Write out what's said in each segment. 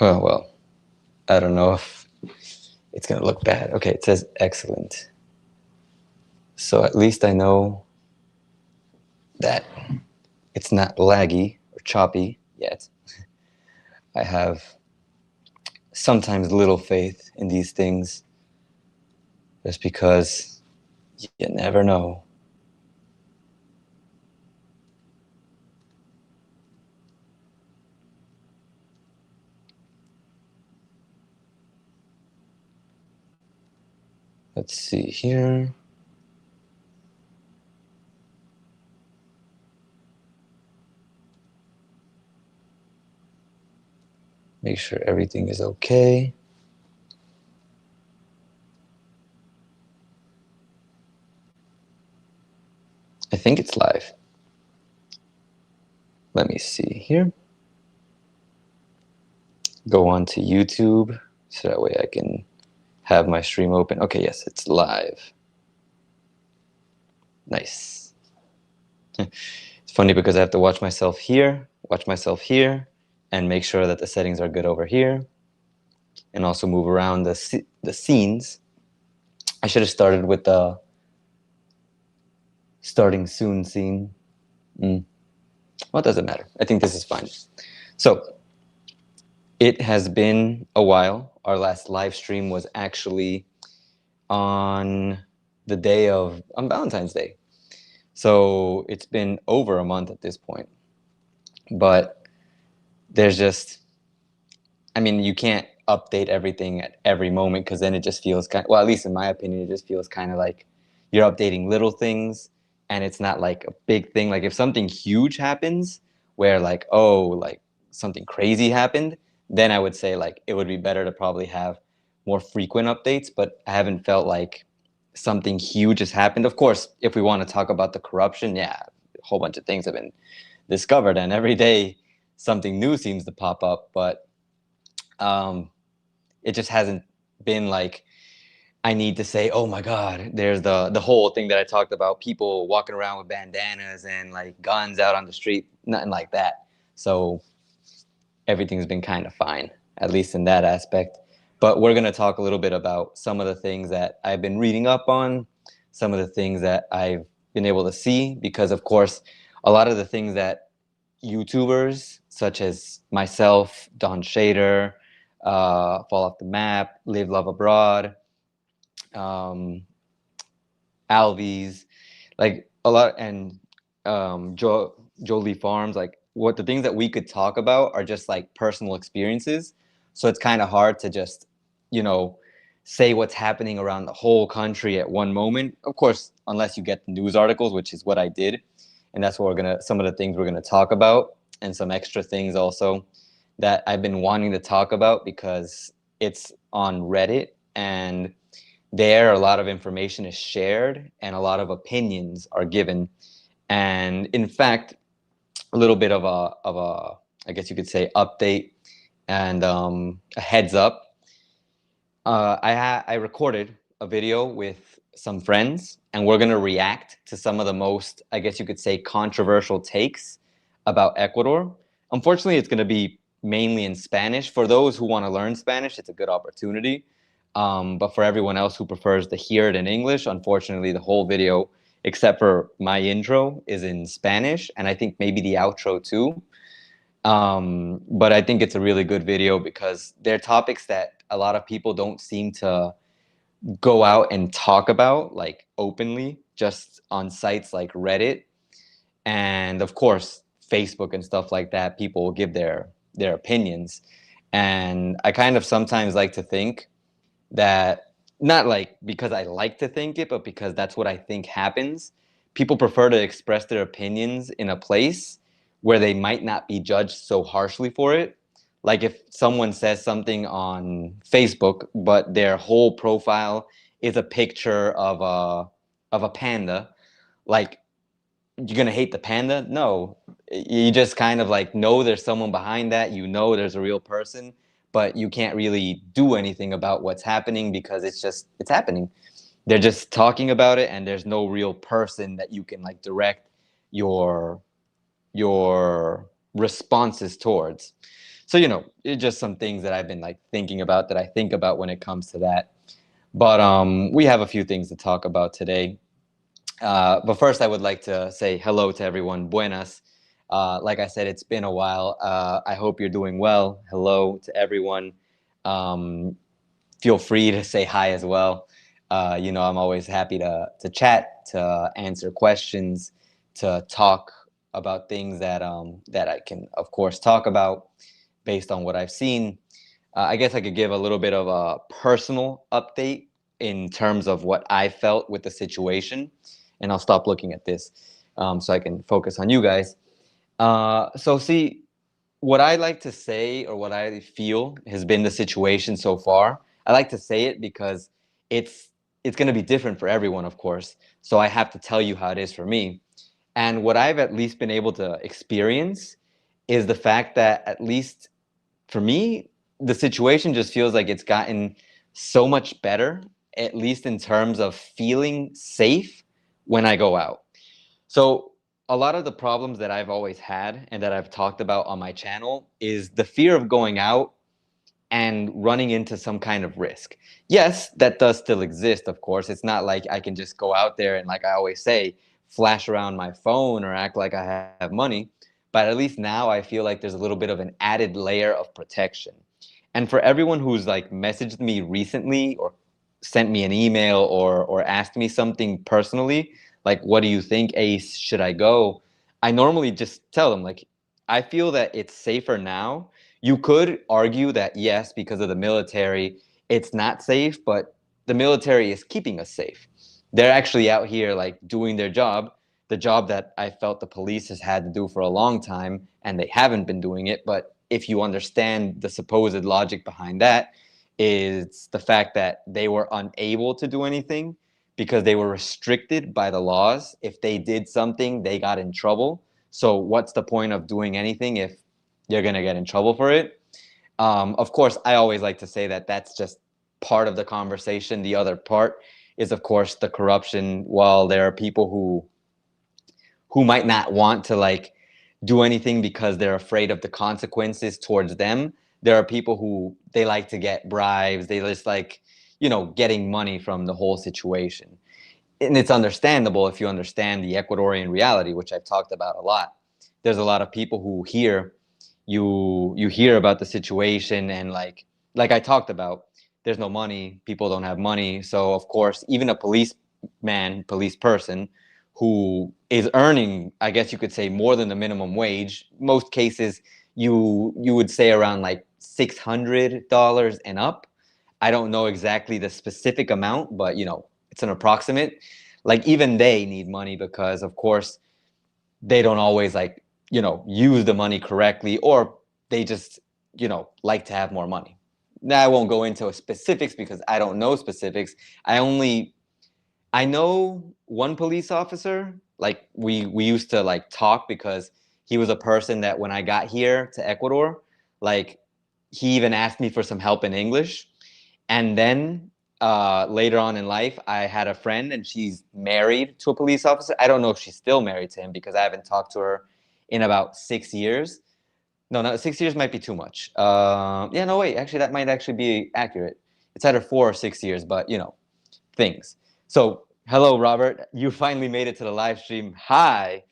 Oh, well, I don't know if it's going to look bad. Okay, it says excellent. So at least I know that it's not laggy or choppy yet. I have sometimes little faith in these things just because you never know. Let's see here. Make sure everything is okay. I think it's live. Let me see here. Go on to YouTube so that way I can have my stream open. Okay, yes, it's live. Nice. It's funny because I have to watch myself here, and make sure that the settings are good over here, and also move around the scenes. I should have started with the starting soon scene. Well, it doesn't matter. I think this is fine. So, it has been a while. Our last live stream was actually on the day on Valentine's Day. So it's been over a month at this point. But there's just, I mean, you can't update everything at every moment because then it just feels well, at least in my opinion, it just feels kind of like you're updating little things and it's not like a big thing. Like if something huge happens where like, oh, like something crazy happened, then I would say like it would be better to probably have more frequent updates, but I haven't felt like something huge has happened. Of course, if we want to talk about the corruption, yeah, a whole bunch of things have been discovered and every day something new seems to pop up, but it just hasn't been like I need to say, oh my God, there's the whole thing that I talked about, people walking around with bandanas and like guns out on the street, nothing like that. So everything's been kind of fine, at least in that aspect. But we're going to talk a little bit about some of the things that I've been reading up on, some of the things that I've been able to see, because of course, a lot of the things that YouTubers such as myself, Don Shader, Fall Off the Map, Live Love Abroad, um, Alvies, like a lot, and Jolie Farms, like what the things that we could talk about are just like personal experiences. So it's kind of hard to just, you know, say what's happening around the whole country at one moment. Of course, unless you get the news articles, which is what I did. And that's what some of the things we're gonna talk about, and some extra things also that I've been wanting to talk about because it's on Reddit and there a lot of information is shared and a lot of opinions are given. And in fact, a little bit of a I guess you could say update and a heads up. I recorded a video with some friends and we're going to react to some of the most, I guess you could say, controversial takes about Ecuador. Unfortunately, it's going to be mainly in Spanish. For those who want to learn Spanish, it's a good opportunity. But for everyone else who prefers to hear it in English, unfortunately, the whole video, except for my intro, is in Spanish, and I think maybe the outro too. But I think it's a really good video because they're topics that a lot of people don't seem to go out and talk about like openly, just on sites like Reddit and of course Facebook and stuff like that. People will give their opinions, and I kind of sometimes like to think that, not like because I like to think it, but because that's what I think happens. People prefer to express their opinions in a place where they might not be judged so harshly for it. Like if someone says something on Facebook, but their whole profile is a picture of a panda, like you're gonna hate the panda? No, you just kind of like know there's someone behind that. You know there's a real person, but you can't really do anything about what's happening because it's happening. They're just talking about it, and there's no real person that you can like direct your responses towards. So, it's just some things that I've been like thinking about that I think about when it comes to that. But we have a few things to talk about today. But first, I would like to say hello to everyone. Buenas. Like I said, it's been a while. I hope you're doing well. Hello to everyone. Um, Feel free to say hi as well. I'm always happy to chat, to answer questions, to talk about things that I can, of course, talk about based on what I've seen. I guess I could give a little bit of a personal update in terms of what I felt with the situation, and I'll stop looking at this so I can focus on you guys. So see, what I like to say or what I feel has been the situation so far. I like to say it because it's it's going to be different for everyone, of course. So I have to tell you how it is for me. And what I've at least been able to experience is the fact that at least for me, the situation just feels like it's gotten so much better, at least in terms of feeling safe when I go out. So, a lot of the problems that I've always had and that I've talked about on my channel is the fear of going out and running into some kind of risk. Yes, that does still exist, of course. It's not like I can just go out there and, like I always say, flash around my phone or act like I have money. But at least now I feel like there's a little bit of an added layer of protection. And for everyone who's like messaged me recently or sent me an email or asked me something personally, like, what do you think, Ace? Should I go? I normally just tell them, like, I feel that it's safer now. You could argue that yes, because of the military, it's not safe, but the military is keeping us safe. They're actually out here like doing their job, the job that I felt the police has had to do for a long time, and they haven't been doing it. But if you understand the supposed logic behind that, is the fact that they were unable to do anything because they were restricted by the laws. If they did something, they got in trouble. So what's the point of doing anything if you're going to get in trouble for it? Of course, I always like to say that that's just part of the conversation. The other part is, of course, the corruption. While there are people who might not want to like do anything because they're afraid of the consequences towards them, there are people who they like to get bribes. They just like, getting money from the whole situation. And it's understandable if you understand the Ecuadorian reality, which I've talked about a lot. There's a lot of people who you hear about the situation, and like I talked about, there's no money, people don't have money. So of course, even a police person who is earning, I guess you could say, more than the minimum wage, most cases you would say around like $600 and up. I don't know exactly the specific amount, but it's an approximate. Like even they need money because of course they don't always like, use the money correctly, or they just, like to have more money. Now I won't go into specifics because I don't know specifics. I know one police officer, like we used to like talk because he was a person that when I got here to Ecuador, like he even asked me for some help in English. And then later on in life, I had a friend and she's married to a police officer. I don't know if she's still married to him because I haven't talked to her in about 6 years. No, 6 years might be too much. Yeah, no, wait, actually, that might actually be accurate. It's either 4 or 6 years, but things. So, hello, Robert. You finally made it to the live stream. Hi.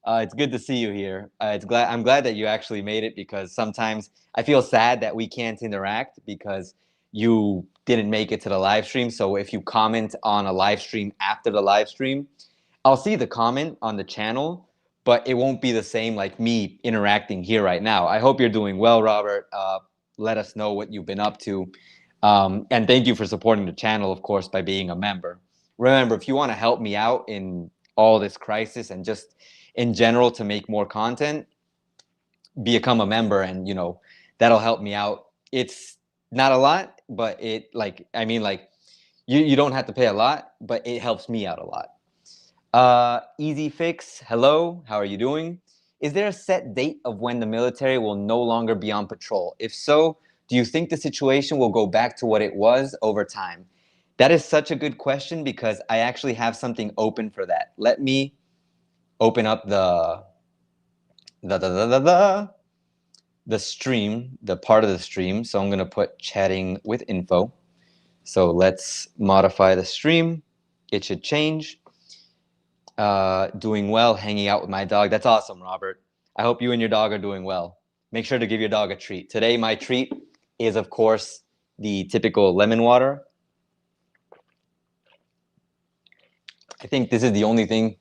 It's good to see you here. I'm glad that you actually made it because sometimes I feel sad that we can't interact because you didn't make it to the live stream. So if you comment on a live stream after the live stream, I'll see the comment on the channel, but it won't be the same like me interacting here right now. I hope you're doing well, Robert. Let us know what you've been up to. And thank you for supporting the channel, of course, by being a member. Remember, if you want to help me out in all this crisis and just in general to make more content, become a member, and that'll help me out. It's not a lot, but you don't have to pay a lot, but it helps me out a lot. Easy Fix, hello, how are you doing? Is there a set date of when the military will no longer be on patrol? If so, do you think the situation will go back to what it was over time? That is such a good question because I actually have something open for that. Let me open up the the stream, the part of the stream. So I'm going to put chatting with info. So let's modify the stream. It should change. Doing well, hanging out with my dog. That's awesome, Robert. I hope you and your dog are doing well. Make sure to give your dog a treat. Today, my treat is, of course, the typical lemon water. I think this is the only thing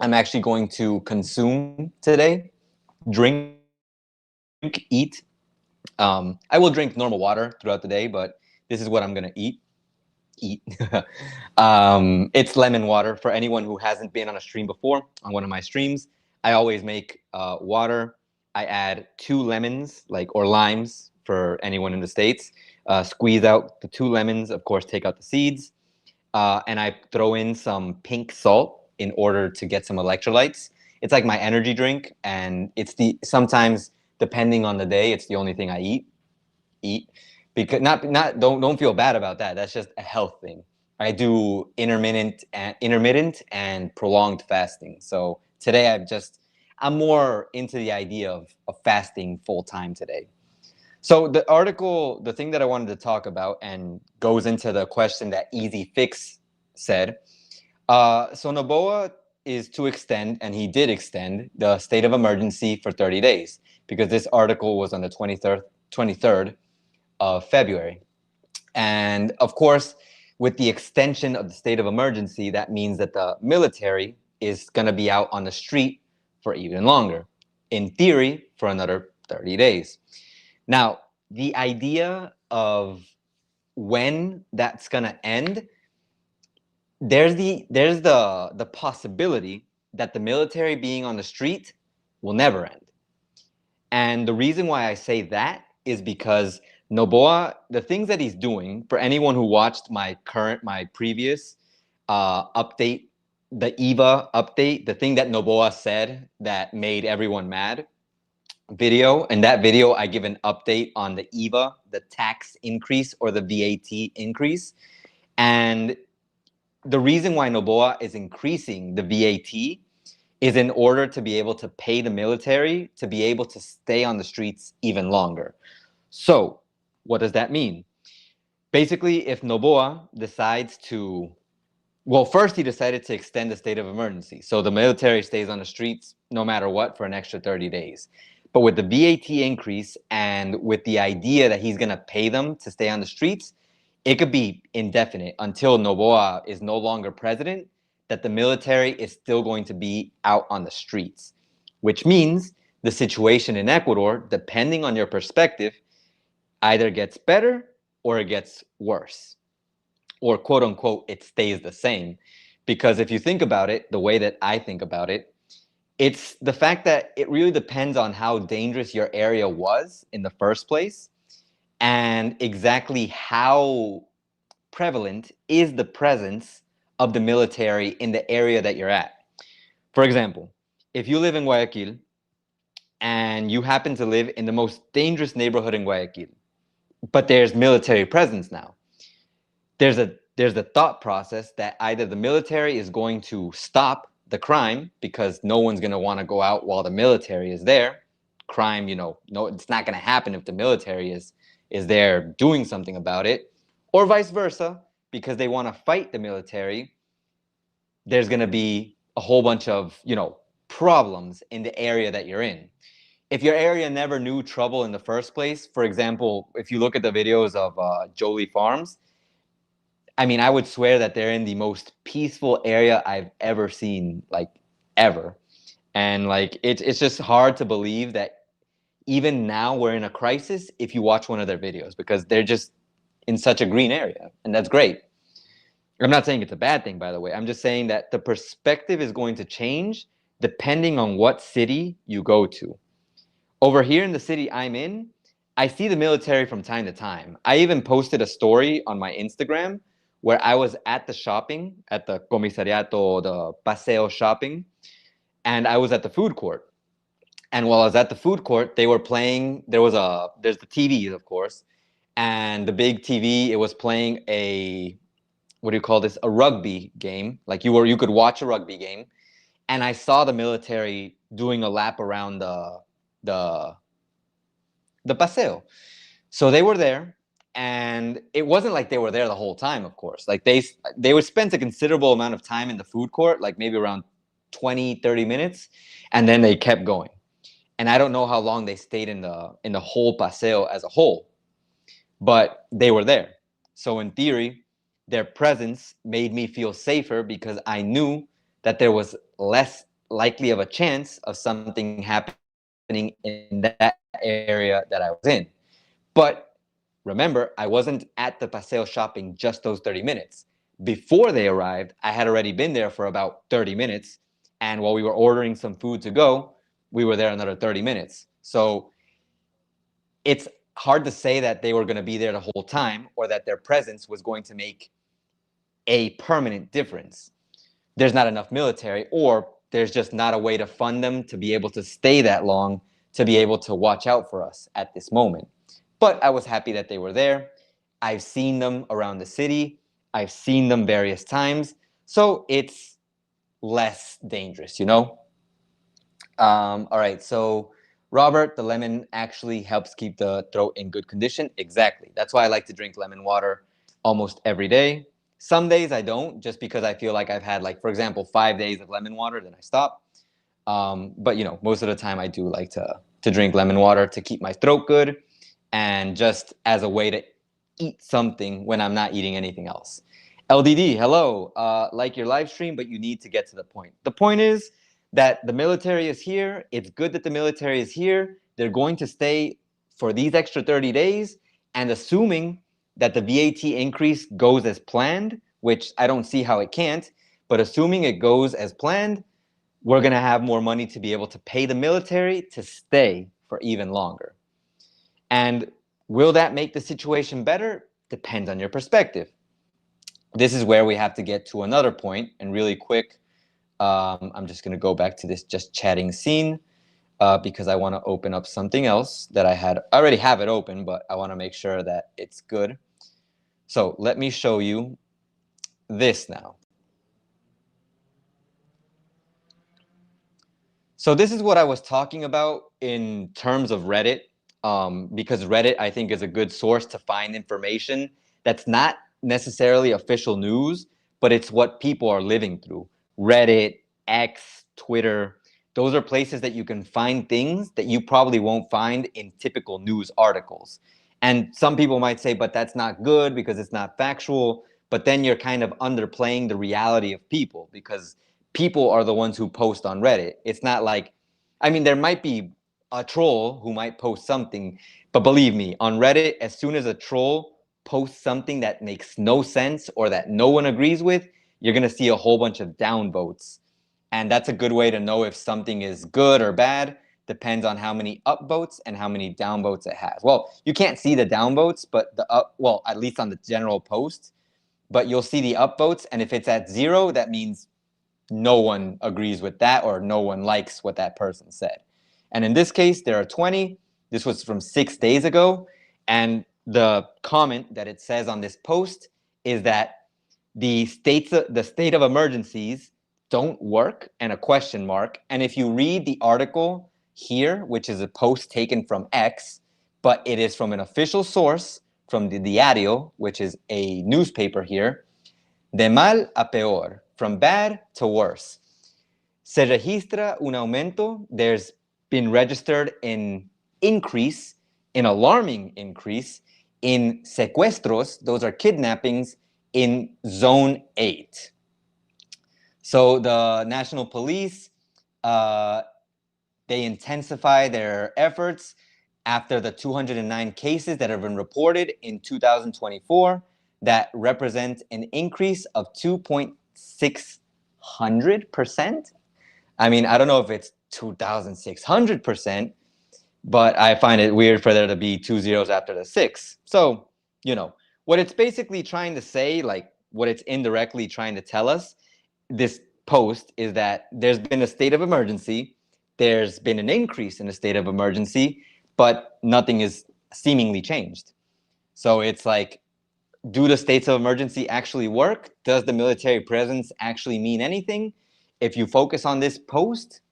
I'm actually going to consume today. Drink, eat. I will drink normal water throughout the day, but this is what I'm going to eat. It's lemon water. For anyone who hasn't been on a stream before, on one of my streams, I always make water. I add 2 lemons, or limes for anyone in the States. Squeeze out the 2 lemons, of course, take out the seeds. And I throw in some pink salt in order to get some electrolytes. It's like my energy drink, and sometimes, depending on the day, it's the only thing I eat. Because don't feel bad about that. That's just a health thing. I do intermittent and prolonged fasting. So today I'm more into the idea of fasting full time today. So the thing that I wanted to talk about, and goes into the question that Easy Fix said. So Noboa is to extend, and he did extend, the state of emergency for 30 days, because this article was on the 23rd of February. And of course, with the extension of the state of emergency, that means that the military is going to be out on the street for even longer. In theory, for another 30 days. Now, the idea of when that's going to end, there's the possibility that the military being on the street will never end. And the reason why I say that is because Noboa, the things that he's doing, for anyone who watched my previous update, the EVA update, the thing that Noboa said that made everyone mad video, in that video, I give an update on the EVA, the tax increase or the VAT increase. And the reason why Noboa is increasing the VAT is in order to be able to pay the military to be able to stay on the streets even longer. So what does that mean? Basically, if Noboa decides to, well, first he decided to extend the state of emergency. So the military stays on the streets no matter what for an extra 30 days. But with the VAT increase and with the idea that he's going to pay them to stay on the streets, it could be indefinite until Noboa is no longer president, that the military is still going to be out on the streets, which means the situation in Ecuador, depending on your perspective, either gets better or it gets worse, or quote unquote, it stays the same. Because if you think about it, the way that I think about it, it's the fact that it really depends on how dangerous your area was in the first place and exactly how prevalent is the presence of the military in the area that you're at. For example, if you live in Guayaquil and you happen to live in the most dangerous neighborhood in Guayaquil, but there's military presence now, there's a thought process that either the military is going to stop the crime because no one's going to want to go out while the military is there. Crime, no, it's not going to happen if the military is there doing something about it, or vice versa, because they want to fight the military. There's going to be a whole bunch of, problems in the area that you're in. If your area never knew trouble in the first place, for example, if you look at the videos of Jolie Farms, I mean, I would swear that they're in the most peaceful area I've ever seen, ever. And it's just hard to believe that even now we're in a crisis if you watch one of their videos, because they're just in such a green area, and that's great. I'm not saying it's a bad thing, by the way. I'm just saying that the perspective is going to change depending on what city you go to. Over here in the city I'm in, I see the military from time to time. I even posted a story on my Instagram where I was at the comisariato, the paseo shopping, and I was at the food court. And while I was at the food court, they were playing, there's the TVs, of course, and the big TV, it was playing a rugby game. You could watch a rugby game, and I saw the military doing a lap around the the paseo. So they were there, and it wasn't like they were there the whole time, of course. Like they would spend a considerable amount of time in the food court, like maybe around 20-30 minutes, and then they kept going. And I don't know how long they stayed in the whole paseo as a whole, but they were there. So in theory, their presence made me feel safer because I knew that there was less likely of a chance of something happening in that area that I was in. But remember, I wasn't at the paseo shopping just those 30 minutes. Before they arrived, I had already been there for about 30 minutes. And while we were ordering some food to go, we were there another 30 minutes. So it's hard to say that they were going to be there the whole time or that their presence was going to make a permanent difference. There's not enough military, or there's just not a way to fund them to be able to stay that long, to be able to watch out for us at this moment. But I was happy that they were there. I've seen them around the city. I've seen them various times. So it's less dangerous, you know? All right, so Robert, the lemon actually helps keep the throat in good condition. Exactly. That's why I like to drink lemon water almost every day. Some days I don't, just because I feel like I've had, like, for example, 5 days of lemon water, then I stop. But, you know, most of the time I do like to drink lemon water to keep my throat good and just as a way to eat something when I'm not eating anything else. LDD, hello. Like your live stream, but you need to get to the point. The point is that the military is here. It's good that the military is here. They're going to stay for these extra 30 days. And assuming that the VAT increase goes as planned, which I don't see how it can't, but assuming it goes as planned, we're going to have more money to be able to pay the military to stay for even longer. And will that make the situation better? Depends on your perspective. This is where we have to get to another point, and really quick, I'm just going to go back to this just chatting scene because I want to open up something else that I already have it open, but I want to make sure that it's good. So let me show you this now. So this is what I was talking about in terms of Reddit, because Reddit, I think, is a good source to find information that's not necessarily official news, but it's what people are living through. Reddit, X, Twitter, those are places that you can find things that you probably won't find in typical news articles. And some people might say, but that's not good because it's not factual. But then you're kind of underplaying the reality of people, because people are the ones who post on Reddit. It's not like, I mean, there might be a troll who might post something, but believe me, on Reddit, as soon as a troll posts something that makes no sense or that no one agrees with, you're going to see a whole bunch of downvotes. And that's a good way to know if something is good or bad. Depends on how many upvotes and how many downvotes it has. Well, you can't see the downvotes, but well, at least on the general post, but you'll see the upvotes. And if it's at 0, that means no one agrees with that or no one likes what that person said. And in this case, there are 20. This was from 6 days ago. And the comment that it says on this post is that the state of emergencies don't work, and a question mark. And if you read the article here, which is a post taken from X, but it is from an official source, from the Diario, which is a newspaper here, de mal a peor, from bad to worse. Se registra un aumento. There's been registered an increase, an alarming increase, in secuestros. Those are kidnappings in Zone 8. So the National Police, they intensify their efforts after the 209 cases that have been reported in 2024 that represent an increase of 2.600%. I mean, I don't know if it's 2,600%, but I find it weird for there to be 2 zeros after the 6. So, you know, what it's basically trying to say, like what it's indirectly trying to tell us, this post, is that there's been a state of emergency, there's been an increase in the state of emergency, but nothing is seemingly changed. So it's like, do the states of emergency actually work? Does the military presence actually mean anything? If you focus on this post,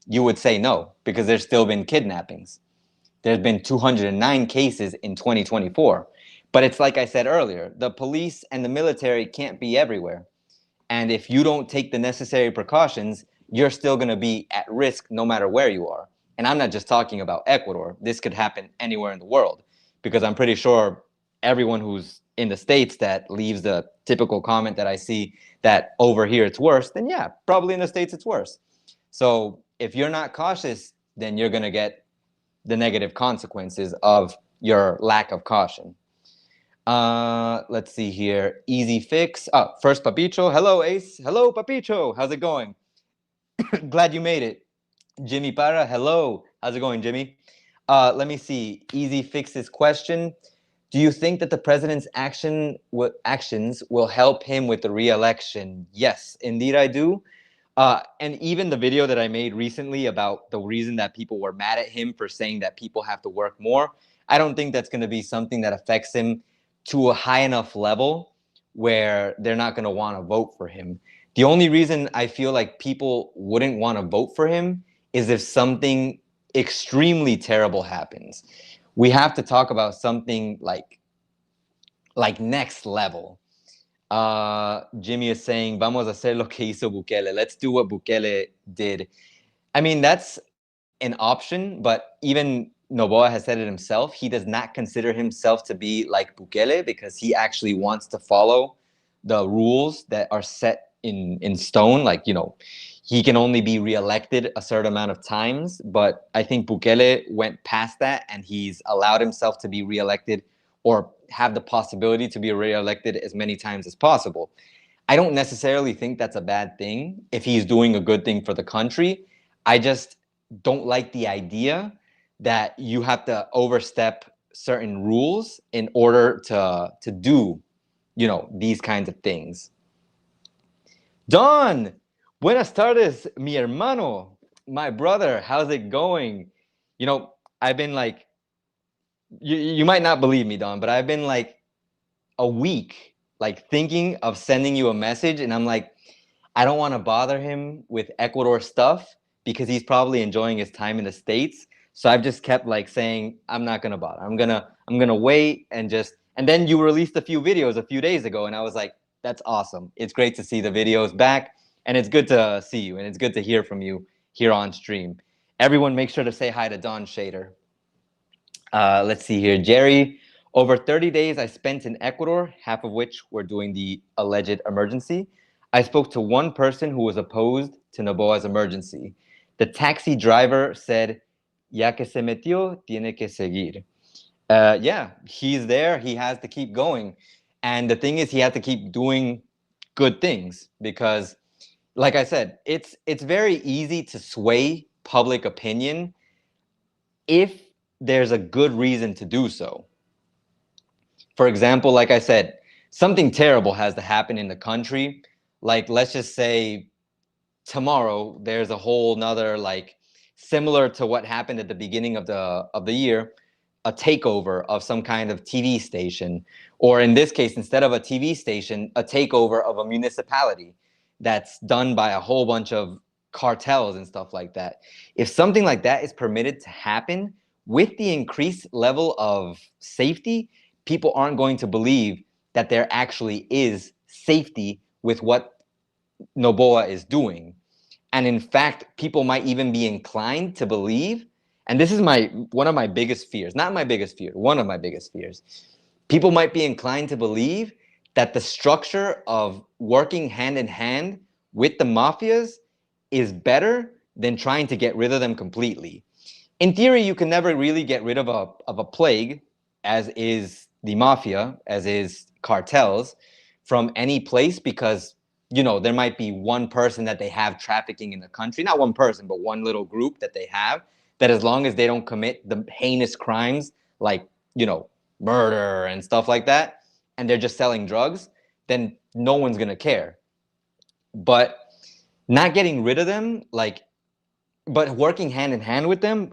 you would say no, because there's still been kidnappings. There's been 209 cases in 2024. But it's like I said earlier, the police and the military can't be everywhere. And if you don't take the necessary precautions, you're still going to be at risk no matter where you are. And I'm not just talking about Ecuador. This could happen anywhere in the world, because I'm pretty sure everyone who's in the States that leaves the typical comment that I see that over here it's worse, then yeah, probably in the States it's worse. So if you're not cautious, then you're going to get the negative consequences of your lack of caution. Let's see here. Easy fix. Oh, first Papicho. Hello, Ace. Hello, Papicho. How's it going? Glad you made it. Jimmy Para. Hello. How's it going, Jimmy? Let me see. Easy fix's question. Do you think that the president's actions will help him with the re-election? Yes, indeed I do. And even the video that I made recently about the reason that people were mad at him for saying that people have to work more, I don't think that's going to be something that affects him to a high enough level where they're not going to want to vote for him. The only reason I feel like people wouldn't want to vote for him is if something extremely terrible happens. We have to talk about something like next level. Jimmy is saying, vamos a hacer lo que hizo Bukele. Let's do what Bukele did. I mean, that's an option, but even Noboa has said it himself. He does not consider himself to be like Bukele because he actually wants to follow the rules that are set in stone. Like, you know, he can only be reelected a certain amount of times. But I think Bukele went past that and he's allowed himself to be reelected or have the possibility to be reelected as many times as possible. I don't necessarily think that's a bad thing if he's doing a good thing for the country. I just don't like the idea that you have to overstep certain rules in order to do, you know, these kinds of things. Don, buenas tardes, mi hermano, my brother. How's it going? You know, I've been like, you might not believe me, Don, but I've been like a week like thinking of sending you a message, and I'm like, I don't want to bother him with Ecuador stuff because he's probably enjoying his time in the States. So I've just kept like saying, I'm not gonna bother. I'm gonna wait and then you released a few videos a few days ago, and I was like, that's awesome. It's great to see the videos back, and it's good to see you, and it's good to hear from you here on stream. Everyone make sure to say hi to Don Shader. Let's see here. Jerry, over 30 days I spent in Ecuador, half of which were doing the alleged emergency. I spoke to one person who was opposed to Noboa's emergency. The taxi driver said, ya que se metió, tiene que seguir. Yeah, he's there. He has to keep going. And the thing is, he has to keep doing good things because, like I said, it's very easy to sway public opinion if there's a good reason to do so. For example, like I said, something terrible has to happen in the country. Like, let's just say tomorrow there's a whole nother, like, similar to what happened at the beginning of the year, a takeover of some kind of TV station, or in this case, instead of a TV station, a takeover of a municipality that's done by a whole bunch of cartels and stuff like that. If something like that is permitted to happen with the increased level of safety, people aren't going to believe that there actually is safety with what Noboa is doing. And in fact, people might even be inclined to believe, and this is one of my biggest fears, not my biggest fear, one of my biggest fears. People might be inclined to believe that the structure of working hand in hand with the mafias is better than trying to get rid of them completely. In theory, you can never really get rid of a plague, as is the mafia, as is cartels, from any place, because, you know, there might be one person that they have trafficking in the country, not one person, but one little group that they have, that as long as they don't commit the heinous crimes like, you know, murder and stuff like that, and they're just selling drugs, then no one's gonna care. But not getting rid of them, like, but working hand in hand with them,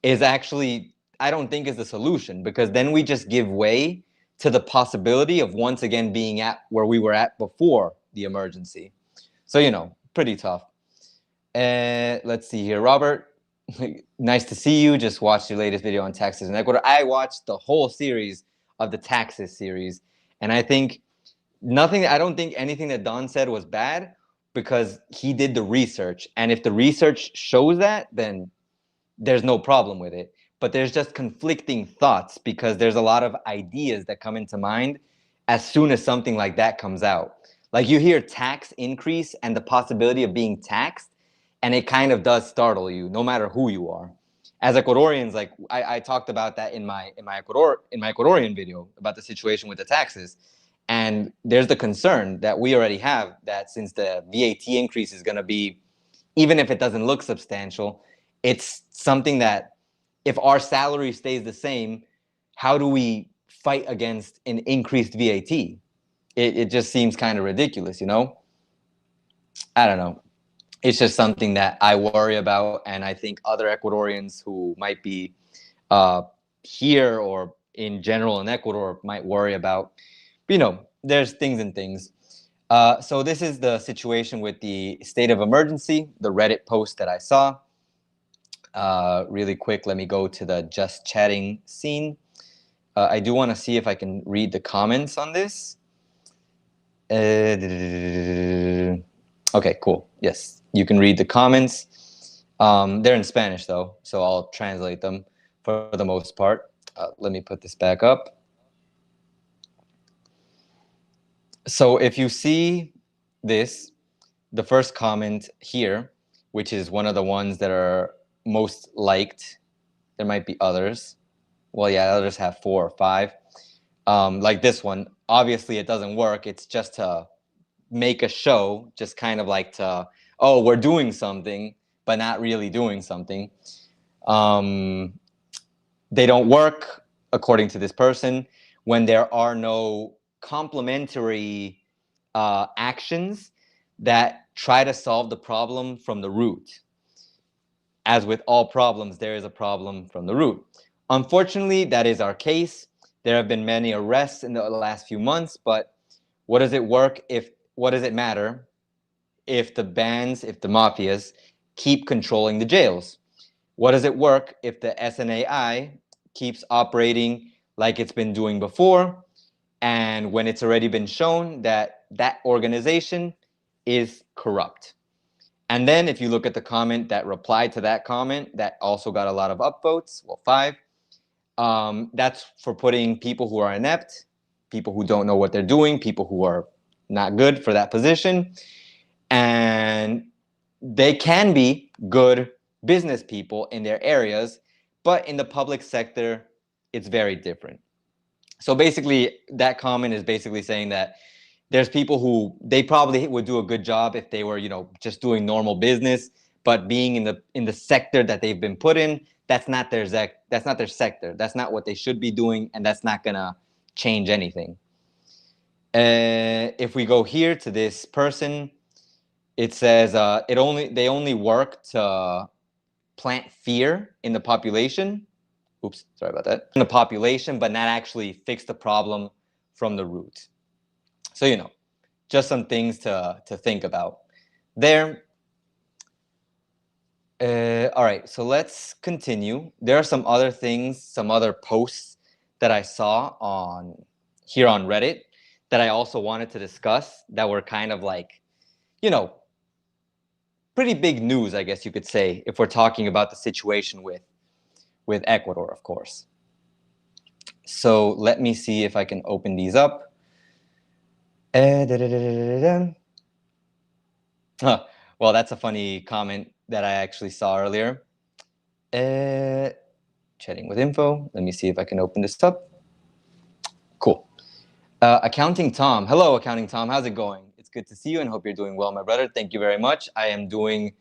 is actually, I don't think is the solution, because then we just give way to the possibility of once again being at where we were at before the emergency. So, you know, pretty tough. Let's see here, Robert. Nice to see you. Just watched your latest video on taxes in Ecuador. I watched the whole series of the taxes series, and I don't think anything that Don said was bad because he did the research. And if the research shows that, then there's no problem with it. But there's just conflicting thoughts because there's a lot of ideas that come into mind as soon as something like that comes out. Like you hear tax increase and the possibility of being taxed, and it kind of does startle you, no matter who you are. As Ecuadorians, like I talked about that in my Ecuadorian video about the situation with the taxes. And there's the concern that we already have that since the VAT increase is going to be, even if it doesn't look substantial, it's something that if our salary stays the same, how do we fight against an increased VAT? It just seems kind of ridiculous, you know? I don't know. It's just something that I worry about, and I think other Ecuadorians who might be here or in general in Ecuador might worry about. But, you know, there's things and things. So this is the situation with the state of emergency, the Reddit post that I saw. Really quick, let me go to the just chatting scene. I do want to see if I can read the comments on this. Okay, cool. Yes, you can read the comments. They're in Spanish, though, so I'll translate them for the most part. Let me put this back up. So if you see this, the first comment here, which is one of the ones that are most liked, there might be others. Well, yeah, others have 4 or 5. Like this one, obviously it doesn't work. It's just to make a show, just kind of like to, oh, we're doing something, but not really doing something. They don't work, according to this person, when there are no complementary actions that try to solve the problem from the root. As with all problems, there is a problem from the root. Unfortunately, that is our case. There have been many arrests in the last few months, but what does it matter if the bands, if the mafias keep controlling the jails? What does it work if the SNAI keeps operating like it's been doing before, and when it's already been shown that that organization is corrupt? And then if you look at the comment that replied to that comment, that also got a lot of upvotes, well, 5. That's for putting people who are inept, people who don't know what they're doing, people who are not good for that position. And they can be good business people in their areas, but in the public sector, it's very different. So basically, that comment is basically saying that there's people who they probably would do a good job if they were, you know, just doing normal business, but being in the sector that they've been put in, that's not their sector. That's not what they should be doing, and that's not gonna change anything. If we go here to this person, it says they only work to plant fear in the population. Oops, sorry about that. In the population, but not actually fix the problem from the root. So, you know, just some things to think about there. All right, so let's continue. There are some other things, some other posts that I saw here on Reddit that I also wanted to discuss that were kind of like, you know, pretty big news, I guess you could say, if we're talking about the situation with Ecuador, of course. So let me see if I can open these up. Well, that's a funny comment that I actually saw earlier. Chatting with info. Let me see if I can open this up. Cool. Accounting Tom. Hello, Accounting Tom. How's it going? It's good to see you and hope you're doing well, my brother. Thank you very much. I am doing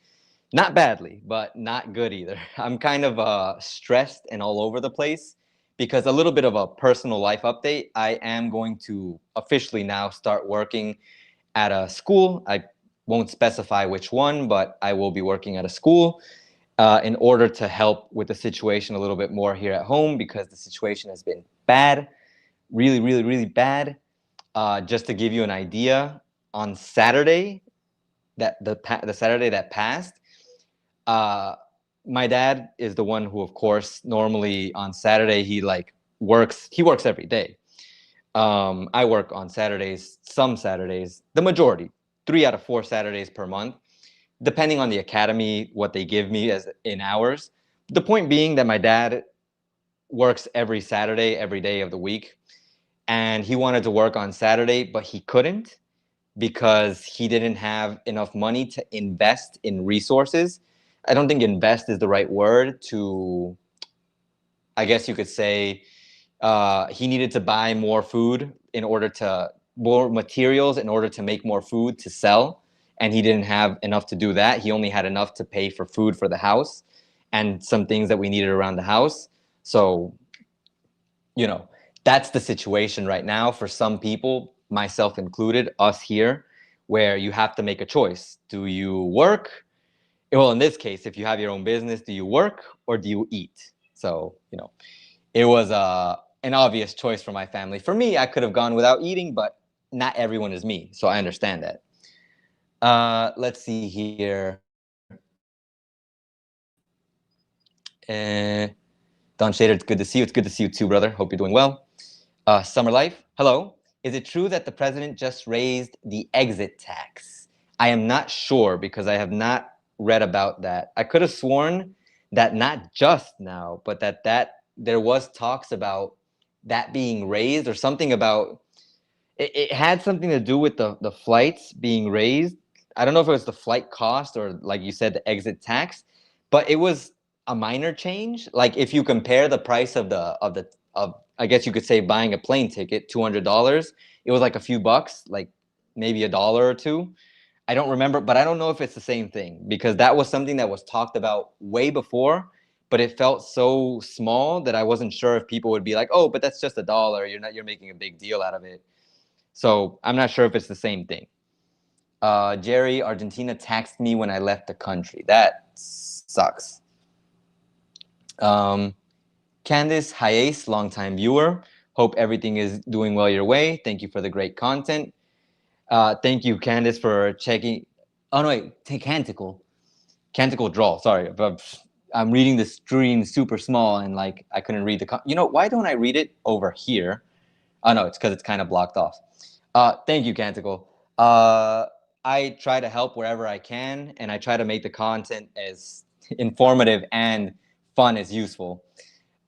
not badly, but not good either. I'm kind of stressed and all over the place because a little bit of a personal life update. I am going to officially now start working at a school. I won't specify which one, but I will be working at a school in order to help with the situation a little bit more here at home because the situation has been bad, really, really, really bad. Just to give you an idea, on Saturday, the Saturday that passed, my dad is the one who, of course, normally on Saturday he works. He works every day. I work on Saturdays, some Saturdays, the majority, 3 out of 4 Saturdays per month, depending on the academy, what they give me as in hours. The point being that my dad works every Saturday, every day of the week, and he wanted to work on Saturday, but he couldn't because he didn't have enough money to invest in resources. I don't think invest is the right word to, I guess you could say, he needed to buy more food in order to, more materials in order to make more food to sell. And he didn't have enough to do that. He only had enough to pay for food for the house and some things that we needed around the house. So, you know, that's the situation right now for some people, myself included, us here, where you have to make a choice. Do you work? Well, in this case, if you have your own business, do you work or do you eat? So, it was an obvious choice for my family. For me, I could have gone without eating, but not everyone is me, so I understand that. Let's see here. Don Shader, it's good to see you. It's good to see you too, brother. Hope you're doing well. Summer Life, hello. Is it true that the president just raised the exit tax? I am not sure because I have not read about that. I could have sworn that not just now, but that there was talks about that being raised or something about it had something to do with the flights being raised. I don't know if it was the flight cost or, like you said, the exit tax, but it was a minor change. Like if you compare the price of I guess you could say buying a plane ticket, $200, it was like a few bucks, like maybe $1 or $2. I don't remember, but I don't know if it's the same thing because that was something that was talked about way before, but it felt so small that I wasn't sure if people would be like, "Oh, but that's just $1. You're making a big deal out of it." So I'm not sure if it's the same thing. Jerry, Argentina taxed me when I left the country. That sucks. Candice Hayes, longtime viewer. Hope everything is doing well your way. Thank you for the great content. Thank you, Candice, for checking. Oh, no, wait. Canticle. Canticle Draw. Sorry. I'm reading the screen super small and I couldn't read why don't I read it over here? Oh, no, it's because it's kind of blocked off. Thank you, Canticle. I try to help wherever I can, and I try to make the content as informative and fun as useful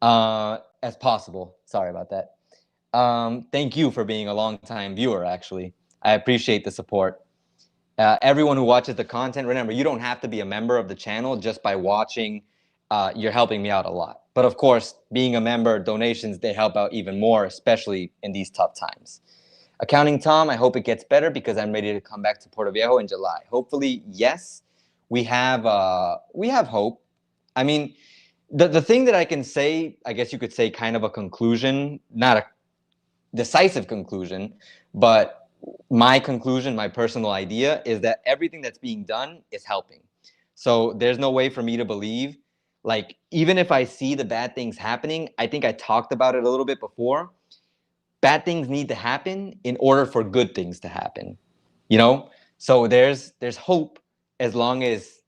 as possible. Sorry about that. Thank you for being a long-time viewer, actually. I appreciate the support. Everyone who watches the content, remember, you don't have to be a member of the channel. Just by watching, you're helping me out a lot. But of course, being a member, donations, they help out even more, especially in these tough times. Accounting Tom, I hope it gets better because I'm ready to come back to Puerto Viejo in July. Hopefully, yes. We have hope. I mean, the thing that I can say, I guess you could say kind of a conclusion, not a decisive conclusion, but my conclusion, my personal idea is that everything that's being done is helping. So there's no way for me to believe, even if I see the bad things happening, I think I talked about it a little bit before. Bad things need to happen in order for good things to happen, So there's hope as long as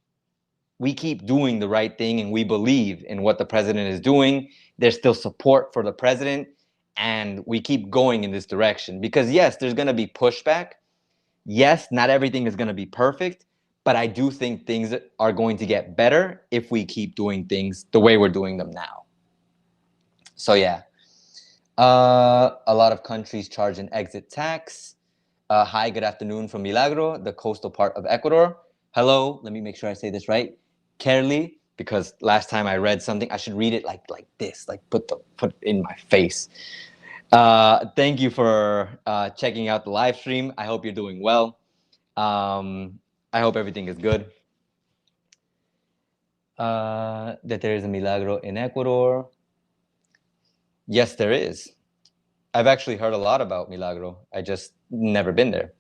we keep doing the right thing and we believe in what the president is doing. There's still support for the president, and we keep going in this direction. Because yes, there's going to be pushback. Yes, not everything is going to be perfect, but I do think things are going to get better if we keep doing things the way we're doing them now. So yeah. A lot of countries charge an exit tax. Hi, good afternoon from Milagro, the coastal part of Ecuador. Hello, let me make sure I say this right. Kerli, because last time I read something, I should read it like this, put it in my face. Thank you for checking out the live stream. I hope you're doing well. I hope everything is good. That there is a Milagro in Ecuador. Yes, there is. I've actually heard a lot about Milagro. I just never been there.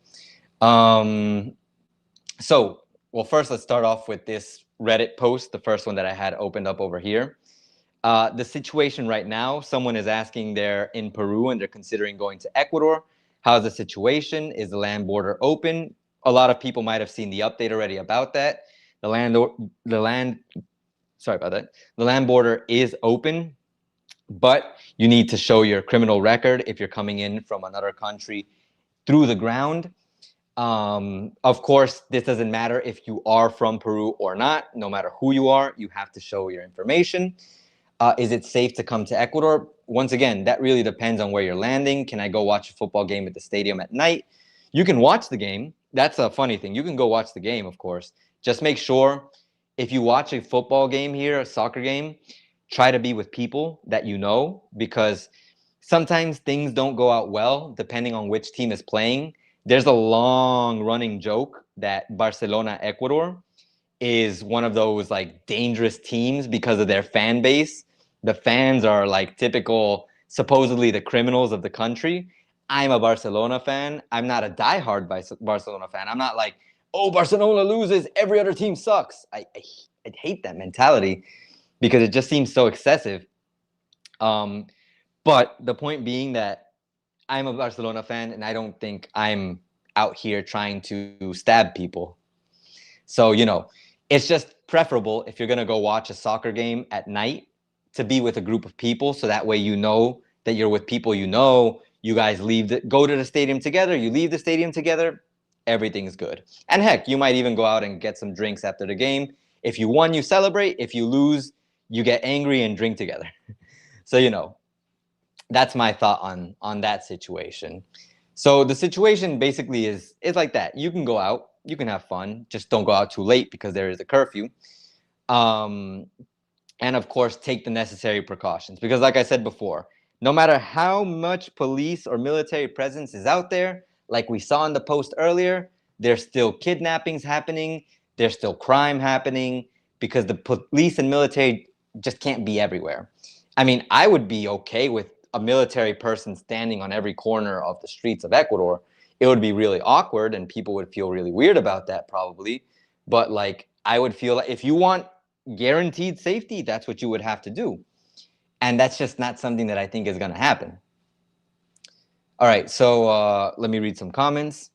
So, well, first let's start off with this Reddit post, the first one that I had opened up over here. The situation right now, someone is asking, they're in Peru and they're considering going to Ecuador. How's the situation? Is the land border open? A lot of people might have seen the update already about that. The land sorry about that. The land border is open, but you need to show your criminal record if you're coming in from another country through the ground. Of course, this doesn't matter if you are from Peru or not. No matter who you are, you have to show your information. Is it safe to come to Ecuador? Once again, that really depends on where you're landing. Can I go watch a football game at the stadium at night? You can watch the game. That's a funny thing. You can go watch the game, of course. Just make sure if you watch a football game here, a soccer game, try to be with people that you know, because sometimes things don't go out well depending on which team is playing. There's a long running joke that Barcelona, Ecuador is one of those like dangerous teams because of their fan base. The fans are like typical, supposedly the criminals of the country. I'm a Barcelona fan. I'm not a diehard Barcelona fan. I'm not like, oh, Barcelona loses, every other team sucks. I hate that mentality because it just seems so excessive. But the point being that I'm a Barcelona fan and I don't think I'm out here trying to stab people. So, it's just preferable if you're going to go watch a soccer game at night to be with a group of people. So that way, that you're with people, you guys go to the stadium together, you leave the stadium together, everything's good. And heck, you might even go out and get some drinks after the game. If you won, you celebrate. If you lose, you get angry and drink together. So, that's my thought on that situation. So the situation basically is like that. You can go out, you can have fun, just don't go out too late because there is a curfew. And of course, take the necessary precautions because like I said before, no matter how much police or military presence is out there, like we saw in the post earlier, there's still kidnappings happening, there's still crime happening because the police and military just can't be everywhere. I mean, I would be okay with a military person standing on every corner of the streets of Ecuador. It would be really awkward and people would feel really weird about that probably. But like, I would feel like if you want guaranteed safety, that's what you would have to do. And that's just not something that I think is going to happen. All right, so let me read some comments.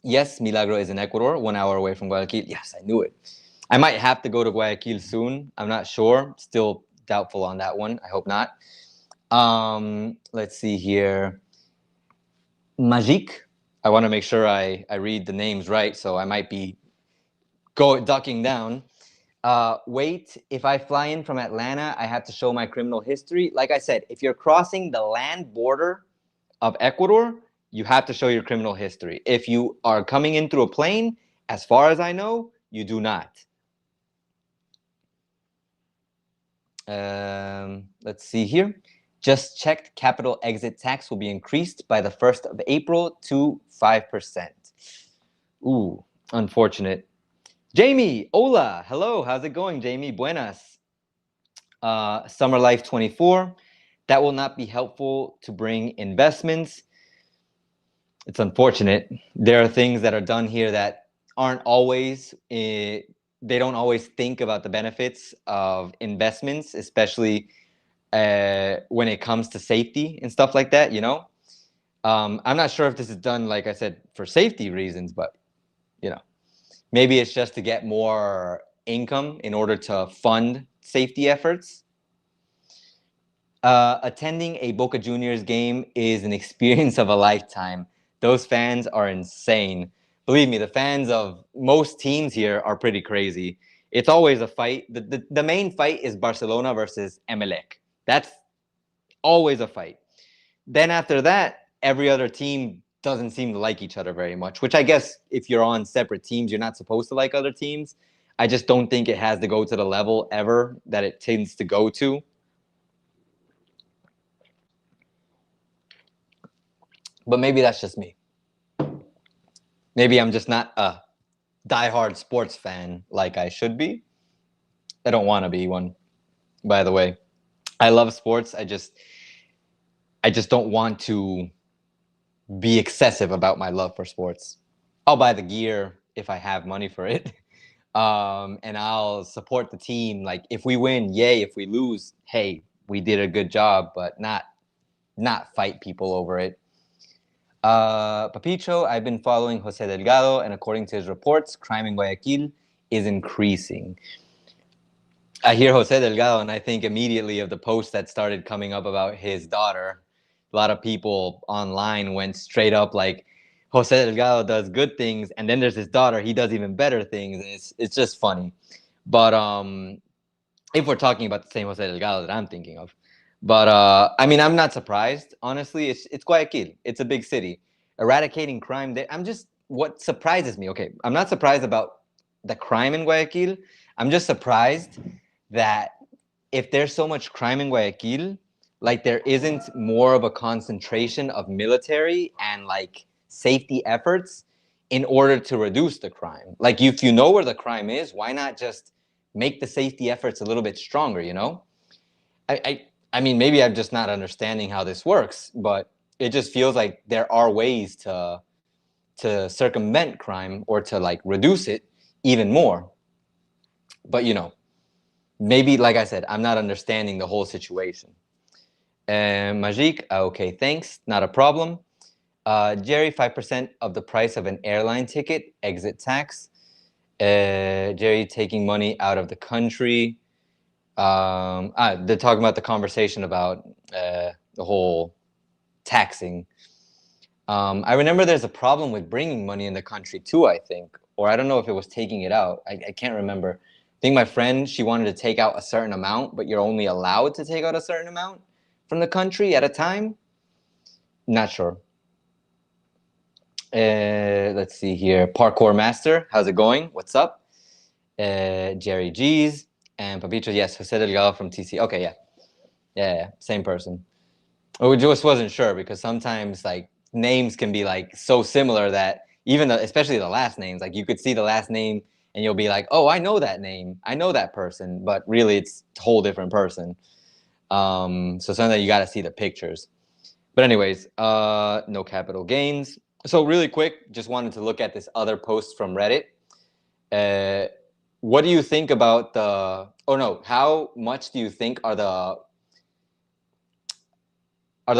Yes, Milagro is in Ecuador, 1 hour away from Guayaquil. Yes, I knew it. I might have to go to Guayaquil soon. I'm not sure. Still doubtful on that one. I hope not. Let's see here. Magic. I want to make sure I read the names right, so I might be ducking down. Wait, if I fly in from Atlanta, I have to show my criminal history. Like I said, if you're crossing the land border of Ecuador, you have to show your criminal history. If you are coming in through a plane, as far as I know, you do not. Let's see here. Just checked, capital exit tax will be increased by the 1st of April to 5%. Ooh, unfortunate. Jamie, hola, hello, how's it going, Jamie? Buenas. Summer Life 24, that will not be helpful to bring investments. It's unfortunate. There are things that are done here that aren't always, they don't always think about the benefits of investments, especially when it comes to safety and stuff like that, I'm not sure if this is done, like I said, for safety reasons, but, maybe it's just to get more income in order to fund safety efforts. Attending a Boca Juniors game is an experience of a lifetime. Those fans are insane. Believe me, the fans of most teams here are pretty crazy. It's always a fight. The main fight is Barcelona versus Emelec. That's always a fight. Then after that, every other team doesn't seem to like each other very much, which I guess if you're on separate teams, you're not supposed to like other teams. I just don't think it has to go to the level ever that it tends to go to. But maybe that's just me. Maybe I'm just not a diehard sports fan like I should be. I don't want to be one, by the way. I love sports. I just don't want to be excessive about my love for sports. I'll buy the gear if I have money for it. And I'll support the team. Like if we win, yay. If we lose, hey, we did a good job, but not fight people over it. Papicho, I've been following Jose Delgado, and according to his reports, crime in Guayaquil is increasing. I hear Jose Delgado, and I think immediately of the post that started coming up about his daughter. A lot of people online went straight up like, Jose Delgado does good things, and then there's his daughter. He does even better things. And it's just funny. But if we're talking about the same Jose Delgado that I'm thinking of, but I mean, I'm not surprised. Honestly, it's Guayaquil. It's a big city. Eradicating crime there. I'm just what surprises me. Okay, I'm not surprised about the crime in Guayaquil. I'm just surprised that if there's so much crime in Guayaquil, like there isn't more of a concentration of military and like safety efforts in order to reduce the crime. Like if you know where the crime is, why not just make the safety efforts a little bit stronger, you know? I mean maybe I'm just not understanding how this works, but it just feels like there are ways to circumvent crime or to like reduce it even more. But you know, maybe, like I said, I'm not understanding the whole situation. Majik, okay, thanks, not a problem. Jerry, 5% of the price of an airline ticket, exit tax. Jerry taking money out of the country. They're talking about the conversation about the whole taxing. I remember there's a problem with bringing money in the country too, I think. Or I don't know if it was taking it out. I can't remember. I think my friend, she wanted to take out a certain amount, but you're only allowed to take out a certain amount from the country at a time. Not sure. Let's see here. Parkour Master, how's it going? What's up? Jerry G's and Papito, yes, Jose Delgado from TC. Okay, yeah, same person. We just wasn't sure because sometimes like names can be like so similar that even especially the last names, like you could see the last name and you'll be like, oh, I know that name, I know that person, but really it's a whole different person. So sometimes you got to see the pictures. But anyways, no capital gains. So really quick, just wanted to look at this other post from Reddit. What do you think about the? Oh no, how much do you think are the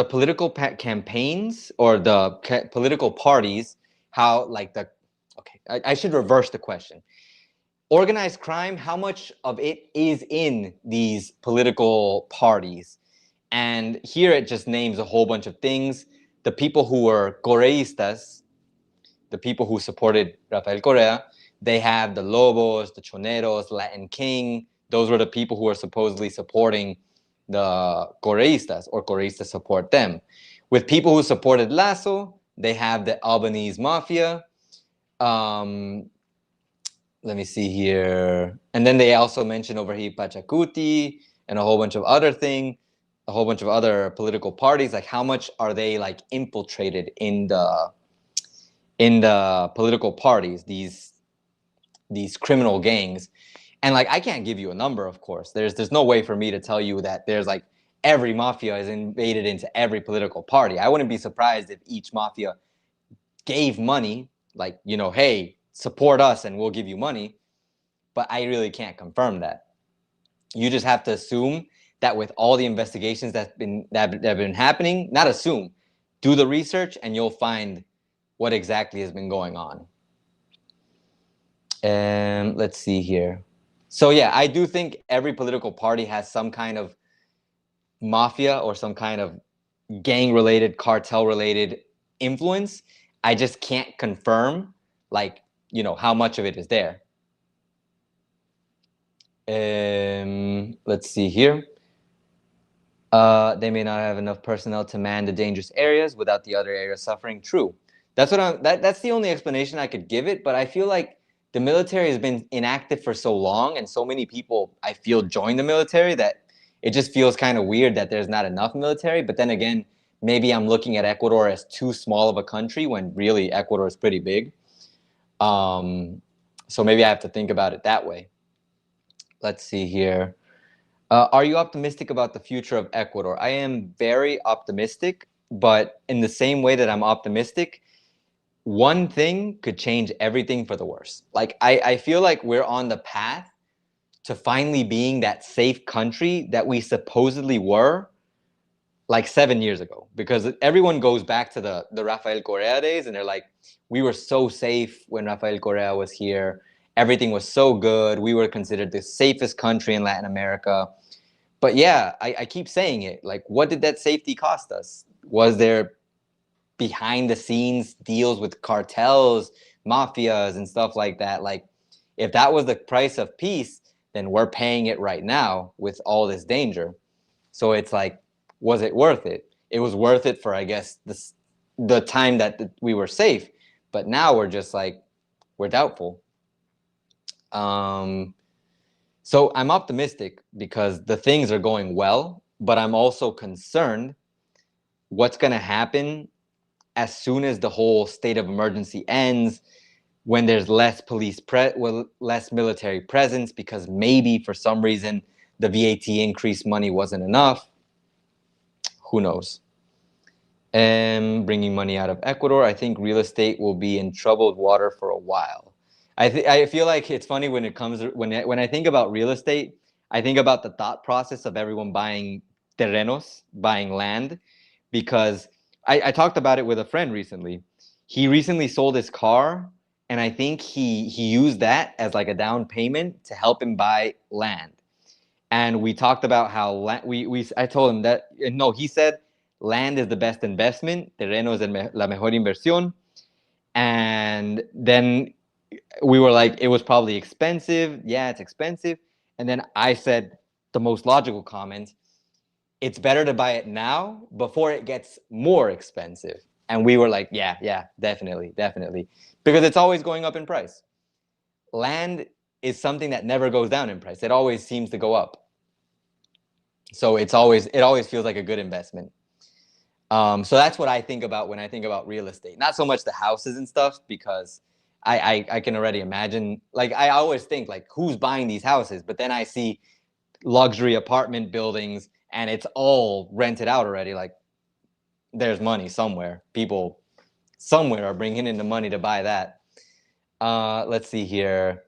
political campaigns or the political parties? How like the? Okay, I should reverse the question. Organized crime, how much of it is in these political parties? And here it just names a whole bunch of things. The people who were Correistas, the people who supported Rafael Correa, they have the Lobos, the Choneros, Latin King. Those were the people who were supposedly supporting the Correistas, or Correistas support them. With people who supported Lasso, they have the Albanese Mafia. Let me see here. And then they also mention over here Pachacuti and a whole bunch of other things, a whole bunch of other political parties. Like how much are they like infiltrated in the political parties, these criminal gangs? And like I can't give you a number, of course. There's no way for me to tell you that there's like every mafia is invaded into every political party. I wouldn't be surprised if each mafia gave money, like, you know, hey, support us and we'll give you money. But I really can't confirm that. You just have to assume that with all the investigations that have been happening, not assume, do the research and you'll find what exactly has been going on. And let's see here. So yeah, I do think every political party has some kind of mafia or some kind of gang-related, cartel-related influence. I just can't confirm, like, you know, how much of it is there. Let's see here. They may not have enough personnel to man the dangerous areas without the other areas suffering. True. That's what that's the only explanation I could give it. But I feel like the military has been inactive for so long, and so many people I feel join the military that it just feels kind of weird that there's not enough military. But then again, maybe I'm looking at Ecuador as too small of a country when really Ecuador is pretty big. So maybe I have to think about it that way. Let's see here. Are you optimistic about the future of Ecuador? I am very optimistic, but in the same way that I'm optimistic, one thing could change everything for the worse. Like I feel like we're on the path to finally being that safe country that we supposedly were like 7 years ago, because everyone goes back to the Rafael Correa days and they're like, we were so safe when Rafael Correa was here Everything was so good. We were considered the safest country in Latin America. But yeah, I keep saying it. Like, what did that safety cost us? Was there behind the scenes deals with cartels, mafias, and stuff like that? Like, if that was the price of peace, then we're paying it right now with all this danger. So it's like, was it worth it? It was worth it for, I guess, the time that we were safe. But now we're just like, we're doubtful. So I'm optimistic because the things are going well, but I'm also concerned what's going to happen as soon as the whole state of emergency ends, when there's less less military presence, because maybe for some reason the VAT increase money wasn't enough. Who knows? Bringing money out of Ecuador, I think real estate will be in troubled water for a while. I feel like it's funny when I think about real estate, I think about the thought process of everyone buying terrenos, buying land, because I talked about it with a friend recently. He recently sold his car, and I think he used that as like a down payment to help him buy land. And we talked about how I told him that no, he said land is the best investment, terreno es la mejor inversión, and then we were like, it was probably expensive. Yeah, it's expensive. And then I said the most logical comment, it's better to buy it now before it gets more expensive. And we were like, yeah, definitely. Because it's always going up in price. Land is something that never goes down in price. It always seems to go up. So it always feels like a good investment. So that's what I think about when I think about real estate. Not so much the houses and stuff, because I can already imagine, like, I always think like, who's buying these houses? But then I see luxury apartment buildings and it's all rented out already. Like, there's money somewhere. People somewhere are bringing in the money to buy that. Let's see here.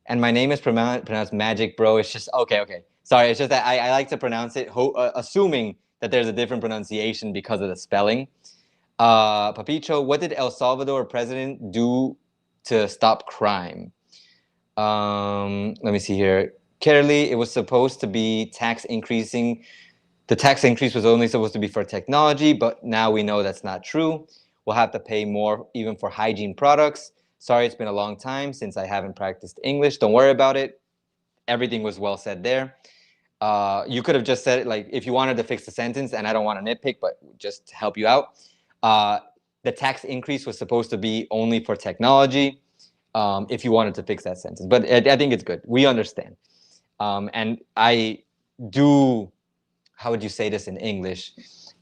And my name is pronounced Magic, bro. It's just, okay. Sorry, it's just that I like to pronounce it, assuming that there's a different pronunciation because of the spelling. Papicho, what did El Salvador president do to stop crime? Let me see here. Kerly, it was supposed to be tax increasing. The tax increase was only supposed to be for technology, but now we know that's not true. We'll have to pay more even for hygiene products. Sorry, it's been a long time since I haven't practiced English. Don't worry about it. Everything was well said there. You could have just said it like, if you wanted to fix the sentence, and I don't want to nitpick, but just to help you out. The tax increase was supposed to be only for technology, if you wanted to fix that sentence. But I think it's good. We understand. And I do, how would you say this in English?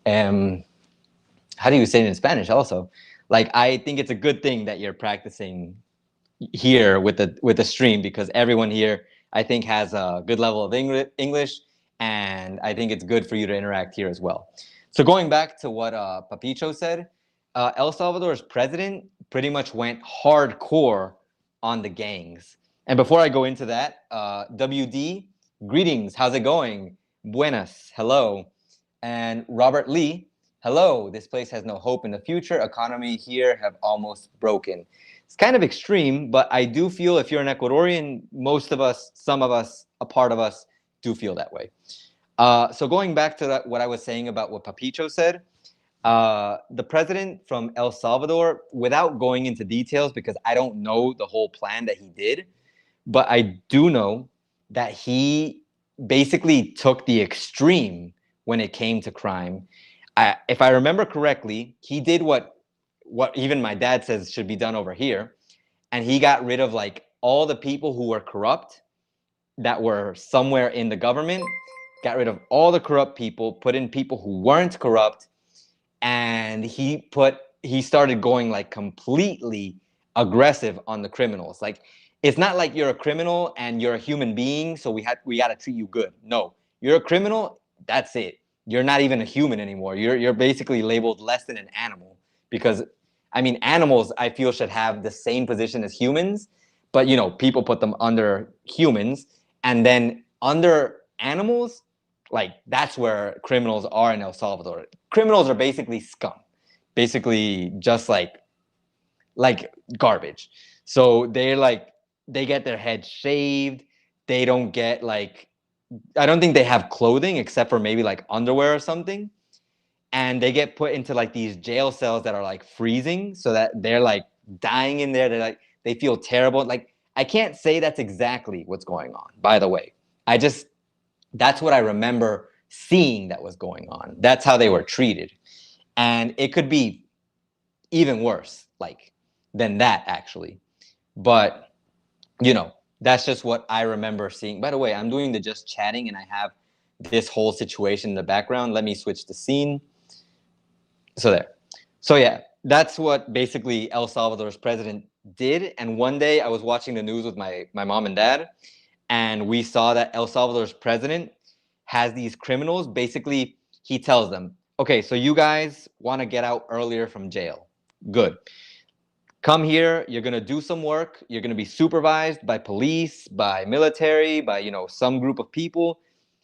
How do you say it in Spanish also? Like, I think it's a good thing that you're practicing here with the stream, because everyone here, I think, has a good level of English, and I think it's good for you to interact here as well. So going back to what Papicho said, El Salvador's president pretty much went hardcore on the gangs. And before I go into that, WD, greetings, how's it going? Buenas, hello. And Robert Lee, hello, this place has no hope in the future. Economy here have almost broken. It's kind of extreme, but I do feel if you're an Ecuadorian, most of us, some of us, a part of us do feel that way. So going back to what I was saying about what Papicho said, the president from El Salvador, without going into details, because I don't know the whole plan that he did, but I do know that he basically took the extreme when it came to crime. If I remember correctly, he did what even my dad says should be done over here, and he got rid of like all the people who were corrupt that were somewhere in the government, got rid of all the corrupt people, put in people who weren't corrupt, and he started going like completely aggressive on the criminals. Like, it's not like you're a criminal and you're a human being, so we got to treat you good. No, you're a criminal, that's it. You're not even a human anymore. You're basically labeled less than an animal, because I mean, animals, I feel, should have the same position as humans, but people put them under humans, and then under animals, like, that's where criminals are in El Salvador. Criminals are basically scum, basically just like garbage. So they're like they get their heads shaved. They don't get like, I don't think they have clothing except for maybe like underwear or something. And they get put into like these jail cells that are like freezing, so that they're like dying in there. They're like, they feel terrible. Like, I can't say that's exactly what's going on, by the way. That's what I remember seeing that was going on. That's how they were treated. And it could be even worse, like, than that, actually. But, you know, that's just what I remember seeing. By the way, I'm doing the just chatting and I have this whole situation in the background. Let me switch the scene. So there. So yeah, that's what basically El Salvador's president did. And one day I was watching the news with my mom and dad, and we saw that El Salvador's president has these criminals. Basically, he tells them, okay, so you guys want to get out earlier from jail. Good. Come here, you're going to do some work. You're going to be supervised by police, by military, by, you know, some group of people.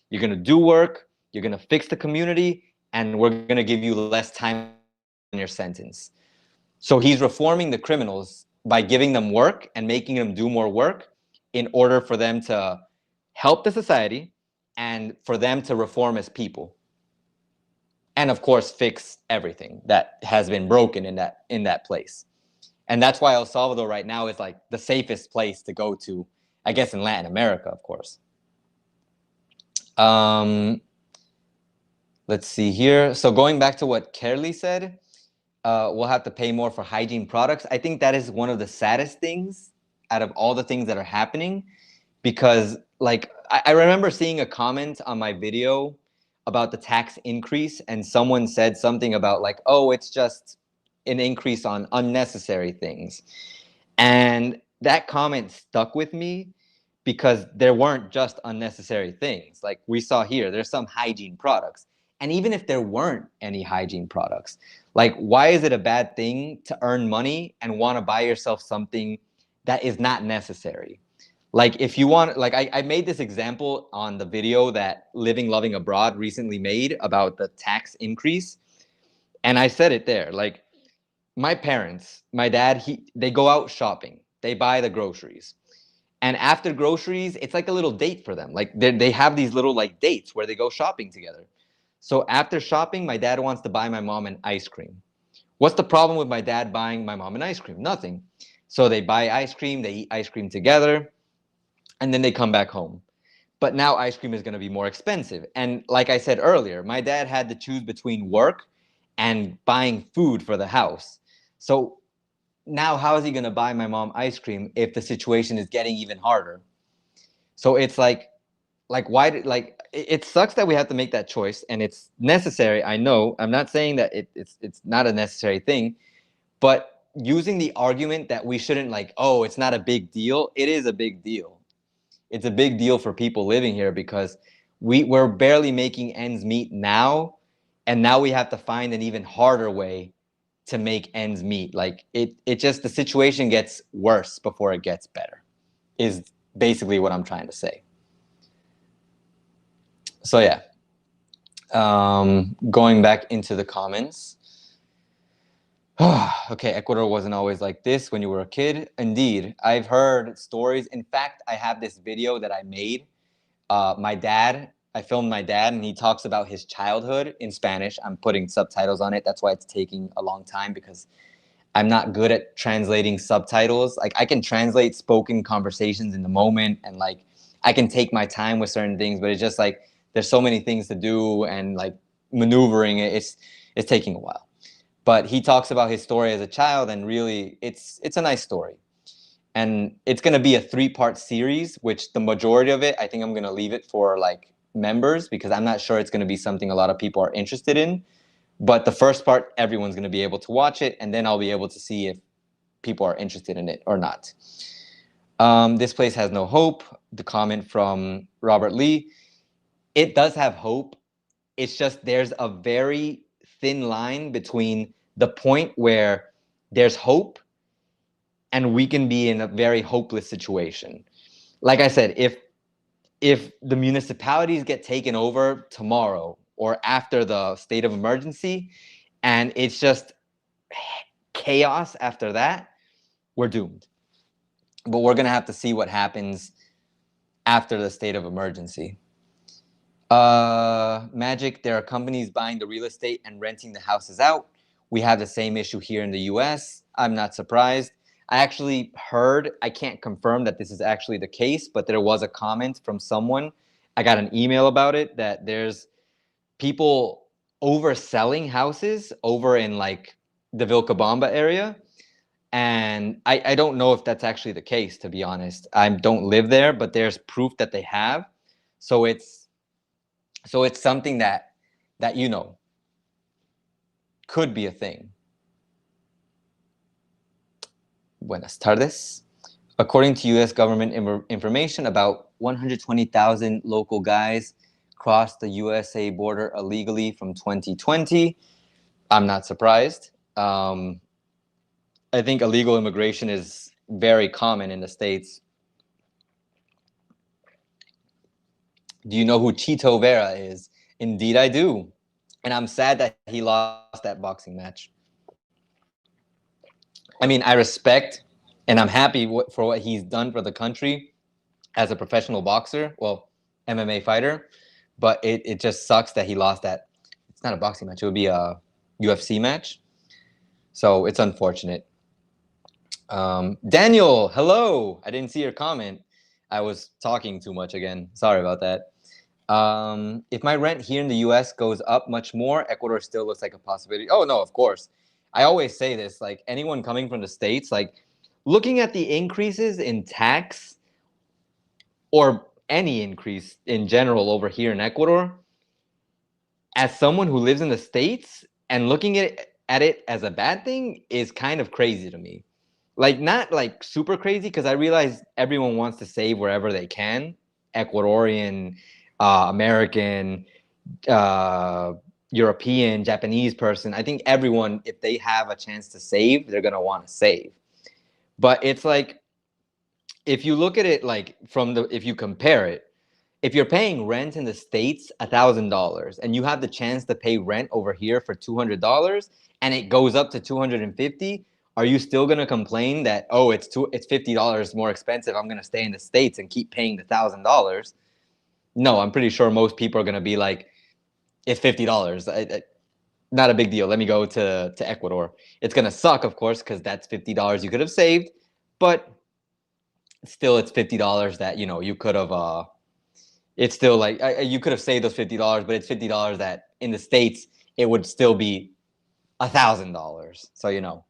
You're going to do work. You're going to fix the community, and we're going to give you less time in your sentence. So he's reforming the criminals by giving them work and making them do more work in order for them to help the society and for them to reform as people. And of course, fix everything that has been broken in that place. And that's why El Salvador right now is like the safest place to go to, I guess, in Latin America, of course. Let's see here. So going back to what Kerly said, we'll have to pay more for hygiene products. I think that is one of the saddest things out of all the things that are happening, because like I remember seeing a comment on my video about the tax increase, and someone said something about like, oh, it's just an increase on unnecessary things. And that comment stuck with me because there weren't just unnecessary things. Like we saw here, there's some hygiene products. And even if there weren't any hygiene products, like, why is it a bad thing to earn money and want to buy yourself something that is not necessary? Like, if you want, like, I made this example on the video that Living Loving Abroad recently made about the tax increase. And I said it there, like, my parents, my dad, they go out shopping, they buy the groceries. And after groceries, it's like a little date for them. Like they have these little like dates where they go shopping together. So after shopping, my dad wants to buy my mom an ice cream. What's the problem with my dad buying my mom an ice cream? Nothing. So they buy ice cream, they eat ice cream together, and then they come back home. But now ice cream is going to be more expensive. And like I said earlier, my dad had to choose between work and buying food for the house. So now how is he going to buy my mom ice cream if the situation is getting even harder? So it's like why did, like, it sucks that we have to make that choice, and it's necessary. I know, I'm not saying that it's not a necessary thing, but using the argument that we shouldn't, like, oh, it's not a big deal. It is a big deal. It's a big deal for people living here because we're barely making ends meet now, and now we have to find an even harder way to make ends meet. Like it just, the situation gets worse before it gets better, is basically what I'm trying to say. So yeah, going back into the comments. Okay, Ecuador wasn't always like this when you were a kid. Indeed, I've heard stories. In fact, I have this video that I made. I filmed my dad, and he talks about his childhood in Spanish. I'm putting subtitles on it. That's why it's taking a long time, because I'm not good at translating subtitles. Like, I can translate spoken conversations in the moment, and like I can take my time with certain things, but it's just like there's so many things to do, and like maneuvering it, it's taking a while. But he talks about his story as a child, and really it's a nice story. And it's going to be a 3-part series, which the majority of it, I think I'm going to leave it for like members, because I'm not sure it's going to be something a lot of people are interested in. But the first part, everyone's going to be able to watch it, and then I'll be able to see if people are interested in it or not. This place has no hope. The comment from Robert Lee. It does have hope. It's just there's a very thin line between the point where there's hope and we can be in a very hopeless situation. Like I said, if the municipalities get taken over tomorrow or after the state of emergency, and it's just chaos after that, we're doomed. but we're going to have to see what happens after the state of emergency. Magic, there are companies buying the real estate and renting the houses out. We have the same issue here in the US. I'm not surprised. I actually heard, I can't confirm that this is actually the case, but there was a comment from someone. I got an email about it that there's people overselling houses over in like the Vilcabamba area. And I don't know if that's actually the case, to be honest. I don't live there, but there's proof that they have. So it's something that you know could be a thing. Buenas tardes. According to U.S. government information, about 120,000 local guys crossed the USA border illegally from 2020. I'm not surprised. I think illegal immigration is very common in the States. Do you know who Chito Vera is? Indeed, I do. And I'm sad that he lost that boxing match. I mean, I respect and I'm happy for what he's done for the country as a professional boxer, well, MMA fighter, but it just sucks that he lost that. It's not a boxing match. It would be a UFC match. So it's unfortunate. Daniel, hello. I didn't see your comment. I was talking too much again. Sorry about that. If my rent here in the US goes up much more, Ecuador still looks like a possibility. Oh, no, of course. I always say this, like anyone coming from the States, like looking at the increases in tax or any increase in general over here in Ecuador, as someone who lives in the States and looking at it as a bad thing is kind of crazy to me. Like, not like super crazy, because I realize everyone wants to save wherever they can. Ecuadorian, American, European, Japanese person. I think everyone, if they have a chance to save, they're going to want to save. But it's like, if you look at it like if you compare it, if you're paying rent in the States $1,000 and you have the chance to pay rent over here for $200 and it goes up to $250, are you still going to complain that, oh, it's $50 more expensive, I'm going to stay in the States and keep paying the $1,000? No, I'm pretty sure most people are going to be like, it's $50. Not a big deal. Let me go to Ecuador. It's going to suck, of course, because that's $50 you could have saved, but still it's $50 that, you know, you could have, it's still like, you could have saved those $50, but it's $50 that in the States, it would still be $1,000. So, you know.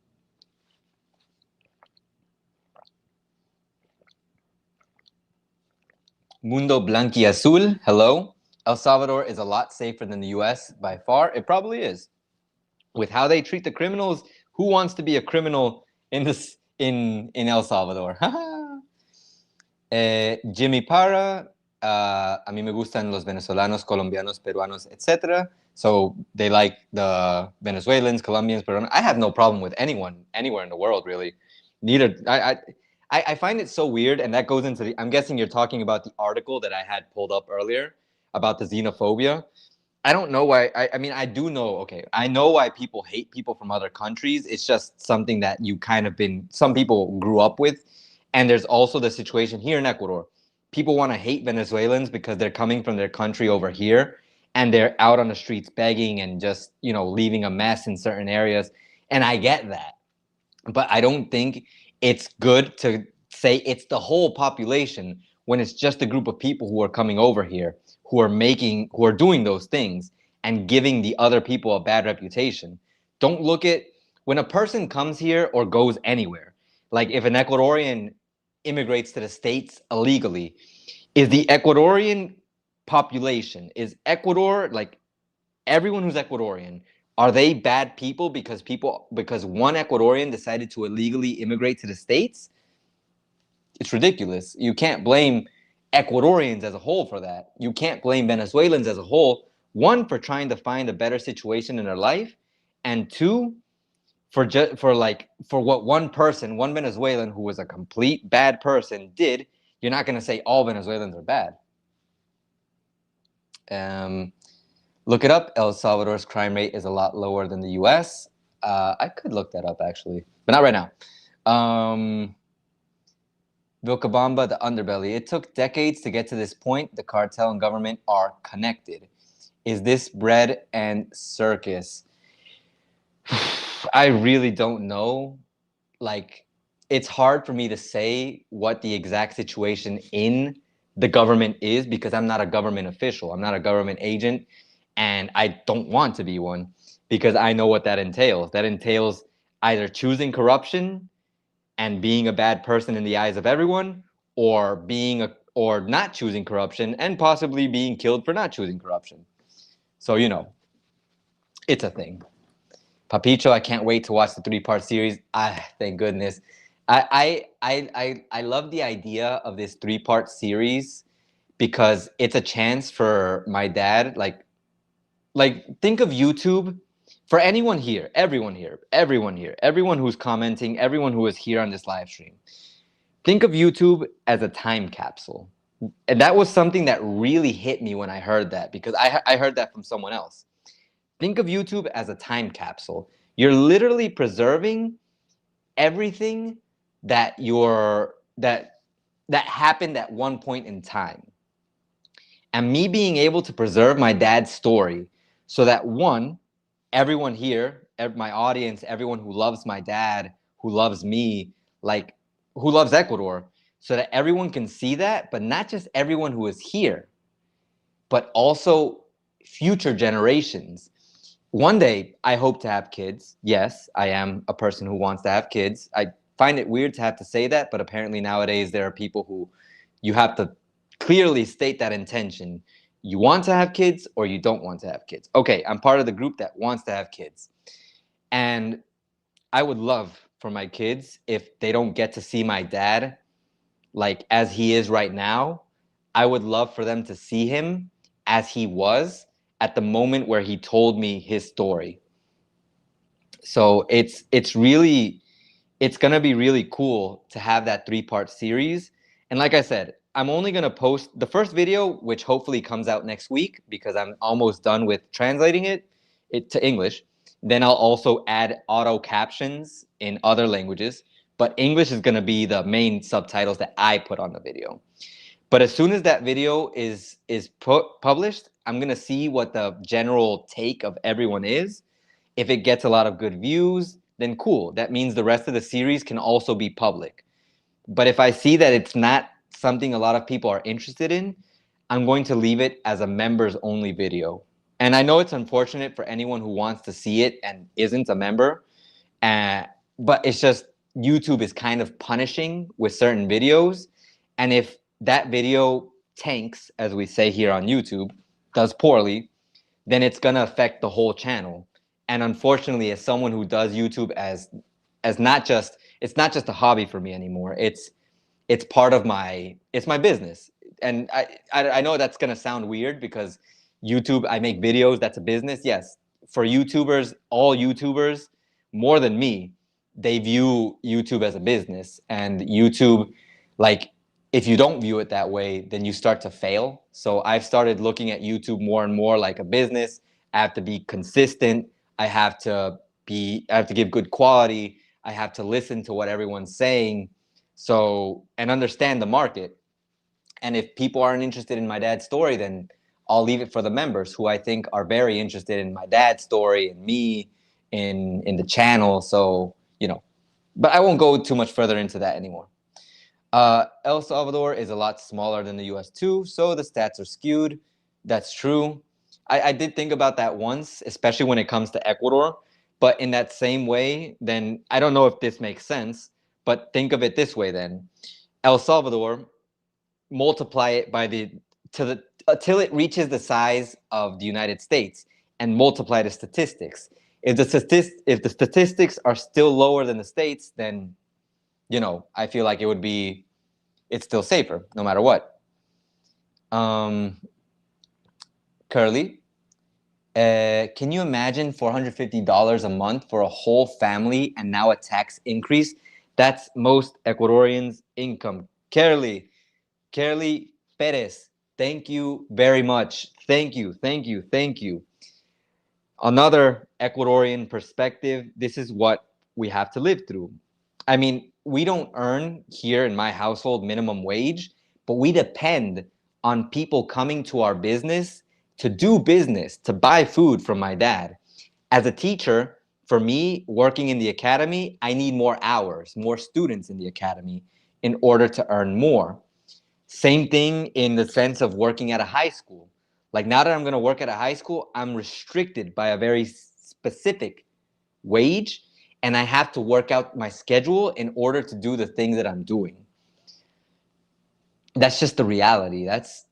Mundo Blanqui Azul, hello. El Salvador is a lot safer than the US by far. It probably is. With how they treat the criminals, who wants to be a criminal in El Salvador? Jimmy Para, a mí me gustan los venezolanos, colombianos, peruanos, etc. So they like the Venezuelans, Colombians, Peruanos. I have no problem with anyone, anywhere in the world, really. Neither. I find it so weird, and that goes into I'm guessing you're talking about the article that I had pulled up earlier about the xenophobia. I don't know why. I mean, I do know. Okay, I know why people hate people from other countries. It's just something that you kind of some people grew up with. And there's also the situation here in Ecuador. People want to hate Venezuelans because they're coming from their country over here and they're out on the streets begging and just, you know, leaving a mess in certain areas. And I get that. But I don't think it's good to say it's the whole population when it's just a group of people who are coming over here, who are doing those things and giving the other people a bad reputation. Don't look at when a person comes here or goes anywhere. Like if an Ecuadorian immigrates to the States illegally, is the Ecuadorian population, is Ecuador, like everyone who's Ecuadorian, are they bad people because one Ecuadorian decided to illegally immigrate to the States? It's ridiculous. You can't blame Ecuadorians as a whole for that. You can't blame Venezuelans as a whole. One, for trying to find a better situation in their life, and two, for what one Venezuelan who was a complete bad person did. You're not going to say all Venezuelans are bad. Look it up. El Salvador's crime rate is a lot lower than the US. I could look that up actually, but not right now. Vilcabamba, the underbelly. It took decades to get to this point. The cartel and government are connected. Is this bread and circus? I really don't know. Like, it's hard for me to say what the exact situation in the government is because I'm not a government official. I'm not a government agent, and I don't want to be one because I know what that entails. That entails either choosing corruption and being a bad person in the eyes of everyone, or not choosing corruption and possibly being killed for not choosing corruption. So, it's a thing. Papicho, I can't wait to watch the 3-part series. Thank goodness. I love the idea of this 3-part series because it's a chance for my dad. Like think of YouTube for anyone here, everyone here, everyone who's commenting, everyone who is here on this live stream. Think of YouTube as a time capsule. And that was something that really hit me when I heard that because I heard that from someone else. Think of YouTube as a time capsule. You're literally preserving everything that that happened at one point in time. And me being able to preserve my dad's story so that one, everyone here, my audience, everyone who loves my dad, who loves me, like who loves Ecuador, so that everyone can see that, but not just everyone who is here, but also future generations. One day, I hope to have kids. Yes, I am a person who wants to have kids. I find it weird to have to say that, but apparently nowadays there are people who you have to clearly state that intention. You want to have kids or you don't want to have kids. Okay, I'm part of the group that wants to have kids. And I would love for my kids, if they don't get to see my dad like as he is right now, I would love for them to see him as he was at the moment where he told me his story. So it's gonna be really cool to have that 3-part series. And like I said, I'm only gonna post the first video, which hopefully comes out next week because I'm almost done with translating it to English. Then I'll also add auto captions in other languages, but English is gonna be the main subtitles that I put on the video. But as soon as that video is published, I'm gonna see what the general take of everyone is. If it gets a lot of good views, then cool. That means the rest of the series can also be public. But if I see that it's not something a lot of people are interested in, I'm going to leave it as a members only video. And I know it's unfortunate for anyone who wants to see it and isn't a member, but it's just YouTube is kind of punishing with certain videos. And if that video tanks, as we say here on YouTube, does poorly, then it's going to affect the whole channel. And unfortunately, as someone who does YouTube as not just, it's not just a hobby for me anymore. It's part of it's my business. And I know that's going to sound weird because YouTube, I make videos, that's a business. Yes, for YouTubers, all YouTubers, more than me, they view YouTube as a business. And YouTube, like, if you don't view it that way, then you start to fail. So I've started looking at YouTube more and more like a business. I have to be consistent. I have to give good quality. I have to listen to what everyone's saying. So, and understand the market. And if people aren't interested in my dad's story, then I'll leave it for the members who I think are very interested in my dad's story and me in the channel. So, but I won't go too much further into that anymore. El Salvador is a lot smaller than the US too, so the stats are skewed. That's true. I did think about that once, especially when it comes to Ecuador. But in that same way, then I don't know if this makes sense, but think of it this way then. El Salvador, multiply it by till it reaches the size of the United States and multiply the statistics. If the statistics are still lower than the States, then I feel like it's still safer no matter what. Curly, can you imagine $450 a month for a whole family and now a tax increase? That's most Ecuadorians' income. Curly Perez, thank you very much. Thank you. Another Ecuadorian perspective, this is what we have to live through. I mean, we don't earn here in my household minimum wage, but we depend on people coming to our business to do business, to buy food from my dad. As a teacher, for me, working in the academy, I need more hours, more students in the academy in order to earn more. Same thing in the sense of working at a high school. Like now that I'm going to work at a high school, I'm restricted by a very specific wage, and I have to work out my schedule in order to do the things that I'm doing. That's just the reality. That's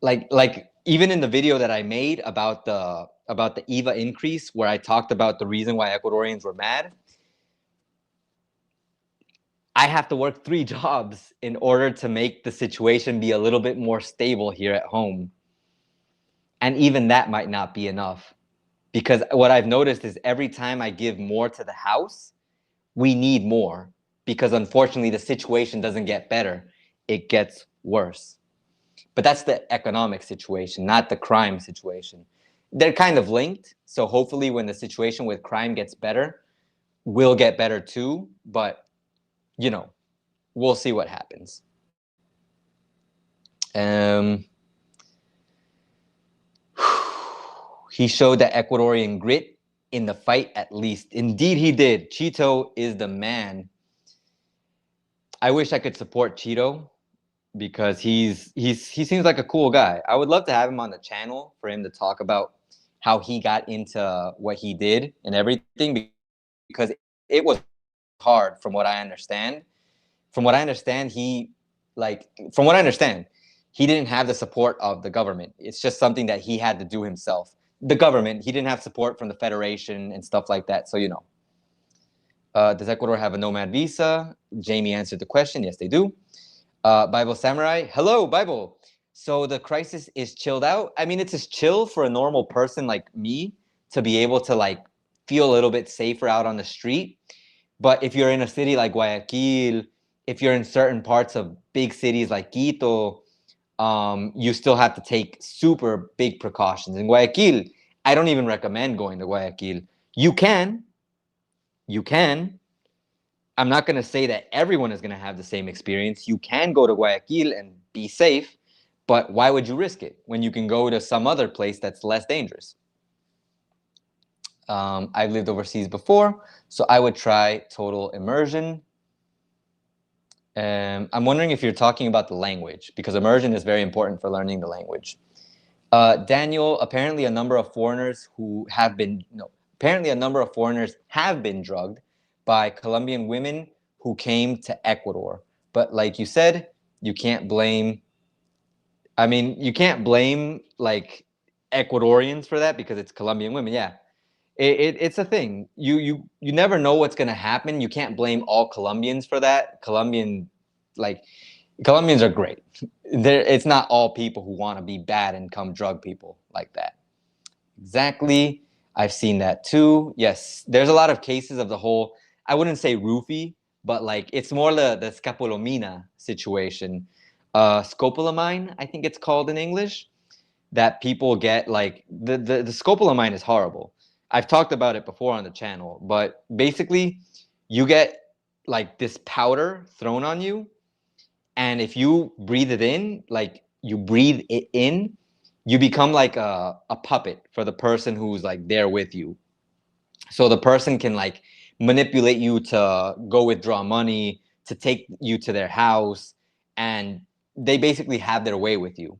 like even in the video that I made about the EVA increase, where I talked about the reason why Ecuadorians were mad. I have to work 3 jobs in order to make the situation be a little bit more stable here at home. And even that might not be enough, because what I've noticed is every time I give more to the house, we need more, because unfortunately the situation doesn't get better, it gets worse. But that's the economic situation, not the crime situation. They're kind of linked, so hopefully when the situation with crime gets better, we'll get better too, but you know, we'll see what happens. He showed that Ecuadorian grit in the fight, at least. Indeed he did. Chito is the man. I wish I could support Chito, because he seems like a cool guy. I would love to have him on the channel for him to talk about how he got into what he did and everything, because it was hard from what I understand. From what I understand, he didn't have the support of the government. It's just something that he had to do himself. The government, he didn't have support from the federation and stuff like that. So, you know. Does Ecuador have a nomad visa? Jamie answered the question. Yes, they do. Bible Samurai. Hello, Bible. So the crisis is chilled out. I mean, it's just chill for a normal person like me to be able to like feel a little bit safer out on the street. But if you're in a city like Guayaquil, if you're in certain parts of big cities like Quito, you still have to take super big precautions. In Guayaquil, I don't even recommend going to Guayaquil. You can. I'm not going to say that everyone is going to have the same experience. You can go to Guayaquil and be safe, but why would you risk it when you can go to some other place that's less dangerous? I've lived overseas before, so I would try total immersion. I'm wondering if you're talking about the language, because immersion is very important for learning the language. Daniel, apparently a number of foreigners have been drugged by Colombian women who came to Ecuador. But like you said, you can't blame like Ecuadorians for that, because it's Colombian women. Yeah, it's a thing. You never know what's going to happen. You can't blame all Colombians for that. Colombians are great. It's not all people who want to be bad and come drug people like that. Exactly. I've seen that too. Yes, there's a lot of cases of the whole, I wouldn't say roofie, but like it's more the scopolamina situation. Scopolamine, I think it's called in English, that people get. Like the scopolamine is horrible. I've talked about it before on the channel, but basically you get like this powder thrown on you, and if you breathe it in, like you breathe it in, you become like a puppet for the person who's like there with you. So the person can like manipulate you to go withdraw money, to take you to their house, and they basically have their way with you.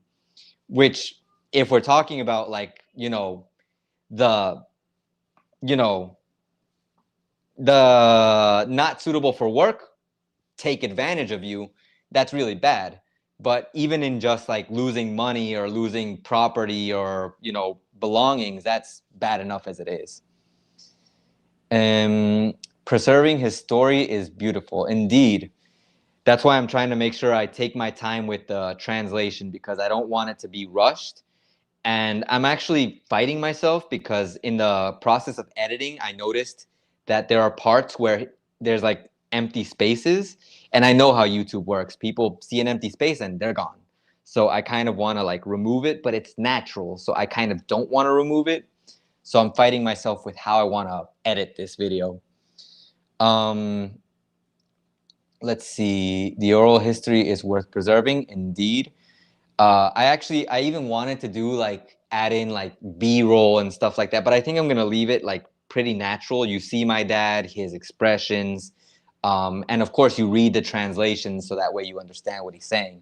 Which, if we're talking about like, the the not suitable for work, take advantage of you, that's really bad. But even in just like losing money or losing property or belongings, that's bad enough as it is. Preserving his story is beautiful indeed. That's why I'm trying to make sure I take my time with the translation, because I don't want it to be rushed. And I'm actually fighting myself, because in the process of editing, I noticed that there are parts where there's like empty spaces. And I know how YouTube works. People see an empty space and they're gone. So I kind of want to like remove it, but it's natural. So I kind of don't want to remove it. So I'm fighting myself with how I want to edit this video. Let's see. The oral history is worth preserving, indeed. I even wanted to do like add in like B-roll and stuff like that, but I think I'm gonna leave it like pretty natural. You see my dad, his expressions, and of course you read the translation so that way you understand what he's saying.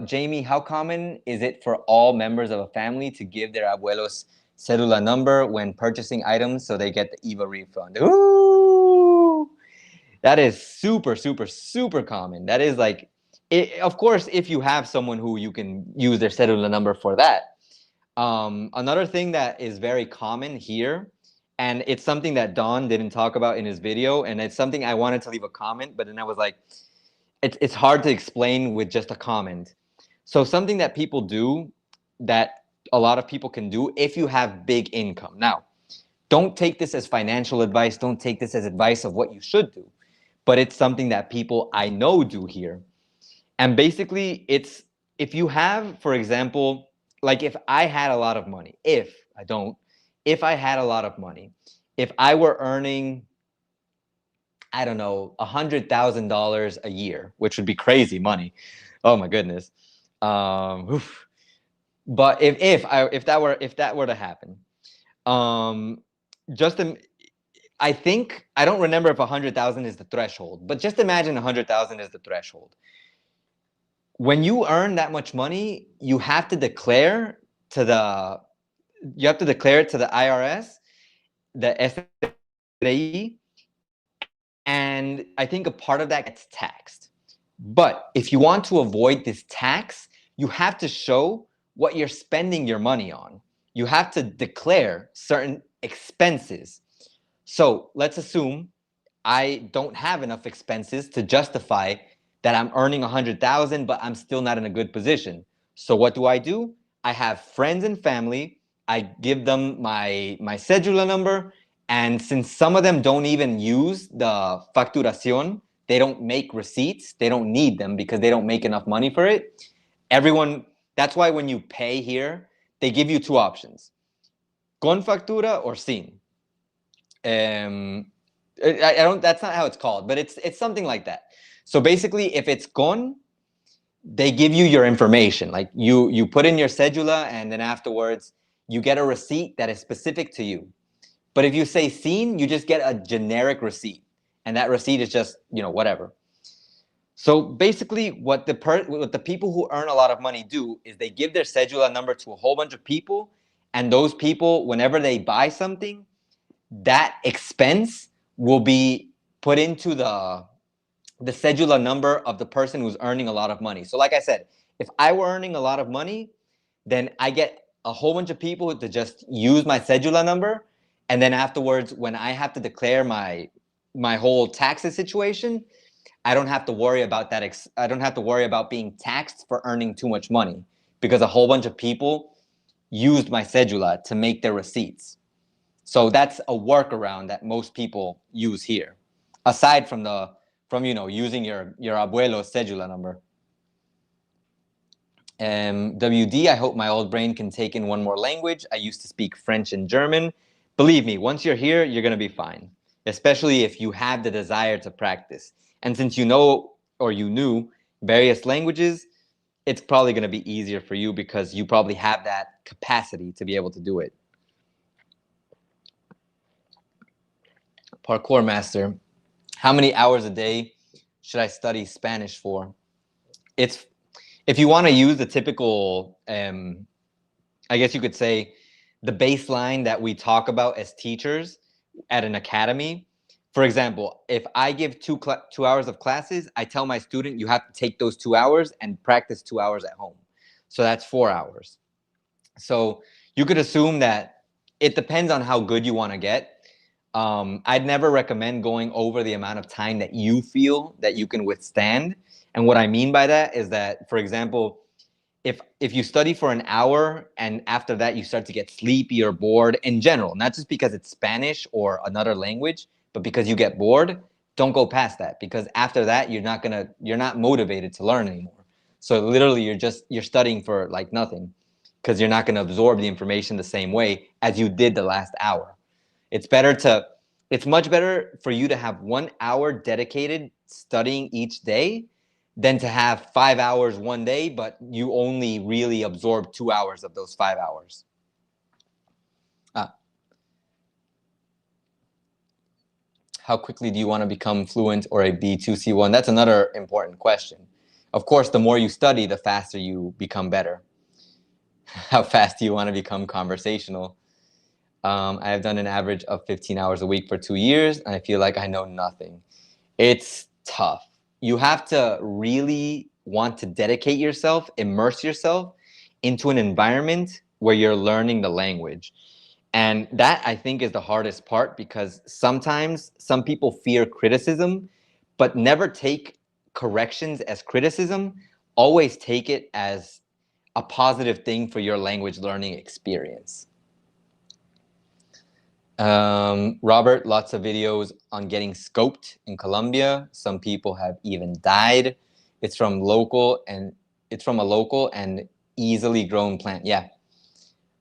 Jamie, how common is it for all members of a family to give their abuelos cedula number when purchasing items so they get the EVA refund? Ooh, that is super, super, super common. That is like, of course, if you have someone who you can use their cellular number for that. Another thing that is very common here, and it's something that Don didn't talk about in his video, and it's something I wanted to leave a comment, but then I was like, it's hard to explain with just a comment. So something that people do that a lot of people can do if you have big income. Now, don't take this as financial advice. Don't take this as advice of what you should do, but it's something that people I know do here. And basically, it's if you have, for example, like if I had a lot of money, if I had a lot of money, if I were earning, I don't know, $100,000 a year, which would be crazy money. Oh my goodness. Oof. But if that were to happen, um, just I think I don't remember if 100,000 is the threshold, but just imagine 100,000 is the threshold. When you earn that much money, you have to declare to the IRS, the SRE, and I think a part of that gets taxed. But if you want to avoid this tax, you have to show what you're spending your money on. You have to declare certain expenses. So let's assume I don't have enough expenses to justify that I'm earning 100,000, but I'm still not in a good position. So what do? I have friends and family. I give them my cedula number, and since some of them don't even use the facturación, they don't make receipts. They don't need them because they don't make enough money for it. Everyone. That's why when you pay here, they give you two options: con factura or sin. I don't. That's not how it's called, but it's something like that. So basically, if it's con, they give you your information. Like you put in your cedula, and then afterwards you get a receipt that is specific to you. But if you say sin, you just get a generic receipt, and that receipt is just whatever. So basically, what the people who earn a lot of money do is they give their cedula number to a whole bunch of people, and those people, whenever they buy something, that expense will be put into the cedula number of the person who's earning a lot of money. So like I said, if I were earning a lot of money, then I get a whole bunch of people to just use my cedula number, and then afterwards, when I have to declare my whole taxes situation, I don't have to worry about that. I don't have to worry about being taxed for earning too much money because a whole bunch of people used my cedula to make their receipts. So that's a workaround that most people use here, aside from using your abuelo's cedula number. WD, I hope my old brain can take in one more language. I used to speak French and German. Believe me, once you're here, you're going to be fine, especially if you have the desire to practice. And since you know or you knew various languages, it's probably going to be easier for you because you probably have that capacity to be able to do it. Parkour master, how many hours a day should I study Spanish for? It's if you want to use the typical, I guess you could say, the baseline that we talk about as teachers at an academy. For example, if I give 2 hours of classes, I tell my student you have to take those 2 hours and practice 2 hours at home. So that's 4 hours. So you could assume that it depends on how good you want to get. I'd never recommend going over the amount of time that you feel that you can withstand. And what I mean by that is that, for example, if you study for an hour and after that you start to get sleepy or bored in general, not just because it's Spanish or another language, but because you get bored, don't go past that, because after that you're not motivated to learn anymore. So literally you're studying for like nothing, because you're not going to absorb the information the same way as you did the last hour. It's better to It's much better for you to have 1 hour dedicated studying each day than to have 5 hours one day, but you only really absorb 2 hours of those 5 hours. How quickly do you want to become fluent or a B2, C1? That's another important question. Of course, the more you study, the faster you become better. How fast do you want to become conversational? I have done an average of 15 hours a week for 2 years, and I feel like I know nothing. It's tough. You have to really want to dedicate yourself, immerse yourself into an environment where you're learning the language. And that, I think, is the hardest part, because sometimes some people fear criticism, but never take corrections as criticism. Always take it as a positive thing for your language learning experience. Robert, lots of videos on getting scoped in Colombia. Some people have even died. It's from a local and easily grown plant. Yeah.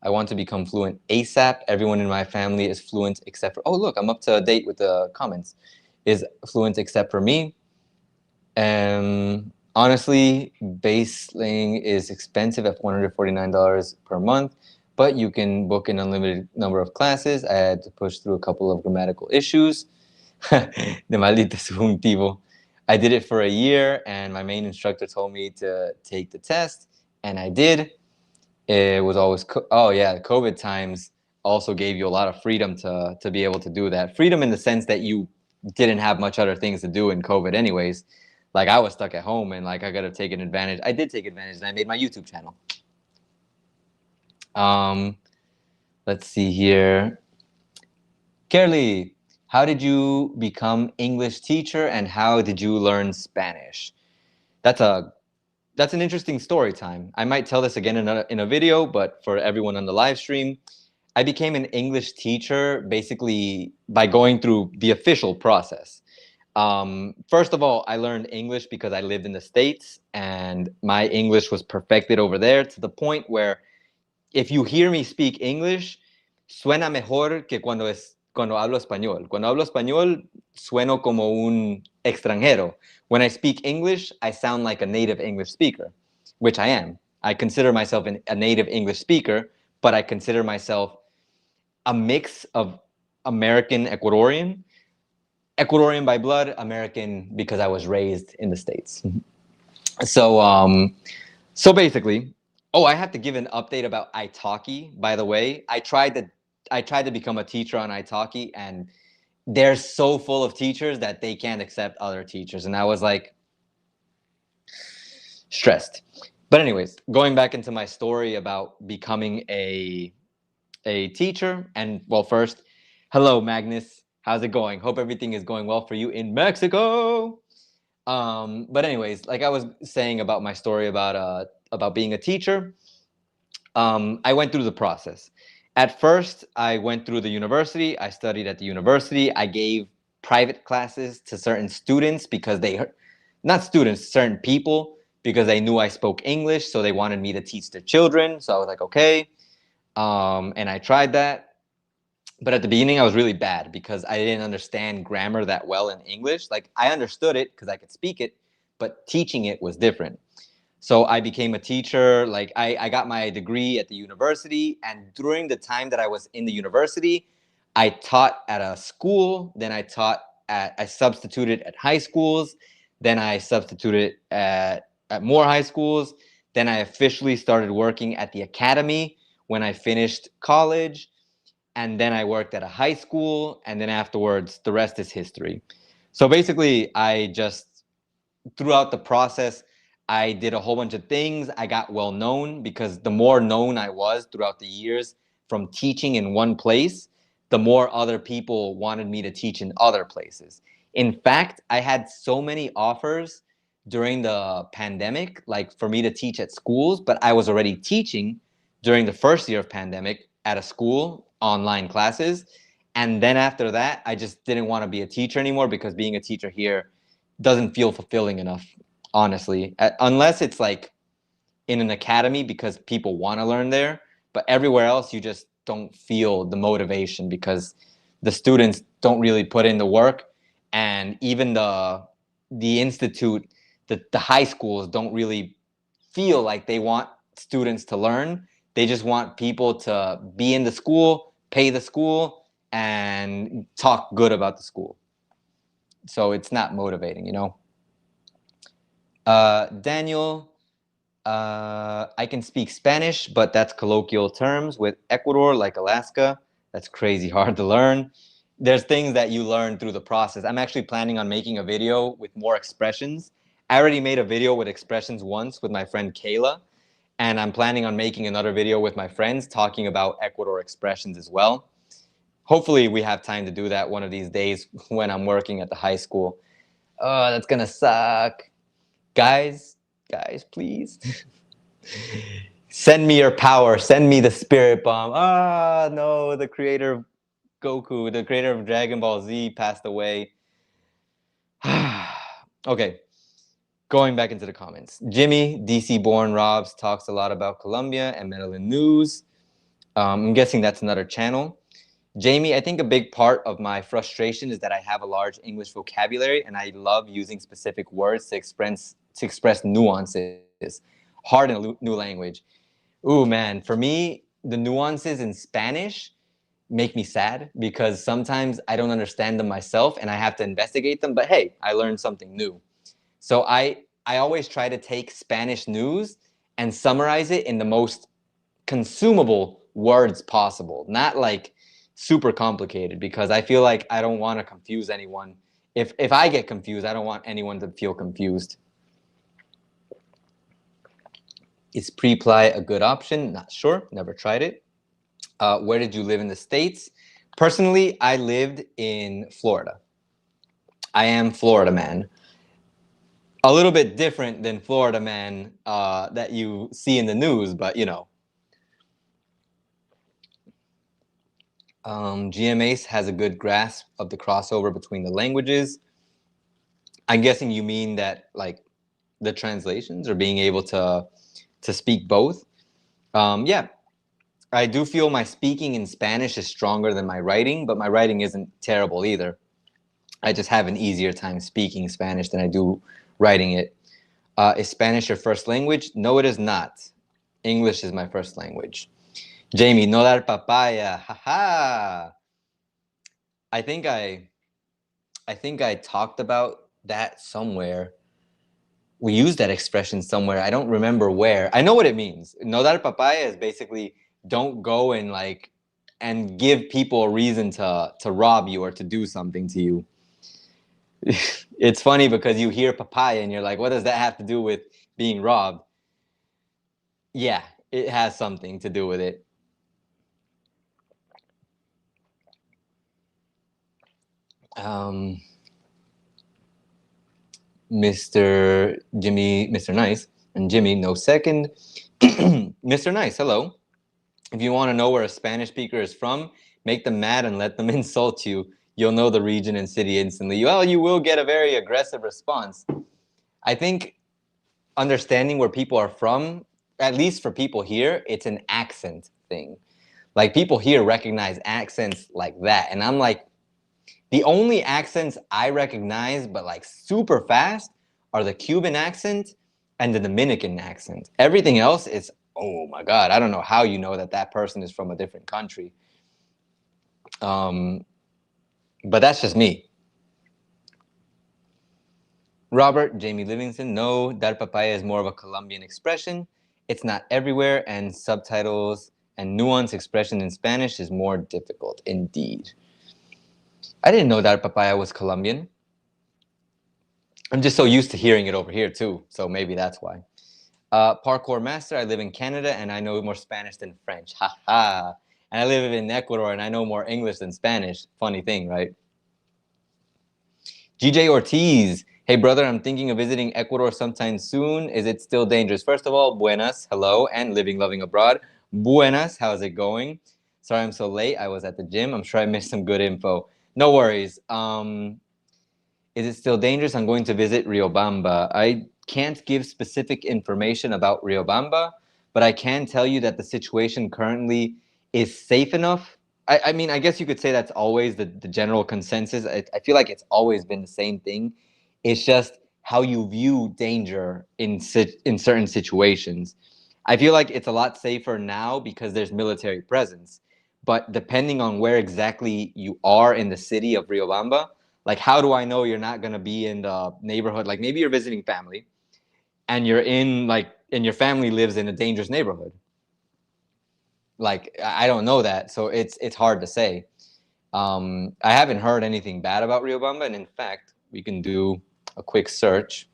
I want to become fluent ASAP. Everyone in my family is fluent except for, oh, look, I'm up to date with the comments. Is fluent except for me. Honestly, baseling is expensive at $149 per month, but you can book an unlimited number of classes. I had to push through a couple of grammatical issues. De maldito subjuntivo. I did it for a year, and my main instructor told me to take the test, and I did. It was always, COVID times also gave you a lot of freedom to be able to do that. Freedom in the sense that you didn't have much other things to do in COVID anyways. Like, I was stuck at home, and like, I got to take an advantage. I did take advantage, and I made my YouTube channel. Let's see here. Kerly, how did you become English teacher, and how did you learn Spanish? That's an interesting story time. I might tell this again in a video, but for everyone on the live stream, I became an English teacher basically by going through the official process. First of all, I learned English because I lived in the States, and my English was perfected over there to the point where if you hear me speak English, suena mejor que cuando hablo español. Cuando hablo español, sueno como un extranjero. When I speak English, I sound like a native English speaker, which I am. I consider myself a native English speaker, but I consider myself a mix of American, Ecuadorian by blood, American because I was raised in the States. So basically, I have to give an update about italki, by the way. I tried to become a teacher on italki, and they're so full of teachers that they can't accept other teachers. And I was like, stressed. But anyways, going back into my story about becoming a teacher. And well, first, hello, Magnus. How's it going? Hope everything is going well for you in Mexico. But anyways, like I was saying about my story about being a teacher, I went through the process. At first, I went through the university. I studied at the university. I gave private classes to certain students because certain people, because they knew I spoke English, so they wanted me to teach their children. So I was like, okay. And I tried that. But at the beginning, I was really bad because I didn't understand grammar that well in English. Like, I understood it because I could speak it, but teaching it was different. So I became a teacher. Like, I got my degree at the university. And during the time that I was in the university, I taught at a school. Then I substituted at high schools. Then I substituted at more high schools. Then I officially started working at the academy when I finished college. And then I worked at a high school. And then afterwards, the rest is history. So basically, throughout the process, I did a whole bunch of things. I got well known because the more known I was throughout the years from teaching in one place, the more other people wanted me to teach in other places. In fact, I had so many offers during the pandemic, like for me to teach at schools, but I was already teaching during the first year of pandemic at a school, online classes. And then after that, I just didn't want to be a teacher anymore because being a teacher here doesn't feel fulfilling enough, honestly, unless it's like in an academy because people want to learn there. But everywhere else, you just don't feel the motivation because the students don't really put in the work, and even the institute, the high schools don't really feel like they want students to learn. They just want people to be in the school, pay the school, and talk good about the school. So it's not motivating, you know. Daniel, I can speak Spanish, but that's colloquial terms. With Ecuador, like Alaska, that's crazy hard to learn. There's things that you learn through the process. I'm actually planning on making a video with more expressions. I already made a video with expressions once with my friend Kayla, and I'm planning on making another video with my friends talking about Ecuador expressions as well. Hopefully we have time to do that one of these days when I'm working at the high school. Oh, that's gonna suck. Guys, please. Send me your power. Send me the spirit bomb. Ah, no, the creator of Goku, the creator of Dragon Ball Z passed away. Okay, going back into the comments. Jimmy, DC born Robs, talks a lot about Colombia and Medellin news. I'm guessing that's another channel. Jamie, I think a big part of my frustration is that I have a large English vocabulary and I love using specific words to express nuances, hard in a new language. Ooh, man, for me, the nuances in Spanish make me sad because sometimes I don't understand them myself and I have to investigate them. But hey, I learned something new. So I always try to take Spanish news and summarize it in the most consumable words possible, not like super complicated, because I feel like I don't want to confuse anyone. If I get confused, I don't want anyone to feel confused. Is pre-ply a good option? Not sure. Never tried it. Where did you live in the States? Personally, I lived in Florida. I am Florida man. A little bit different than Florida man that you see in the news, but you know. GMACE has a good grasp of the crossover between the languages. I'm guessing you mean that like the translations or being able to speak both. Yeah, I do feel my speaking in Spanish is stronger than my writing, but my writing isn't terrible either. I just have an easier time speaking Spanish than I do writing it. Is Spanish your first language? No, it is not. English is my first language. Jamie, no dar papaya. Haha. I think I talked about that somewhere. We used that expression somewhere. I don't remember where. I know what it means. No dar papaya is basically don't go and like and give people a reason to rob you or to do something to you. It's funny because you hear papaya and you're like, what does that have to do with being robbed? Yeah, it has something to do with it. Mr. Jimmy, Mr. Nice, and Jimmy, no second. Mr. Nice, hello. If you want to know where a Spanish speaker is from, make them mad and let them insult you. You'll know the region and city instantly. Well, you will get a very aggressive response. I think understanding where people are from, at least for people here, it's an accent thing. Like people here recognize accents like that. And I'm like, the only accents I recognize, but like super fast, are the Cuban accent and the Dominican accent. Everything else is, oh my God, I don't know how you know that that person is from a different country. But that's just me. Robert, Jamie Livingston, no, dar papaya is more of a Colombian expression. It's not everywhere, and subtitles and nuanced expression in Spanish is more difficult, indeed. I didn't know that papaya was Colombian. I'm just so used to hearing it over here too, so maybe that's why. Parkour master, I live in Canada and I know more Spanish than French. Ha ha. And I live in Ecuador and I know more English than Spanish. Funny thing, right? GJ Ortiz, hey brother, I'm thinking of visiting Ecuador sometime soon. Is it still dangerous? First of all, buenas, hello, and living, loving abroad. Buenas, how's it going? Sorry I'm so late. I was at the gym. I'm sure I missed some good info. No worries. Is it still dangerous? I'm going to visit Riobamba. I can't give specific information about Riobamba, but I can tell you that the situation currently is safe enough. I mean, I guess you could say that's always the general consensus. I feel like it's always been the same thing. It's just how you view danger in certain situations. I feel like it's a lot safer now because there's military presence. But depending on where exactly you are in the city of Riobamba, like how do I know you're not going to be in the neighborhood? Like maybe you're visiting family and you're in like, and your family lives in a dangerous neighborhood. Like I don't know that, so it's hard to say. I haven't heard anything bad about Riobamba, and in fact, we can do a quick search.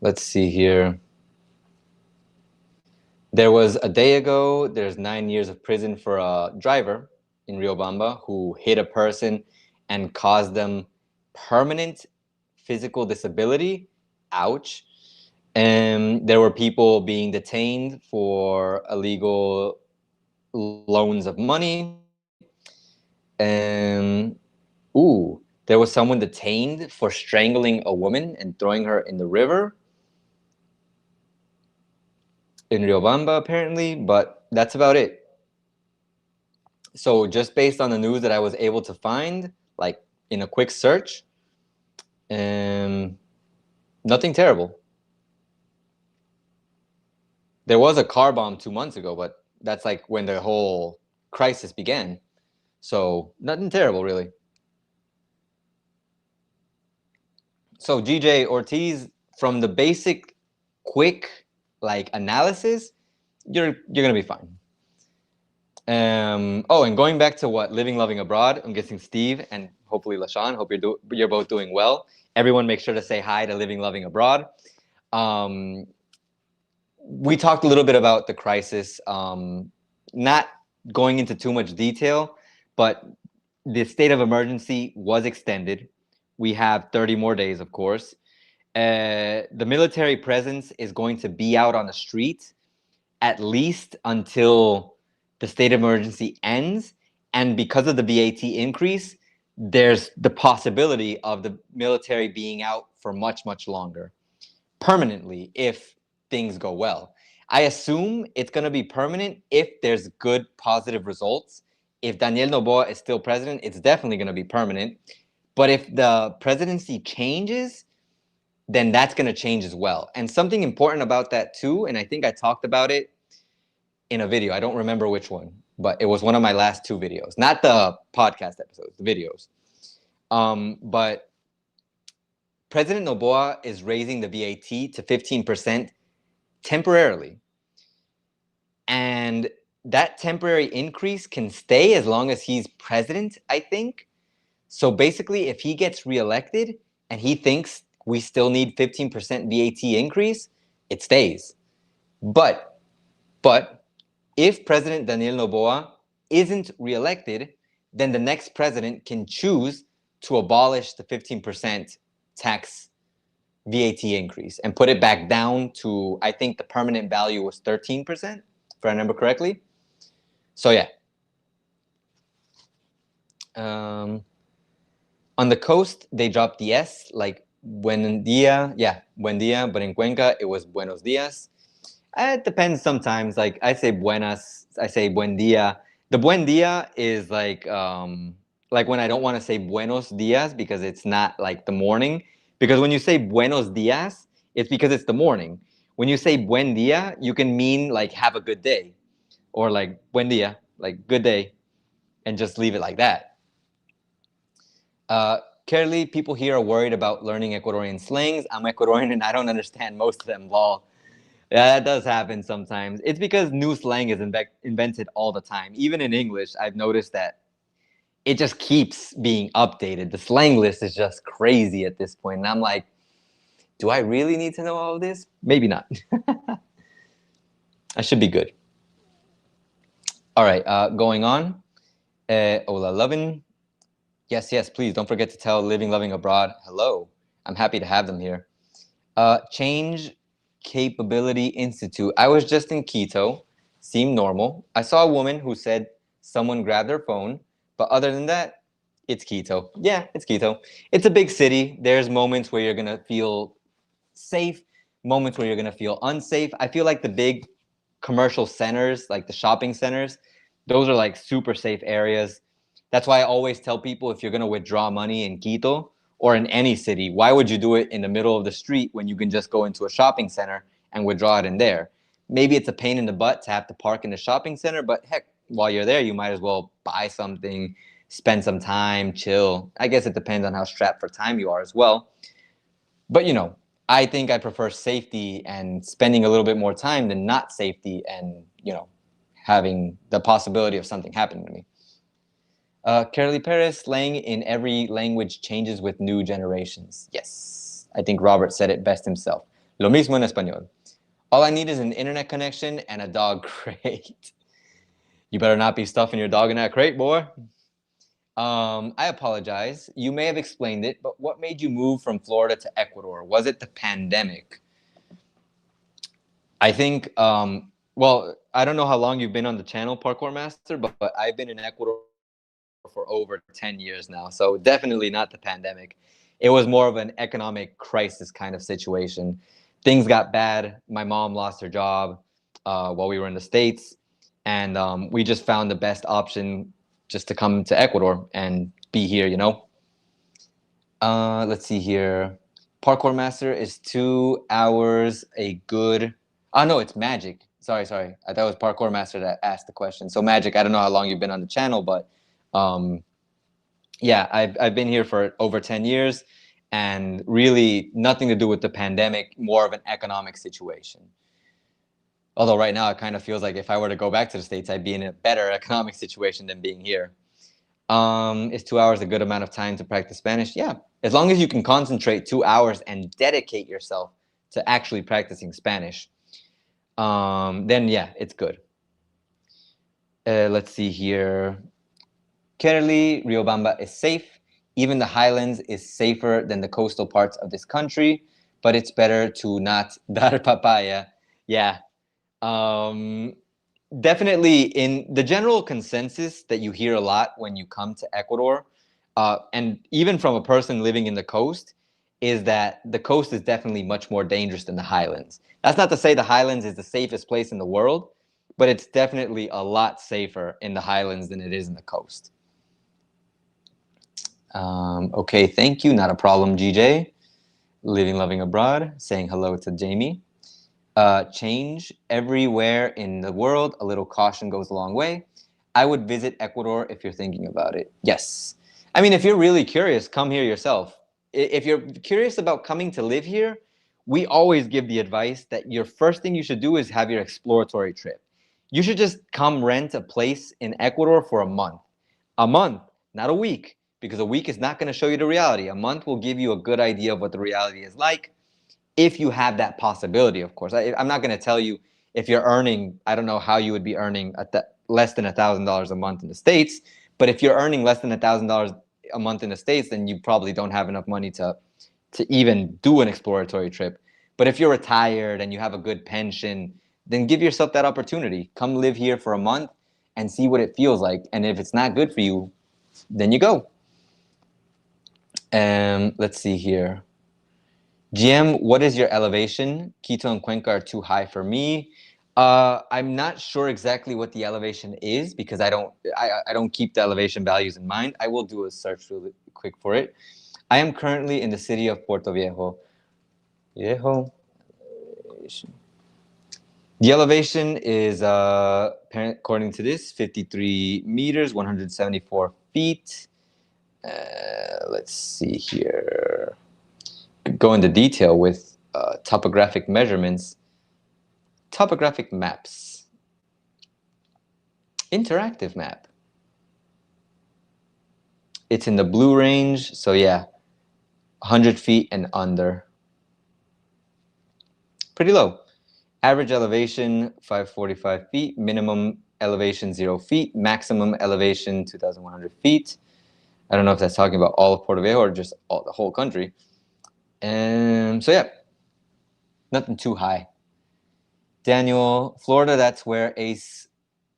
Let's see here. There was a day ago, there's 9 years of prison for a driver in Riobamba who hit a person and caused them permanent physical disability. Ouch. And there were people being detained for illegal loans of money. Ooh, there was someone detained for strangling a woman and throwing her in the river in Riobamba, apparently, but that's about it. So just based on the news that I was able to find, like in a quick search, nothing terrible. There was a car bomb 2 months ago, but that's like when the whole crisis began. So nothing terrible, really. So GJ Ortiz, from the basic, quick like analysis, you're gonna be fine. Oh, and going back to what living, loving abroad, I'm guessing Steve and hopefully LaShawn. Hope you're both doing well. Everyone, make sure to say hi to living, loving abroad. We talked a little bit about the crisis, not going into too much detail, but the state of emergency was extended. We have 30 more days, of course. The military presence is going to be out on the street at least until the state of emergency ends. And because of the VAT increase, there's the possibility of the military being out for much, much longer, permanently, if things go well. I assume it's going to be permanent if there's good, positive results. If Daniel Noboa is still president, it's definitely going to be permanent. But if the presidency changes, then that's going to change as well. And something important about that too, and I think I talked about it in a video. I don't remember which one, but it was one of my last 2 videos, not the podcast episodes, the videos. But President Noboa is raising the VAT to 15% temporarily. And that temporary increase can stay as long as he's president, I think. So basically, if he gets reelected and he thinks we still need 15% VAT increase, it stays. But if President Daniel Noboa isn't reelected, then the next president can choose to abolish the 15% tax VAT increase and put it back down to, I think the permanent value was 13%, if I remember correctly. So yeah. On the coast, they dropped the S, like buen dia, yeah, buen dia, but in Cuenca, it was buenos dias. It depends sometimes. Like I say buenas, I say buen dia. The buen dia is like when I don't want to say buenos dias because it's not like the morning. Because when you say buenos dias, it's because it's the morning. When you say buen dia, you can mean like have a good day, or like buen dia, like good day, and just leave it like that. Currently, people here are worried about learning Ecuadorian slangs. I'm Ecuadorian and I don't understand most of them. Lol. Yeah, that does happen sometimes. It's because new slang is invented all the time. Even in English, I've noticed that it just keeps being updated. The slang list is just crazy at this point. And I'm like, do I really need to know all of this? Maybe not. I should be good. All right, going on. Ola Lovin. Yes, please don't forget to tell Living Loving Abroad hello. I'm happy to have them here. Change Capability Institute. I was just in Quito, seemed normal. I saw a woman who said someone grabbed her phone, but other than that, It's Quito. Yeah, it's Quito. It's a big city. There's moments where you're going to feel safe, moments where you're going to feel unsafe. I feel like the big commercial centers, like the shopping centers, those are like super safe areas. That's why I always tell people, if you're going to withdraw money in Quito or in any city, why would you do it in the middle of the street when you can just go into a shopping center and withdraw it in there? Maybe it's a pain in the butt to have to park in the shopping center, but heck, while you're there, you might as well buy something, spend some time, chill. I guess it depends on how strapped for time you are as well. But, I think I prefer safety and spending a little bit more time than not safety and, having the possibility of something happening to me. Carly Perez, slang in every language changes with new generations. Yes, I think Robert said it best himself. Lo mismo en español. All I need is an internet connection and a dog crate. You better not be stuffing your dog in that crate, boy. I apologize. You may have explained it, but what made you move from Florida to Ecuador? Was it the pandemic? I think, well, I don't know how long you've been on the channel, Parkour Master, but I've been in Ecuador for over 10 years now. So definitely not the pandemic. It was more of an economic crisis kind of situation. Things got bad. My mom lost her job while we were in the States. And we just found the best option just to come to Ecuador and be here, Let's see here. Parkour Master is 2 hours a good... Oh, no, it's Magic. Sorry. I thought it was Parkour Master that asked the question. So Magic, I don't know how long you've been on the channel, but yeah, I've been here for over 10 years, and really nothing to do with the pandemic, more of an economic situation. Although right now it kind of feels like if I were to go back to the States, I'd be in a better economic situation than being here. Is 2 hours a good amount of time to practice Spanish? Yeah, as long as you can concentrate 2 hours and dedicate yourself to actually practicing Spanish, then yeah, it's good. Let's see here. Currently, Riobamba is safe. Even the highlands is safer than the coastal parts of this country, but it's better to not dar papaya. Yeah. Definitely in the general consensus that you hear a lot when you come to Ecuador, and even from a person living in the coast, is that the coast is definitely much more dangerous than the highlands. That's not to say the highlands is the safest place in the world, but it's definitely a lot safer in the highlands than it is in the coast. Okay, thank you. Not a problem, GJ. Living, loving abroad. Saying hello to Jamie. Change everywhere in the world. A little caution goes a long way. I would visit Ecuador if you're thinking about it. Yes. I mean, if you're really curious, come here yourself. If you're curious about coming to live here, we always give the advice that your first thing you should do is have your exploratory trip. You should just come rent a place in Ecuador for a month. A month, not a week, because a week is not going to show you the reality. A month will give you a good idea of what the reality is like, if you have that possibility, of course. I'm not going to tell you if you're earning, I don't know how you would be earning less than $1,000 a month in the States, but if you're earning less than $1,000 a month in the States, then you probably don't have enough money to even do an exploratory trip. But if you're retired and you have a good pension, then give yourself that opportunity. Come live here for a month and see what it feels like. And if it's not good for you, then you go. Let's see here. GM, what is your elevation? Quito and Cuenca are too high for me. I'm not sure exactly what the elevation is because I don't keep the elevation values in mind. I will do a search really quick for it. I am currently in the city of Puerto Viejo. The elevation is, according to this, 53 meters, 174 feet. Let's see here. Go into detail with topographic measurements. Topographic maps. Interactive map. It's in the blue range, so yeah, 100 feet and under. Pretty low. Average elevation, 545 feet. Minimum elevation, 0 feet. Maximum elevation, 2,100 feet. I don't know if that's talking about all of Puerto Viejo or just the whole country. And so yeah, nothing too high. Daniel, Florida, that's where Ace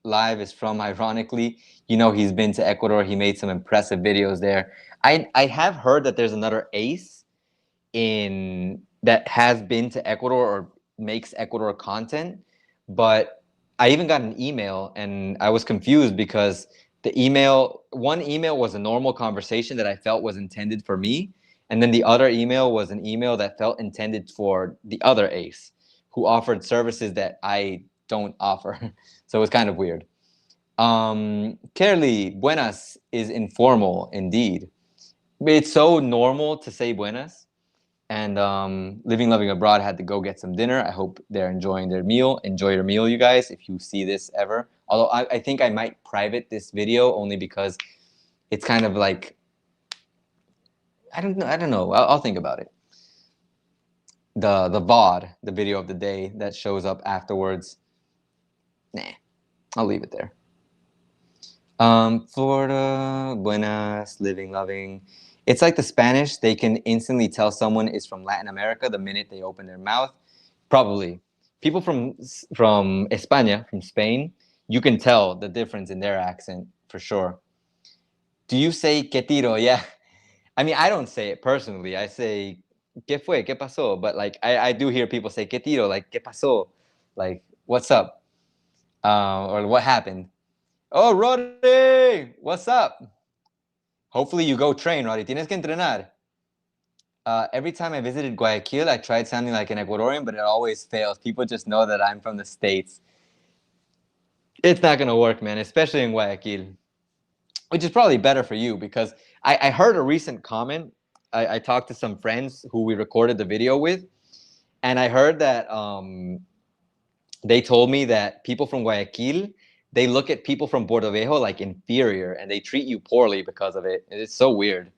live is from, ironically. You know, he's been to Ecuador. He made some impressive videos there. I have heard that there's another Ace in that has been to Ecuador or makes Ecuador content, but I even got an email and I was confused because one email was a normal conversation that I felt was intended for me, and then the other email was an email that felt intended for the other Ace, who offered services that I don't offer. So it was kind of weird. Kerly, buenas is informal indeed. It's so normal to say buenas. And Living Loving Abroad had to go get some dinner. I hope they're enjoying their meal. Enjoy your meal, you guys, if you see this ever. Although I think I might private this video only because it's kind of like, I don't know. I'll think about it. The VOD, the video of the day that shows up afterwards. Nah, I'll leave it there. Florida, buenas, living, loving. It's like the Spanish. They can instantly tell someone is from Latin America the minute they open their mouth. Probably. People from España, from Spain, you can tell the difference in their accent for sure. Do you say que tiro? Yeah. I mean, I don't say it personally. I say que fue, que pasó. But like, I do hear people say que tiro, like que pasó, like what's up, or what happened. Oh, Roddy, what's up? Hopefully you go train, Roddy. Tienes que entrenar. Every time I visited Guayaquil, I tried sounding like an Ecuadorian, but it always fails. People just know that I'm from the States. It's not going to work, man, especially in Guayaquil, which is probably better for you because I heard a recent comment. I talked to some friends who we recorded the video with, and I heard that they told me that people from Guayaquil, they look at people from Puerto Viejo like inferior, and they treat you poorly because of it. It's so weird.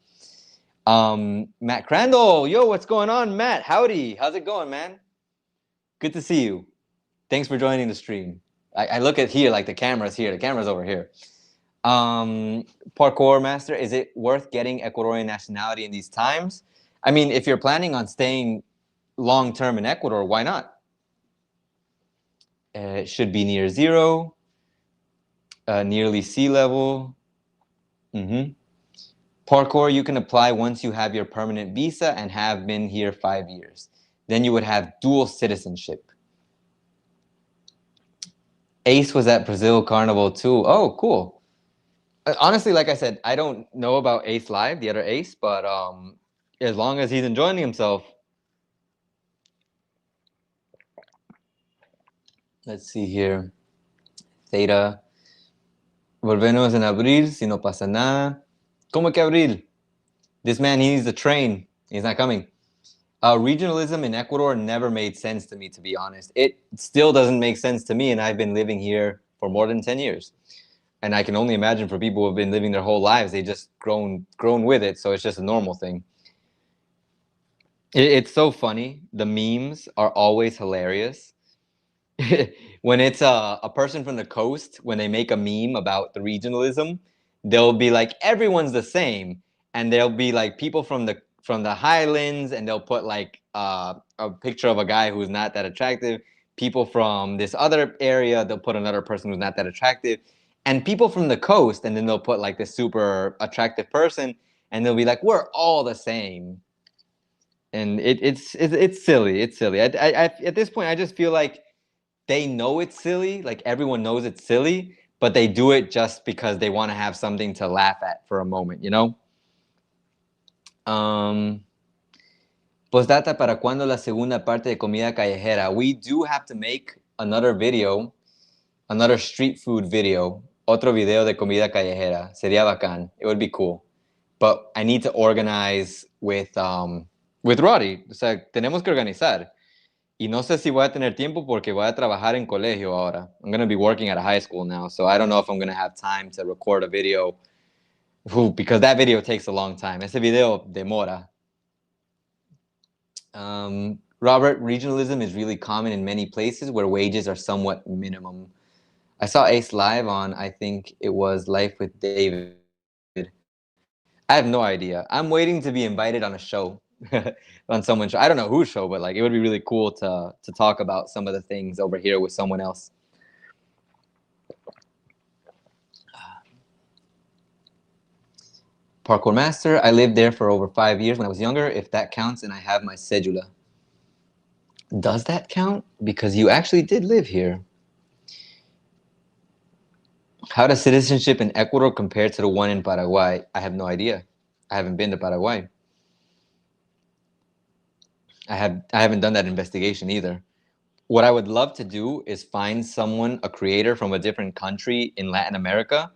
Matt Crandall, yo, what's going on, Matt? Howdy, how's it going, man? Good to see you. Thanks for joining the stream. I look at here, like the camera's here. The camera's over here. Parkour master, is it worth getting Ecuadorian nationality in these times? I mean, if you're planning on staying long-term in Ecuador, why not? It should be near zero, nearly sea level. Parkour, you can apply once you have your permanent visa and have been here 5 years. Then you would have dual citizenship. Ace was at Brazil Carnival too. Oh, cool. Honestly, like I said, I don't know about Ace Live, the other Ace, but as long as he's enjoying himself. Let's see here. Theta. Volvemos en abril, si no pasa nada. ¿Cómo que abril? This man, he needs a train. He's not coming. Regionalism in Ecuador never made sense to me, to be honest. It still doesn't make sense to me, and I've been living here for more than 10 years. And I can only imagine for people who have been living their whole lives, they just grown with it, so it's just a normal thing. It's so funny. The memes are always hilarious. When it's a person from the coast, when they make a meme about the regionalism, they'll be like, everyone's the same. And they'll be like people from the highlands, and they'll put like a picture of a guy who's not that attractive. People from this other area, they'll put another person who's not that attractive. And people from the coast, and then they'll put like this super attractive person, and they'll be like, we're all the same. And it's silly. It's silly. I at this point, I just feel like they know it's silly, like everyone knows it's silly, but they do it just because they want to have something to laugh at for a moment, you know? Postdata, ¿para cuándo la segunda parte de comida callejera? We do have to make another video, another street food video, otro video de comida callejera. Sería bacán. It would be cool. But I need to organize with Roddy. O sea, tenemos que organizar. Y no sé si voy a tener tiempo porque voy a trabajar en colegio ahora. I'm going to be working at a high school now, so I don't know if I'm going to have time to record a video. Because that video takes a long time. Ese video demora. Robert, regionalism is really common in many places where wages are somewhat minimum. I saw Ace live on, I think it was Life with David. I have no idea. I'm waiting to be invited on a show. On someone's show. I don't know whose show, but like it would be really cool to talk about some of the things over here with someone else. Parkour master. I lived there for over 5 years when I was younger, if that counts, and I have my cedula. Does that count? Because you actually did live here. How does citizenship in Ecuador compare to the one in Paraguay? I have no idea. I haven't been to Paraguay. I haven't done that investigation either. What I would love to do is find someone, a creator from a different country in Latin America,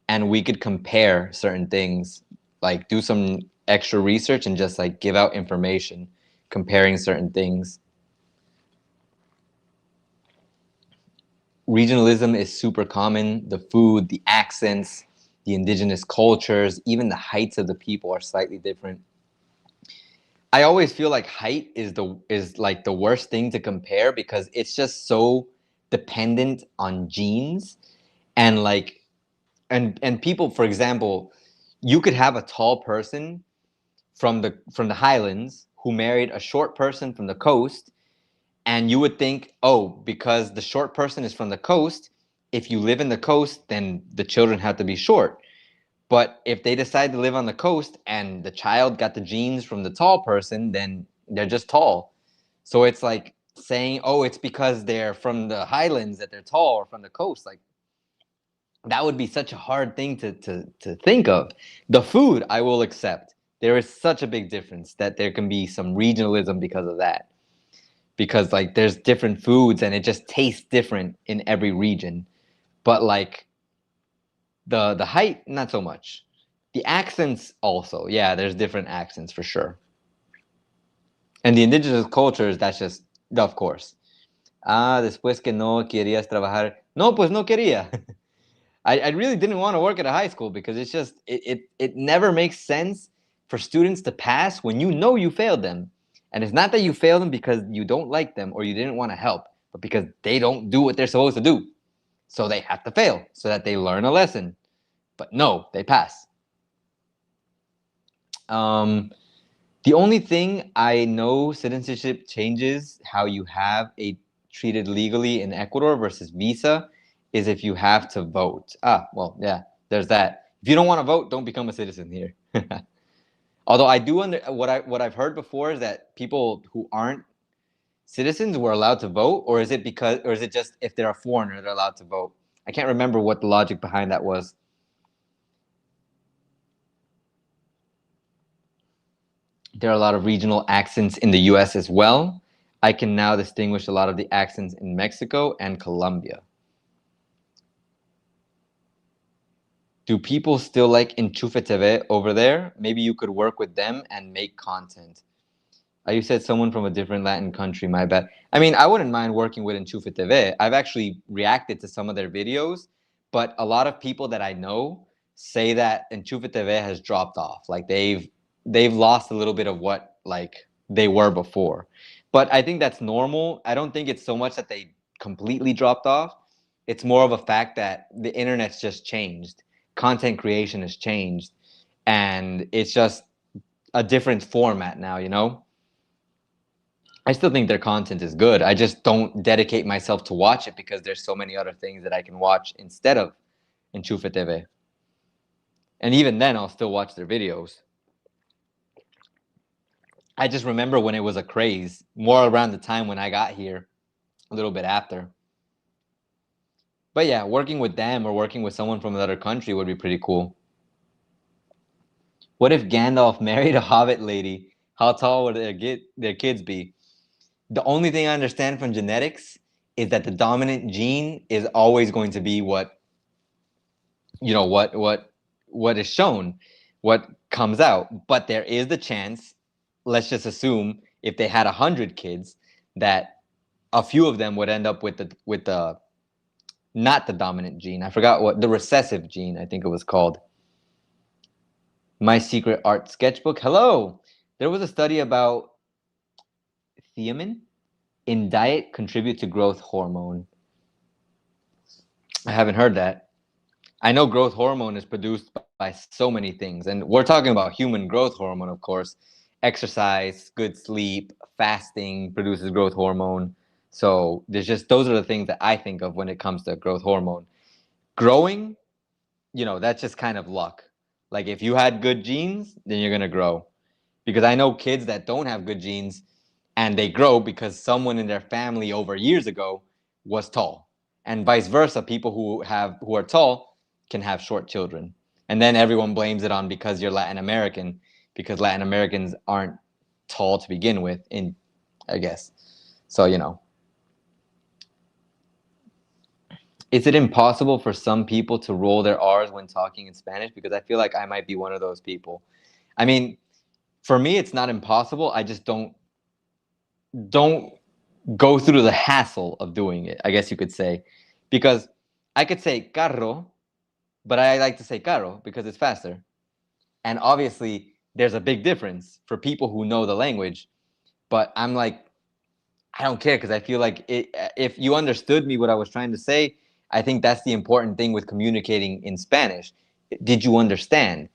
and we could compare certain things, like do some extra research and just like give out information comparing certain things. Regionalism is super common. The food, the accents, the indigenous cultures, even the heights of the people are slightly different. I always feel like height is like the worst thing to compare because it's just so dependent on genes and like and people, for example, you could have a tall person from the highlands who married a short person from the coast, and you would think, oh, because the short person is from the coast, if you live in the coast, then the children have to be short. But if they decide to live on the coast and the child got the genes from the tall person, then they're just tall. So it's like saying, oh, it's because they're from the highlands that they're tall, or from the coast. Like, that would be such a hard thing to think of. The food, I will accept. There is such a big difference that there can be some regionalism because of that. Because like there's different foods and it just tastes different in every region. But like the height, not so much. The accents also, yeah, there's different accents for sure. And the indigenous cultures, that's just, of course. Ah, después que no querías trabajar. No, pues no quería. I really didn't want to work at a high school because it's just, it never makes sense for students to pass when you know you failed them. And it's not that you failed them because you don't like them or you didn't want to help, but because they don't do what they're supposed to do. So they have to fail so that they learn a lesson. But no, they pass. The only thing I know citizenship changes how you have a treated legally in Ecuador versus visa is if you have to vote. Ah, well, yeah, there's that. If you don't want to vote, don't become a citizen here. Although I do what I've heard before is that people who aren't citizens were allowed to vote, or is it just if they're a foreigner they're allowed to vote? I can't remember what the logic behind that was. There are a lot of regional accents in the US as well. I can now distinguish a lot of the accents in Mexico and Colombia. Do people still like Enchufe TV over there? Maybe you could work with them and make content. You said someone from a different Latin country, my bad. I mean, I wouldn't mind working with Enchufe TV. I've actually reacted to some of their videos, but a lot of people that I know say that Enchufe TV has dropped off. Like they've lost a little bit of what like they were before. But I think that's normal. I don't think it's so much that they completely dropped off. It's more of a fact that the internet's just changed. Content creation has changed, and it's just a different format now, you know? I still think their content is good. I just don't dedicate myself to watch it because there's so many other things that I can watch instead of Enchufe TV. And even then, I'll still watch their videos. I just remember when it was a craze, more around the time when I got here, a little bit after. But yeah, working with them or working with someone from another country would be pretty cool. What if Gandalf married a hobbit lady? How tall would their kids be? The only thing I understand from genetics is that the dominant gene is always going to be what is shown, what comes out. But there is the chance, let's just assume if they had 100 kids, that a few of them would end up with the not the dominant gene. I forgot what the recessive gene, I think it was called. My Secret Art Sketchbook. Hello. There was a study about thiamine in diet contribute to growth hormone. I haven't heard that. I know growth hormone is produced by so many things, and we're talking about human growth hormone, of course. Exercise, good sleep, fasting produces growth hormone. So those are the things that I think of when it comes to growth hormone. Growing, that's just kind of luck. Like if you had good genes, then you're gonna grow. Because I know kids that don't have good genes and they grow because someone in their family over years ago was tall. And vice versa, people who are tall can have short children. And then everyone blames it on because you're Latin American, because Latin Americans aren't tall to begin with, in I guess. So, is it impossible for some people to roll their R's when talking in Spanish? Because I feel like I might be one of those people. I mean, for me, it's not impossible. I just don't go through the hassle of doing it, I guess you could say. Because I could say carro, but I like to say carro because it's faster. And obviously, there's a big difference for people who know the language. But I'm like, I don't care because I feel like if you understood me, what I was trying to say, I think that's the important thing with communicating in Spanish. Did you understand?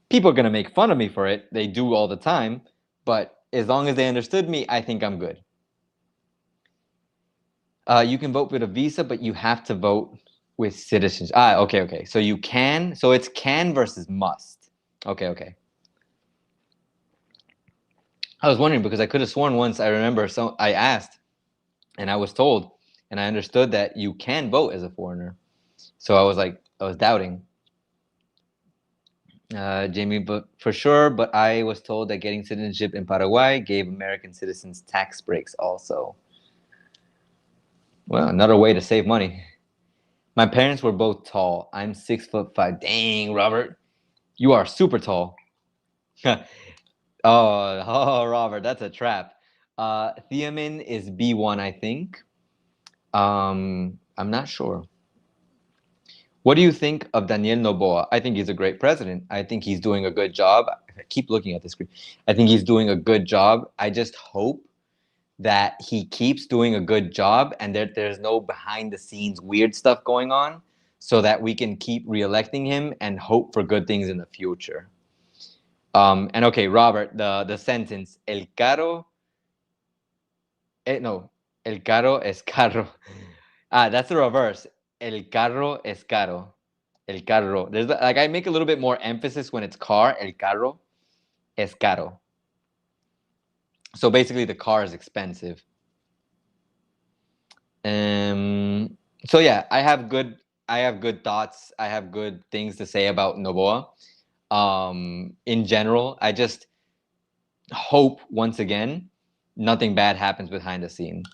People are going to make fun of me for it. They do all the time. But as long as they understood me, I think I'm good. You can vote with a visa, but you have to vote with citizenship. Okay. So you can. So it's can versus must. Okay. I was wondering because I could have sworn once. I remember. So I asked, and I was told, and I understood that you can vote as a foreigner. So I was doubting. Jamie, but for sure. But I was told that getting citizenship in Paraguay gave American citizens tax breaks also. Well, another way to save money. My parents were both tall. I'm 6'5". Dang, Robert, you are super tall. Robert, that's a trap. Thiamin is B1, I think. I'm not sure. What do you think of Daniel Noboa? I think he's a great president. I think he's doing a good job. I keep looking at the screen. I think he's doing a good job. I just hope that he keeps doing a good job and there's no behind the scenes weird stuff going on so that we can keep reelecting him and hope for good things in the future. And okay, Robert, the sentence, el carro es caro. That's the reverse. El carro es caro. El carro. There's like I make a little bit more emphasis when it's car. El carro es caro. So basically, the car is expensive. So yeah, I have good thoughts. I have good things to say about Noboa. In general, I just hope once again nothing bad happens behind the scenes.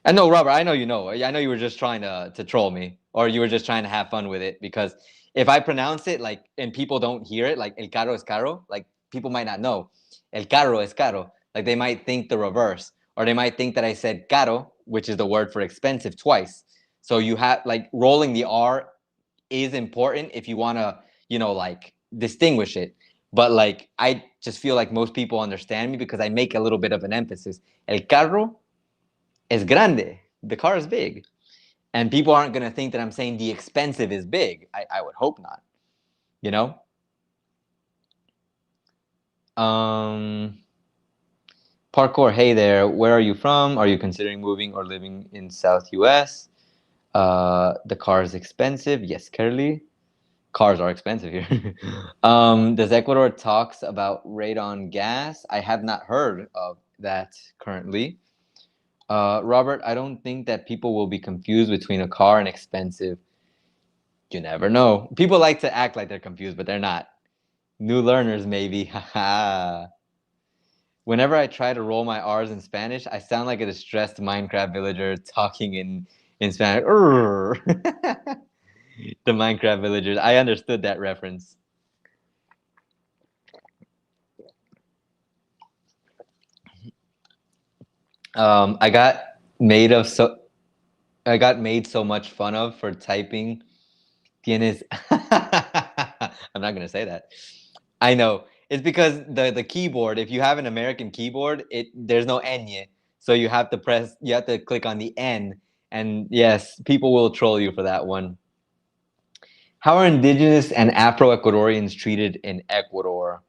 And no, Robert, I know you know. I know you were just trying to troll me, or you were just trying to have fun with it. Because if I pronounce it like and people don't hear it, like el carro es caro, like people might not know. El carro es caro. Like they might think the reverse, or they might think that I said caro, which is the word for expensive, twice. So you have like rolling the R is important if you want to, like distinguish it. But like I just feel like most people understand me because I make a little bit of an emphasis. El carro es grande. The car is big. And people aren't going to think that I'm saying the expensive is big. I would hope not. You know? Parkour, hey there. Where are you from? Are you considering moving or living in South US? The car is expensive. Yes, Curly. Cars are expensive here. Does Ecuador talks about radon gas? I have not heard of that currently. Robert, I don't think that people will be confused between a car and expensive. You never know. People like to act like they're confused, but they're not. New learners, maybe. Haha. Whenever I try to roll my R's in Spanish, I sound like a distressed Minecraft villager talking in Spanish. The Minecraft villagers. I understood that reference. I got made of so I got made so much fun of for typing tienes. I'm not gonna say that. I know. It's because the keyboard, if you have an American keyboard, there's no N, so you have to click on the N, and yes, people will troll you for that one. How are indigenous and Afro-Ecuadorians treated in Ecuador?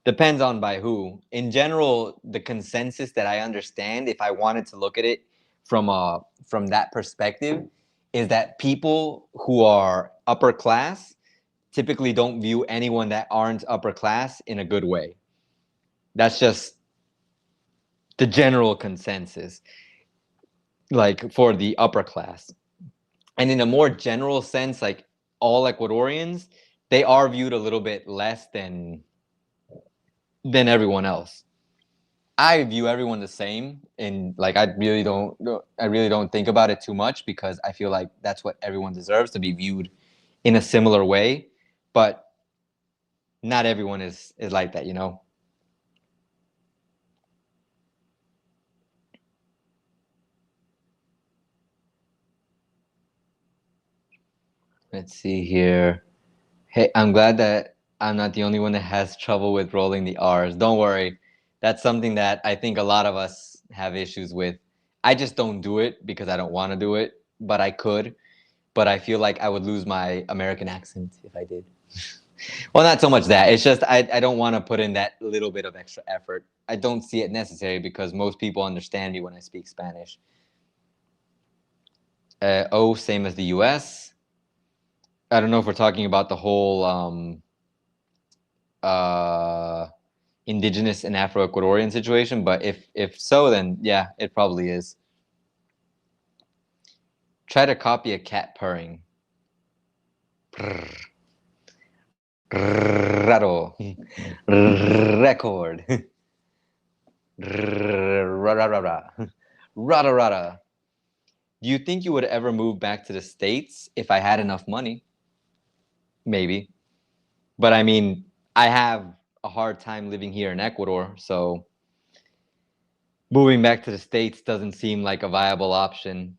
Depends on by who. In general, the consensus that I understand, if I wanted to look at it from that perspective, is that people who are upper class typically don't view anyone that aren't upper class in a good way. That's just the general consensus, like for the upper class. And in a more general sense, like all Ecuadorians, they are viewed a little bit less than everyone else. I view everyone the same, and like I really don't think about it too much because I feel like that's what everyone deserves, to be viewed in a similar way. But not everyone is like that, you know. Let's see here. Hey, I'm glad that I'm not the only one that has trouble with rolling the R's. Don't worry. That's something that I think a lot of us have issues with. I just don't do it because I don't want to do it, but I could. But I feel like I would lose my American accent if I did. Well, not so much that. It's just I don't want to put in that little bit of extra effort. I don't see it necessary because most people understand me when I speak Spanish. Same as the US. I don't know if we're talking about the whole uh, indigenous and Afro-Ecuadorian situation, but if so, then yeah, it probably is. Try to copy a cat purring. Raro. Record. Rara rara. Rara rara. Do you think you would ever move back to the States if I had enough money? Maybe. But I mean, I have a hard time living here in Ecuador, so moving back to the States doesn't seem like a viable option.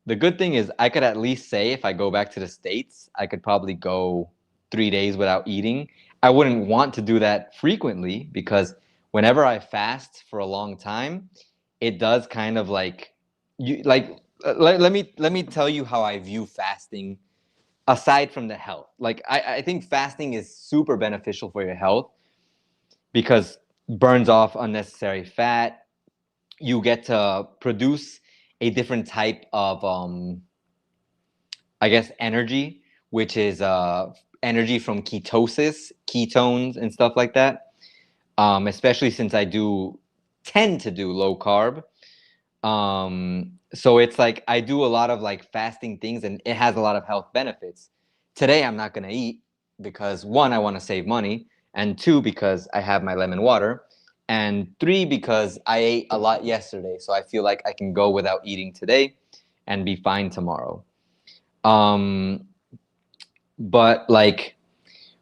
The good thing is I could at least say if I go back to the States, I could probably go 3 days without eating. I wouldn't want to do that frequently because whenever I fast for a long time, it does kind of like you like let me tell you how I view fasting aside from the health. Like I think fasting is super beneficial for your health because burns off unnecessary fat. You get to produce a different type of I guess energy, which is energy from ketosis, ketones and stuff like that. Especially since I do tend to do low carb. So it's like I do a lot of like fasting things and it has a lot of health benefits. Today I'm not going to eat because one, I want to save money, and two, because I have my lemon water, and three, because I ate a lot yesterday, so I feel like I can go without eating today and be fine tomorrow. um but like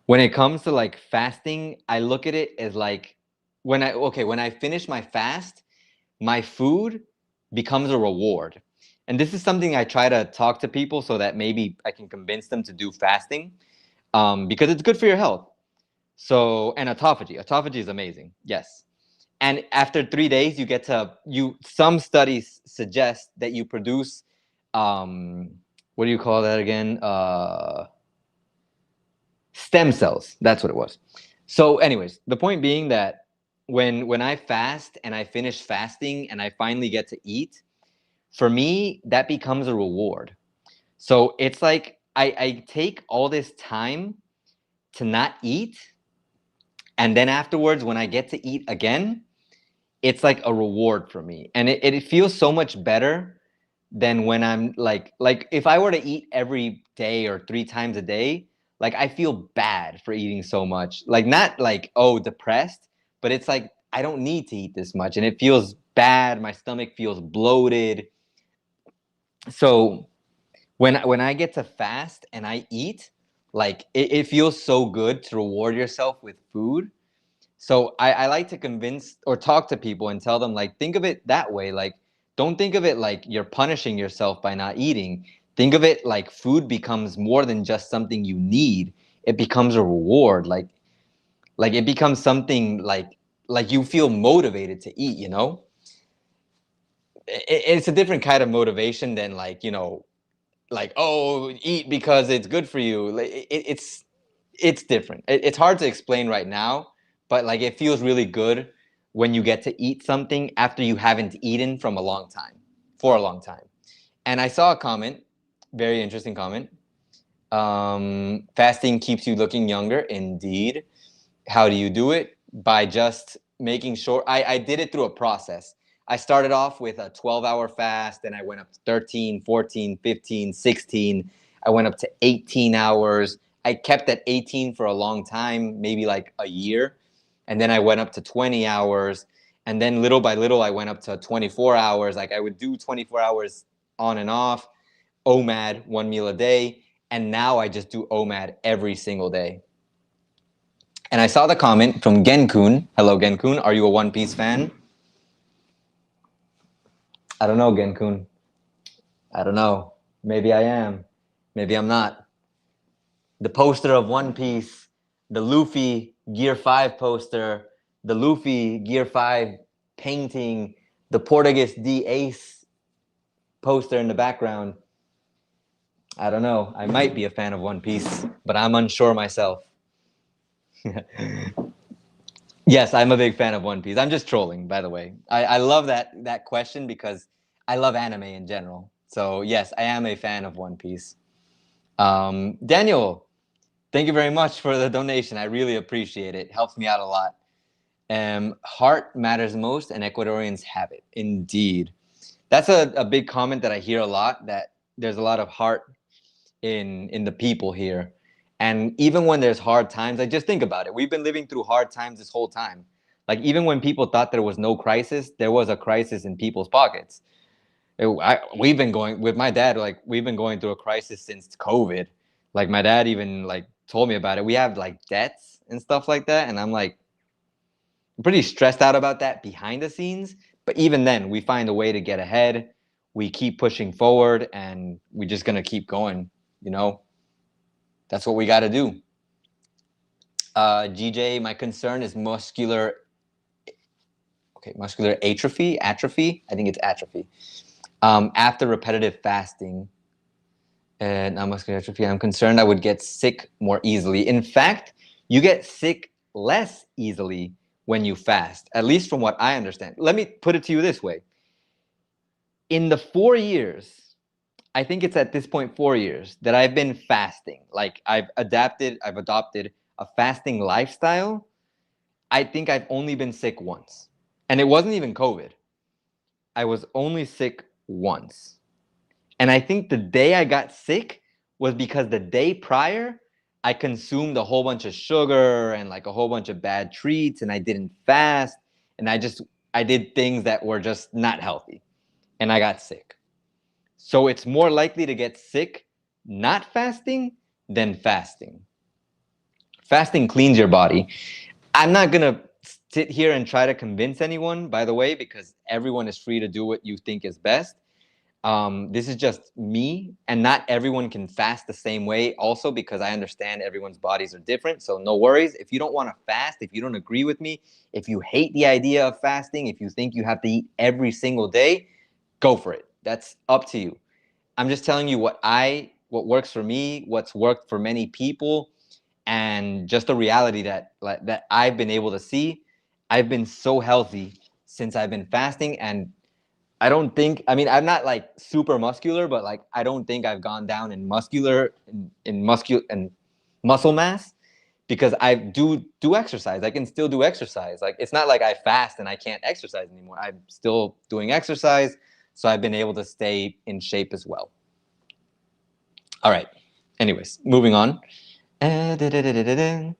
when it comes to like fasting, I look at it as like when I finish my fast, my food becomes a reward. And this is something I try to talk to people so that maybe I can convince them to do fasting, because it's good for your health. So, and autophagy is amazing. Yes. And after 3 days, you get to, some studies suggest that you produce, what do you call that again? Stem cells. That's what it was. So anyways, the point being that when I fast and I finish fasting and I finally get to eat, for me, that becomes a reward. So it's like I take all this time to not eat, and then afterwards, when I get to eat again, it's like a reward for me. And it feels so much better than when I'm like if I were to eat every day or 3 times a day, like I feel bad for eating so much. Like not like, oh, depressed, but it's like I don't need to eat this much and it feels bad. My stomach feels bloated. So when I get to fast and I eat, like it feels so good to reward yourself with food. So I like to convince or talk to people and tell them, like, think of it that way. Like, don't think of it like you're punishing yourself by not eating. Think of it like food becomes more than just something you need. It becomes a reward. Like it becomes something like you feel motivated to eat, you know? It's a different kind of motivation than like, like, oh, eat because it's good for you. Like it's different. It's hard to explain right now, but like it feels really good when you get to eat something after you haven't eaten from a long time, for a long time. And I saw a comment, very interesting comment. Fasting keeps you looking younger, indeed. How do you do it? By just making sure. I did it through a process. I started off with a 12-hour fast, and I went up to 13, 14, 15, 16. I went up to 18 hours. I kept at 18 for a long time, maybe like a year. And then I went up to 20 hours. And then little by little, I went up to 24 hours. Like I would do 24 hours on and off, OMAD, one meal a day. And now I just do OMAD every single day. And I saw the comment from Genkun. Hello, Genkun. Are you a One Piece fan? I don't know, Genkun. I don't know. Maybe I am. Maybe I'm not. The poster of One Piece, the Luffy Gear 5 poster, the Luffy Gear 5 painting, the Portuguese D Ace poster in the background. I don't know. I might be a fan of One Piece, but I'm unsure myself. Yes, I'm a big fan of One Piece. I'm just trolling, by the way. I love that question because I love anime in general. So yes, I am a fan of One Piece. Daniel, thank you very much for the donation. I really appreciate it. It helps me out a lot. Heart matters most, and Ecuadorians have it. Indeed. That's a big comment that I hear a lot, that there's a lot of heart in the people here. And even when there's hard times, like just think about it. We've been living through hard times this whole time. Like even when people thought there was no crisis, there was a crisis in people's pockets. We've been going with my dad, like we've been going through a crisis since COVID. Like my dad even like told me about it. We have like debts and stuff like that. And I'm like, I'm pretty stressed out about that behind the scenes. But even then, we find a way to get ahead. We keep pushing forward, and we're just gonna keep going. You know, that's what we got to do. GJ, my concern is muscular atrophy. I think it's atrophy. After repetitive fasting and muscular atrophy, I'm concerned I would get sick more easily. In fact, you get sick less easily when you fast, at least from what I understand. Let me put it to you this way. In the 4 years, I think it's at this point 4 years that I've been fasting. Like I've adopted a fasting lifestyle. I think I've only been sick once. And it wasn't even COVID. I was only sick once. And I think the day I got sick was because the day prior, I consumed a whole bunch of sugar and like a whole bunch of bad treats, and I didn't fast. And I did things that were just not healthy. And I got sick. So it's more likely to get sick not fasting than fasting. Fasting cleans your body. I'm not going to sit here and try to convince anyone, by the way, because everyone is free to do what you think is best. This is just me, and not everyone can fast the same way also, because I understand everyone's bodies are different. So no worries. If you don't want to fast, if you don't agree with me, if you hate the idea of fasting, if you think you have to eat every single day, go for it. That's up to you. I'm just telling you what works for me, what's worked for many people, and just the reality that I've been able to see. I've been so healthy since I've been fasting, and I'm not like super muscular, but like I don't think I've gone down in muscle mass, because I do exercise. I can still do exercise. Like it's not like I fast and I can't exercise anymore. I'm still doing exercise, so I've been able to stay in shape as well. All right. Anyways, moving on. In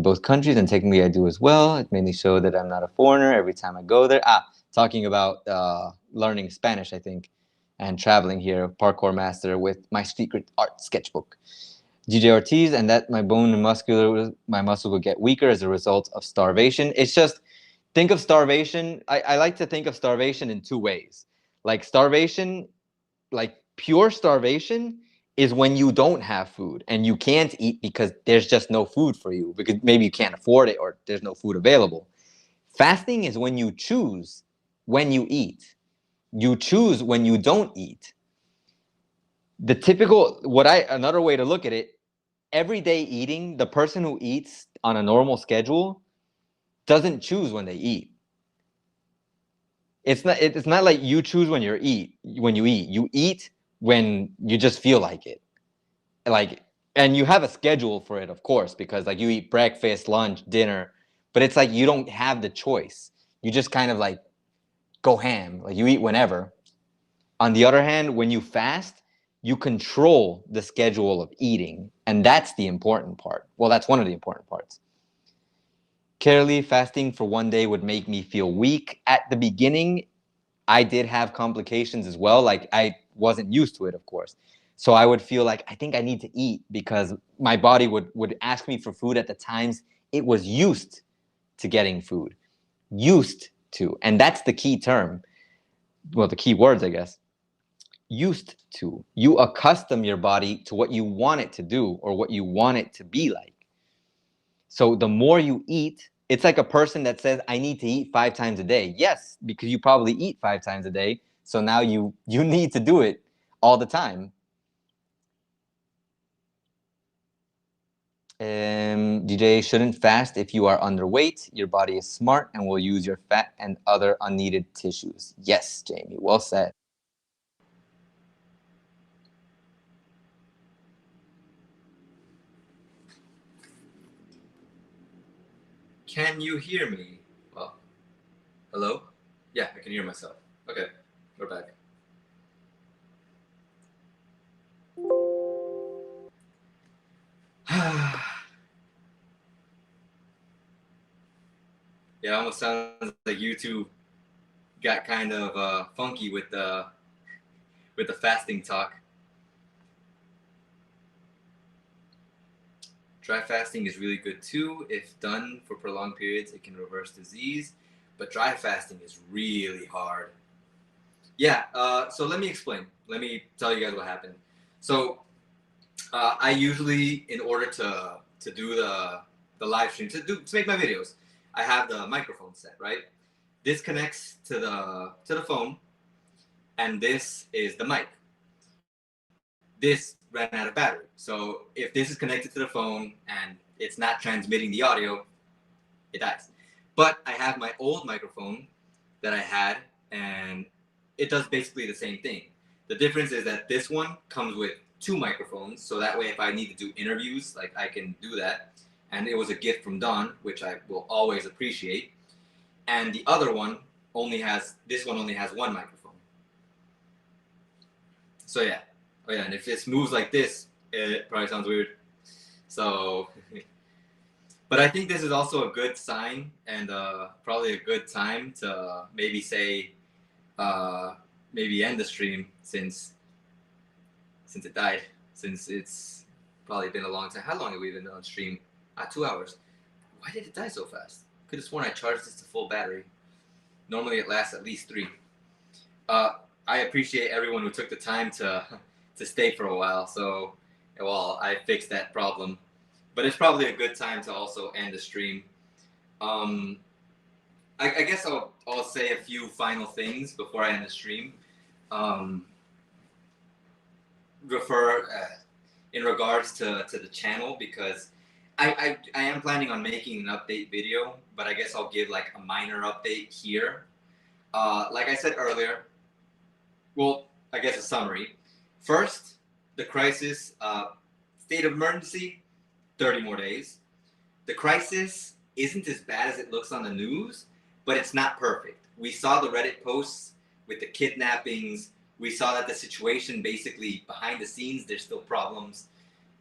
both countries, and technically I do as well. It mainly shows that I'm not a foreigner every time I go there. Talking about learning Spanish, I think, and traveling here, parkour master with my secret art sketchbook. DJ Ortiz, and that my bone and my muscle will get weaker as a result of starvation. It's just, think of starvation. I like to think of starvation in two ways. Like starvation, like pure starvation, is when you don't have food and you can't eat because there's just no food for you, because maybe you can't afford it or there's no food available. Fasting is when you choose when you eat. You choose when you don't eat. Another way to look at it, everyday eating, the person who eats on a normal schedule doesn't choose when they eat. It's not like you choose when you eat. You eat when you just feel like it. like, and you have a schedule for it, of course, because like you eat breakfast, lunch, dinner, but it's like you don't have the choice. You just kind of like go ham, like you eat whenever. On the other hand, when you fast, you control the schedule of eating, and that's the important part. Well, that's one of the important parts. Carefully fasting for one day would make me feel weak. At the beginning, I did have complications as well. Like I wasn't used to it, of course. So I would feel like I think I need to eat because my body would ask me for food at the times it was used to getting food. Used to. And that's the key term. Well, the key words, I guess. Used to. You accustom your body to what you want it to do or what you want it to be like. So the more you eat, it's like a person that says, I need to eat 5 times a day. Yes, because you probably eat 5 times a day. So now you need to do it all the time. DJ shouldn't fast if you are underweight. Your body is smart and will use your fat and other unneeded tissues. Yes, Jamie, well said. Can you hear me? Well, hello? Yeah, I can hear myself. Okay, we're back. Yeah, it almost sounds like YouTube got kind of funky with the fasting talk. Dry fasting is really good too. If done for prolonged periods, it can reverse disease. But dry fasting is really hard. Yeah, so let me explain. Let me tell you guys what happened. So I usually, in order to do the live stream, to make my videos, I have the microphone set, right? This connects to the phone, and this is the mic. This ran out of battery. So if this is connected to the phone and it's not transmitting the audio, it dies. But I have my old microphone that I had, and it does basically the same thing. The difference is that this one comes with 2 microphones, so that way if I need to do interviews, like I can do that. And it was a gift from Don, which I will always appreciate. And the other one only has 1 microphone. So yeah. Oh yeah, and if this moves like this, it probably sounds weird. So, but I think this is also a good sign and probably a good time to maybe say, maybe end the stream since it died, since it's probably been a long time. How long have we been on stream? 2 hours. Why did it die so fast? Could have sworn I charged this to full battery. Normally it lasts at least 3. I appreciate everyone who took the time to stay for a while. So, well, I fixed that problem. But it's probably a good time to also end the stream. I guess I'll say a few final things before I end the stream. In regards to the channel, because I am planning on making an update video, but I guess I'll give like a minor update here. Like I said earlier, well, I guess a summary. First, the crisis, state of emergency, 30 more days. The crisis isn't as bad as it looks on the news, but it's not perfect. We saw the Reddit posts with the kidnappings. We saw that the situation basically behind the scenes, there's still problems.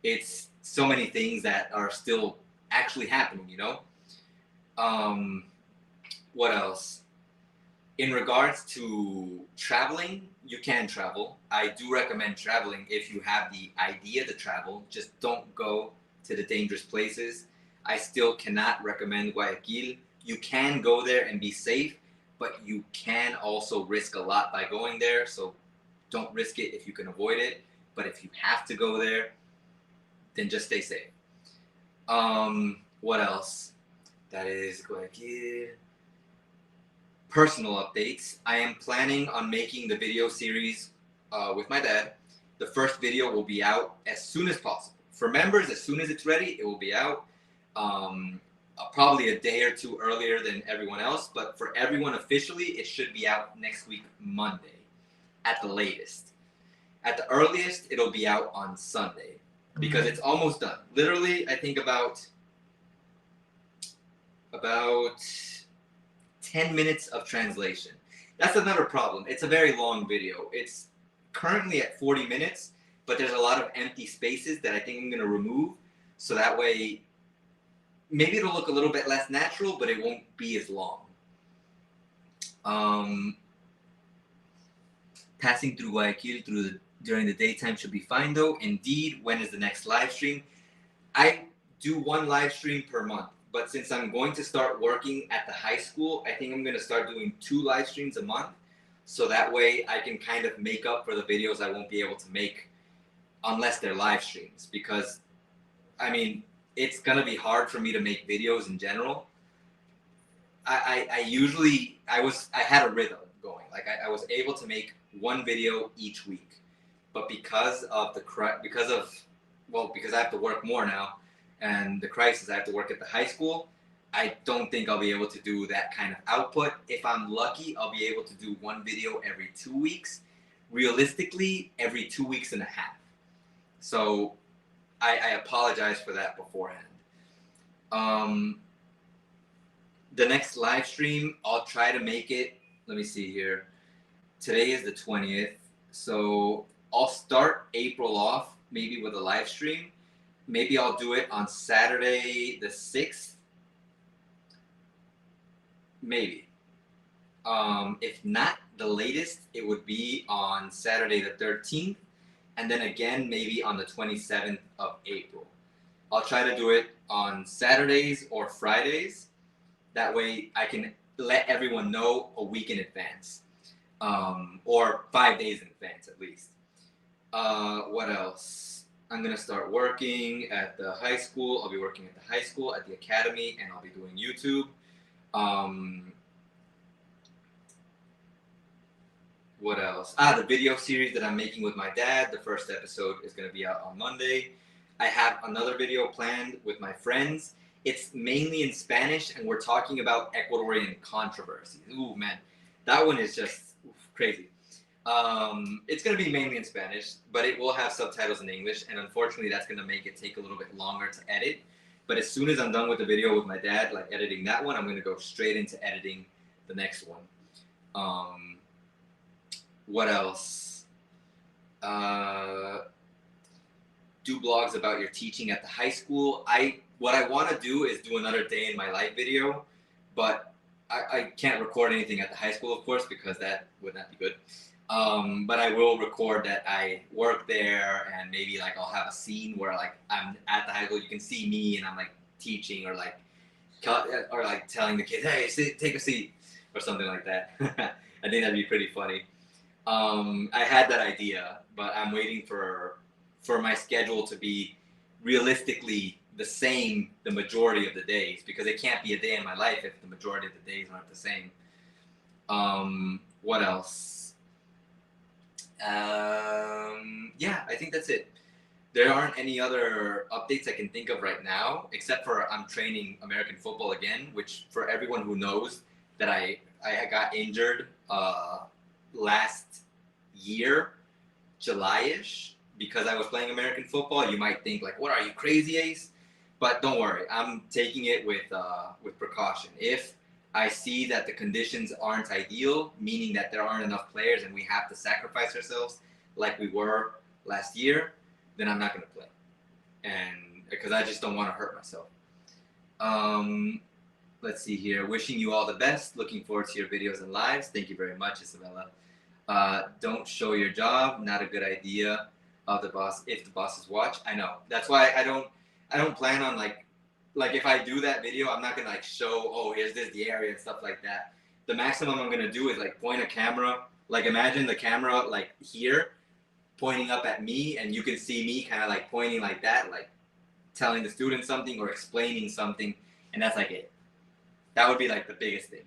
It's so many things that are still actually happening, you know? What else? In regards to traveling, you can travel. I do recommend traveling if you have the idea to travel. Just don't go to the dangerous places. I still cannot recommend Guayaquil. You can go there and be safe, but you can also risk a lot by going there. So don't risk it if you can avoid it. But if you have to go there, then just stay safe. What else? That is Guayaquil. Personal updates. I am planning on making the video series with my dad. The first video will be out as soon as possible. For members, as soon as it's ready, it will be out. Probably a day or 2 earlier than everyone else, but for everyone officially, it should be out next week, Monday, at the latest. At the earliest, it'll be out on Sunday. because it's almost done. Literally, I think about 10 minutes of translation. That's another problem. It's a very long video. It's currently at 40 minutes, but there's a lot of empty spaces that I think I'm going to remove, so that way maybe it'll look a little bit less natural, but it won't be as long. Passing through Guayaquil during the daytime should be fine though. Indeed, when is the next live stream? I do one live stream per month, but since I'm going to start working at the high school, I think I'm going to start doing 2 live streams a month, so that way I can kind of make up for the videos I won't be able to make unless they're live streams, because I mean, it's going to be hard for me to make videos in general. I had a rhythm going. Like I was able to make 1 video each week, but because I have to work more now, and the crisis, I have to work at the high school, I don't think I'll be able to do that kind of output. If I'm lucky, I'll be able to do 1 video every 2 weeks. Realistically, every 2 weeks and a half. So I apologize for that beforehand. The next live stream, I'll try to make it, let me see here. Today is the 20th, so I'll start April off maybe with a live stream. Maybe I'll do it on Saturday the 6th. Maybe. If not, the latest, it would be on Saturday the 13th. And then again, maybe on the 27th of April. I'll try to do it on Saturdays or Fridays. That way I can let everyone know a week in advance. Or 5 days in advance at least. What else? I'm going to start working at the high school. I'll be working at the high school, at the academy, and I'll be doing YouTube. What else? The video series that I'm making with my dad. The first episode is going to be out on Monday. I have another video planned with my friends. It's mainly in Spanish, and we're talking about Ecuadorian controversies. Ooh, man. That one is just crazy. It's going to be mainly in Spanish, but it will have subtitles in English, and unfortunately that's going to make it take a little bit longer to edit. But as soon as I'm done with the video with my dad, like editing that one, I'm going to go straight into editing the next one. What else? Do blogs about your teaching at the high school. What I want to do is do another day in my life video, but I can't record anything at the high school, of course, because that would not be good. But I will record that I work there, and maybe like I'll have a scene where like I'm at the high school, you can see me and I'm like teaching, or like telling the kids, hey, take a seat, or something like that. I think that'd be pretty funny. I had that idea, but I'm waiting for my schedule to be realistically the same the majority of the days, because it can't be a day in my life if the majority of the days aren't the same. What else? Yeah, I think that's it. There aren't any other updates I can think of right now, except for I'm training American football again, which for everyone who knows that I got injured last year, July-ish, because I was playing American football. You might think like, what are you, crazy, Ace? But don't worry, I'm taking it with precaution. If I see that the conditions aren't ideal, meaning that there aren't enough players and we have to sacrifice ourselves like we were last year, then I'm not going to play. And because I just don't want to hurt myself. Let's see here. Wishing you all the best. Looking forward to your videos and lives. Thank you very much, Isabella. Don't show your job. Not a good idea of the boss if the bosses watch. I know. That's why I don't plan on like if I do that video, I'm not gonna like show, oh, here's the area and stuff like that. The maximum I'm gonna do is like point a camera, like imagine the camera like here, pointing up at me, and you can see me kind of like pointing like that, like telling the student something or explaining something, and that's like it. That would be like the biggest thing.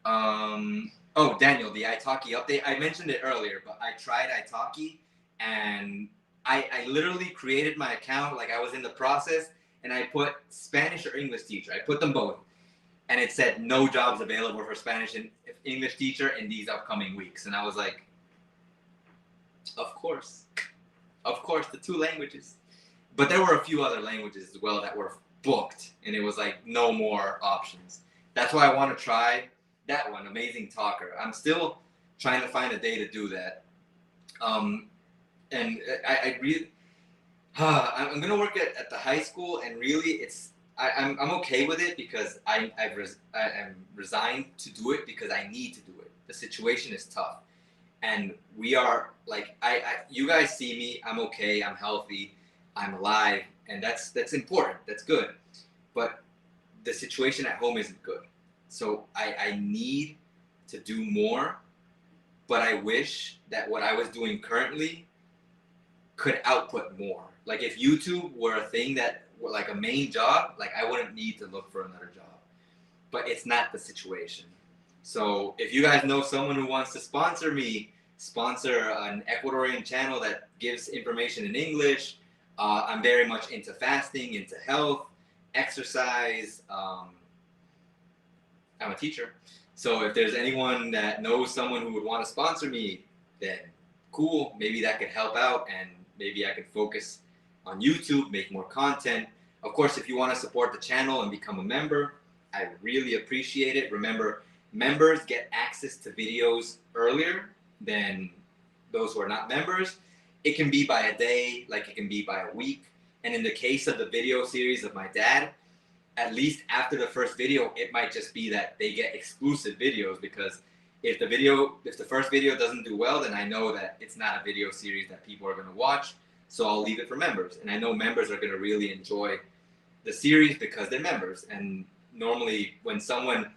Oh, Daniel, the italki update. I mentioned it earlier, but I tried italki, and I literally created my account, like I was in the process, and I put Spanish or English teacher. I put them both, and it said no jobs available for Spanish and English teacher in these upcoming weeks. And I was like, of course, the 2 languages. But there were a few other languages as well that were booked, and it was like no more options. That's why I want to try that one, Amazing Talker. I'm still trying to find a day to do that. And I really, I'm gonna work at the high school, and really, I'm okay with it because I'm resigned to do it because I need to do it. The situation is tough, and we are like you guys see me. I'm okay. I'm healthy. I'm alive, and that's important. That's good, but the situation at home isn't good. So I need to do more, but I wish that what I was doing currently could output more. Like if YouTube were a thing that were like a main job, like I wouldn't need to look for another job. But it's not the situation. So if you guys know someone who wants to sponsor me, sponsor an Ecuadorian channel that gives information in English. I'm very much into fasting, into health, exercise. I'm a teacher. So if there's anyone that knows someone who would want to sponsor me, then cool. Maybe that could help out, and maybe I could focus on YouTube, make more content. Of course, if you want to support the channel and become a member, I really appreciate it. Remember, members get access to videos earlier than those who are not members. It can be by a day, like it can be by a week. And in the case of the video series of my dad, at least after the first video, it might just be that they get exclusive videos, because if the first video doesn't do well, then I know that it's not a video series that people are going to watch. So I'll leave it for members. And I know members are going to really enjoy the series because they're members. And normally when someone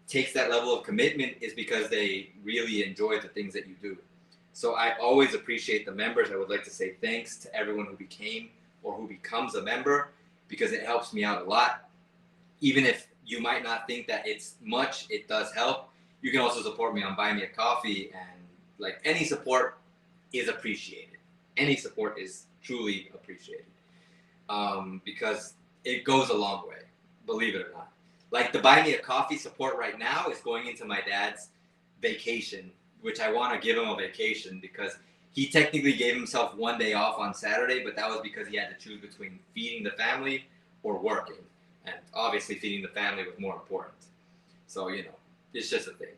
takes that level of commitment is because they really enjoy the things that you do. So I always appreciate the members. I would like to say thanks to everyone who became or who becomes a member, because it helps me out a lot. Even if you might not think that it's much, it does help. You can also support me on Buy Me a Coffee, and like any support is appreciated. Any support is truly appreciated, because it goes a long way, believe it or not. Like the Buy Me a Coffee support right now is going into my dad's vacation, which I want to give him a vacation because he technically gave himself one day off on Saturday, but that was because he had to choose between feeding the family or working. And obviously feeding the family was more important. So, it's just a thing.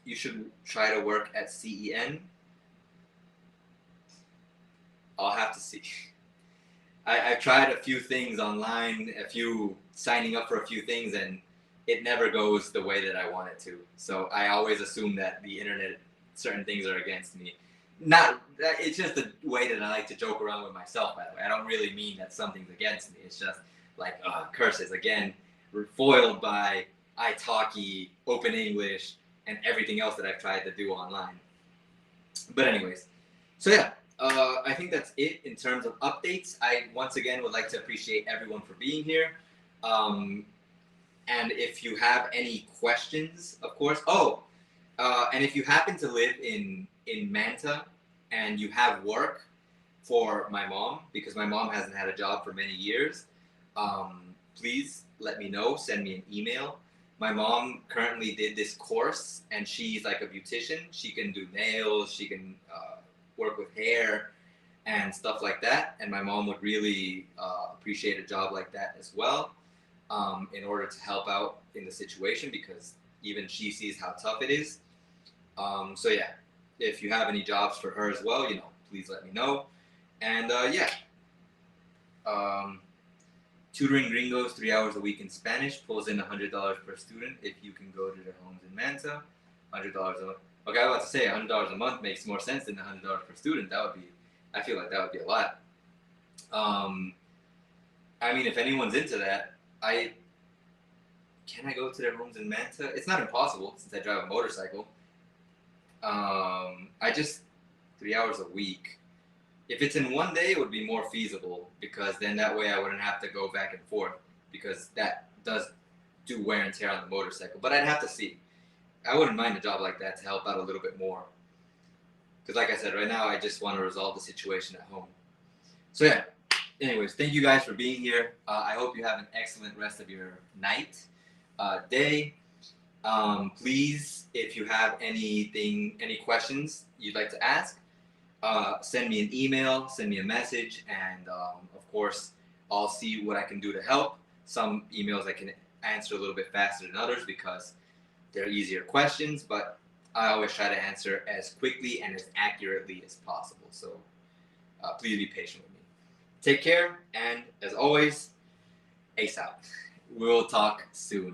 You should try to work at CEN. I'll have to see. I've tried a few things online, signing up for a few things, and it never goes the way that I want it to. So I always assume that the internet, certain things are against me. It's just the way that I like to joke around with myself, by the way. I don't really mean that something's against me. It's just like, curses. Again, we're foiled by italki, open English, and everything else that I've tried to do online. But anyways, so yeah, I think that's it in terms of updates. I, once again, would like to appreciate everyone for being here. And if you have any questions, of course. And if you happen to live in Manta and you have work for my mom, because my mom hasn't had a job for many years, please let me know. Send me an email. My mom currently did this course, and she's like a beautician. She can do nails. She can work with hair and stuff like that. And my mom would really appreciate a job like that as well, in order to help out in the situation, because even she sees how tough it is. So yeah, if you have any jobs for her as well, please let me know. And tutoring gringos 3 hours a week in Spanish pulls in $100 per student if you can go to their homes in Manta. $100 a month. Okay, I was about to say $100 a month makes more sense than $100 per student. I feel like that would be a lot. I mean, if anyone's into that, can I go to their homes in Manta? It's not impossible since I drive a motorcycle. 3 hours a week. If it's in one day, it would be more feasible, because then that way I wouldn't have to go back and forth, because that does do wear and tear on the motorcycle. But I'd have to see. I wouldn't mind a job like that to help out a little bit more. Because like I said, right now I just want to resolve the situation at home. So yeah, anyways, thank you guys for being here. I hope you have an excellent rest of your night, day. Please, if you have any questions you'd like to ask, send me an email, send me a message, and of course, I'll see what I can do to help. Some emails I can answer a little bit faster than others because they're easier questions, but I always try to answer as quickly and as accurately as possible. So please be patient with me. Take care, and as always, ace out. We'll talk soon.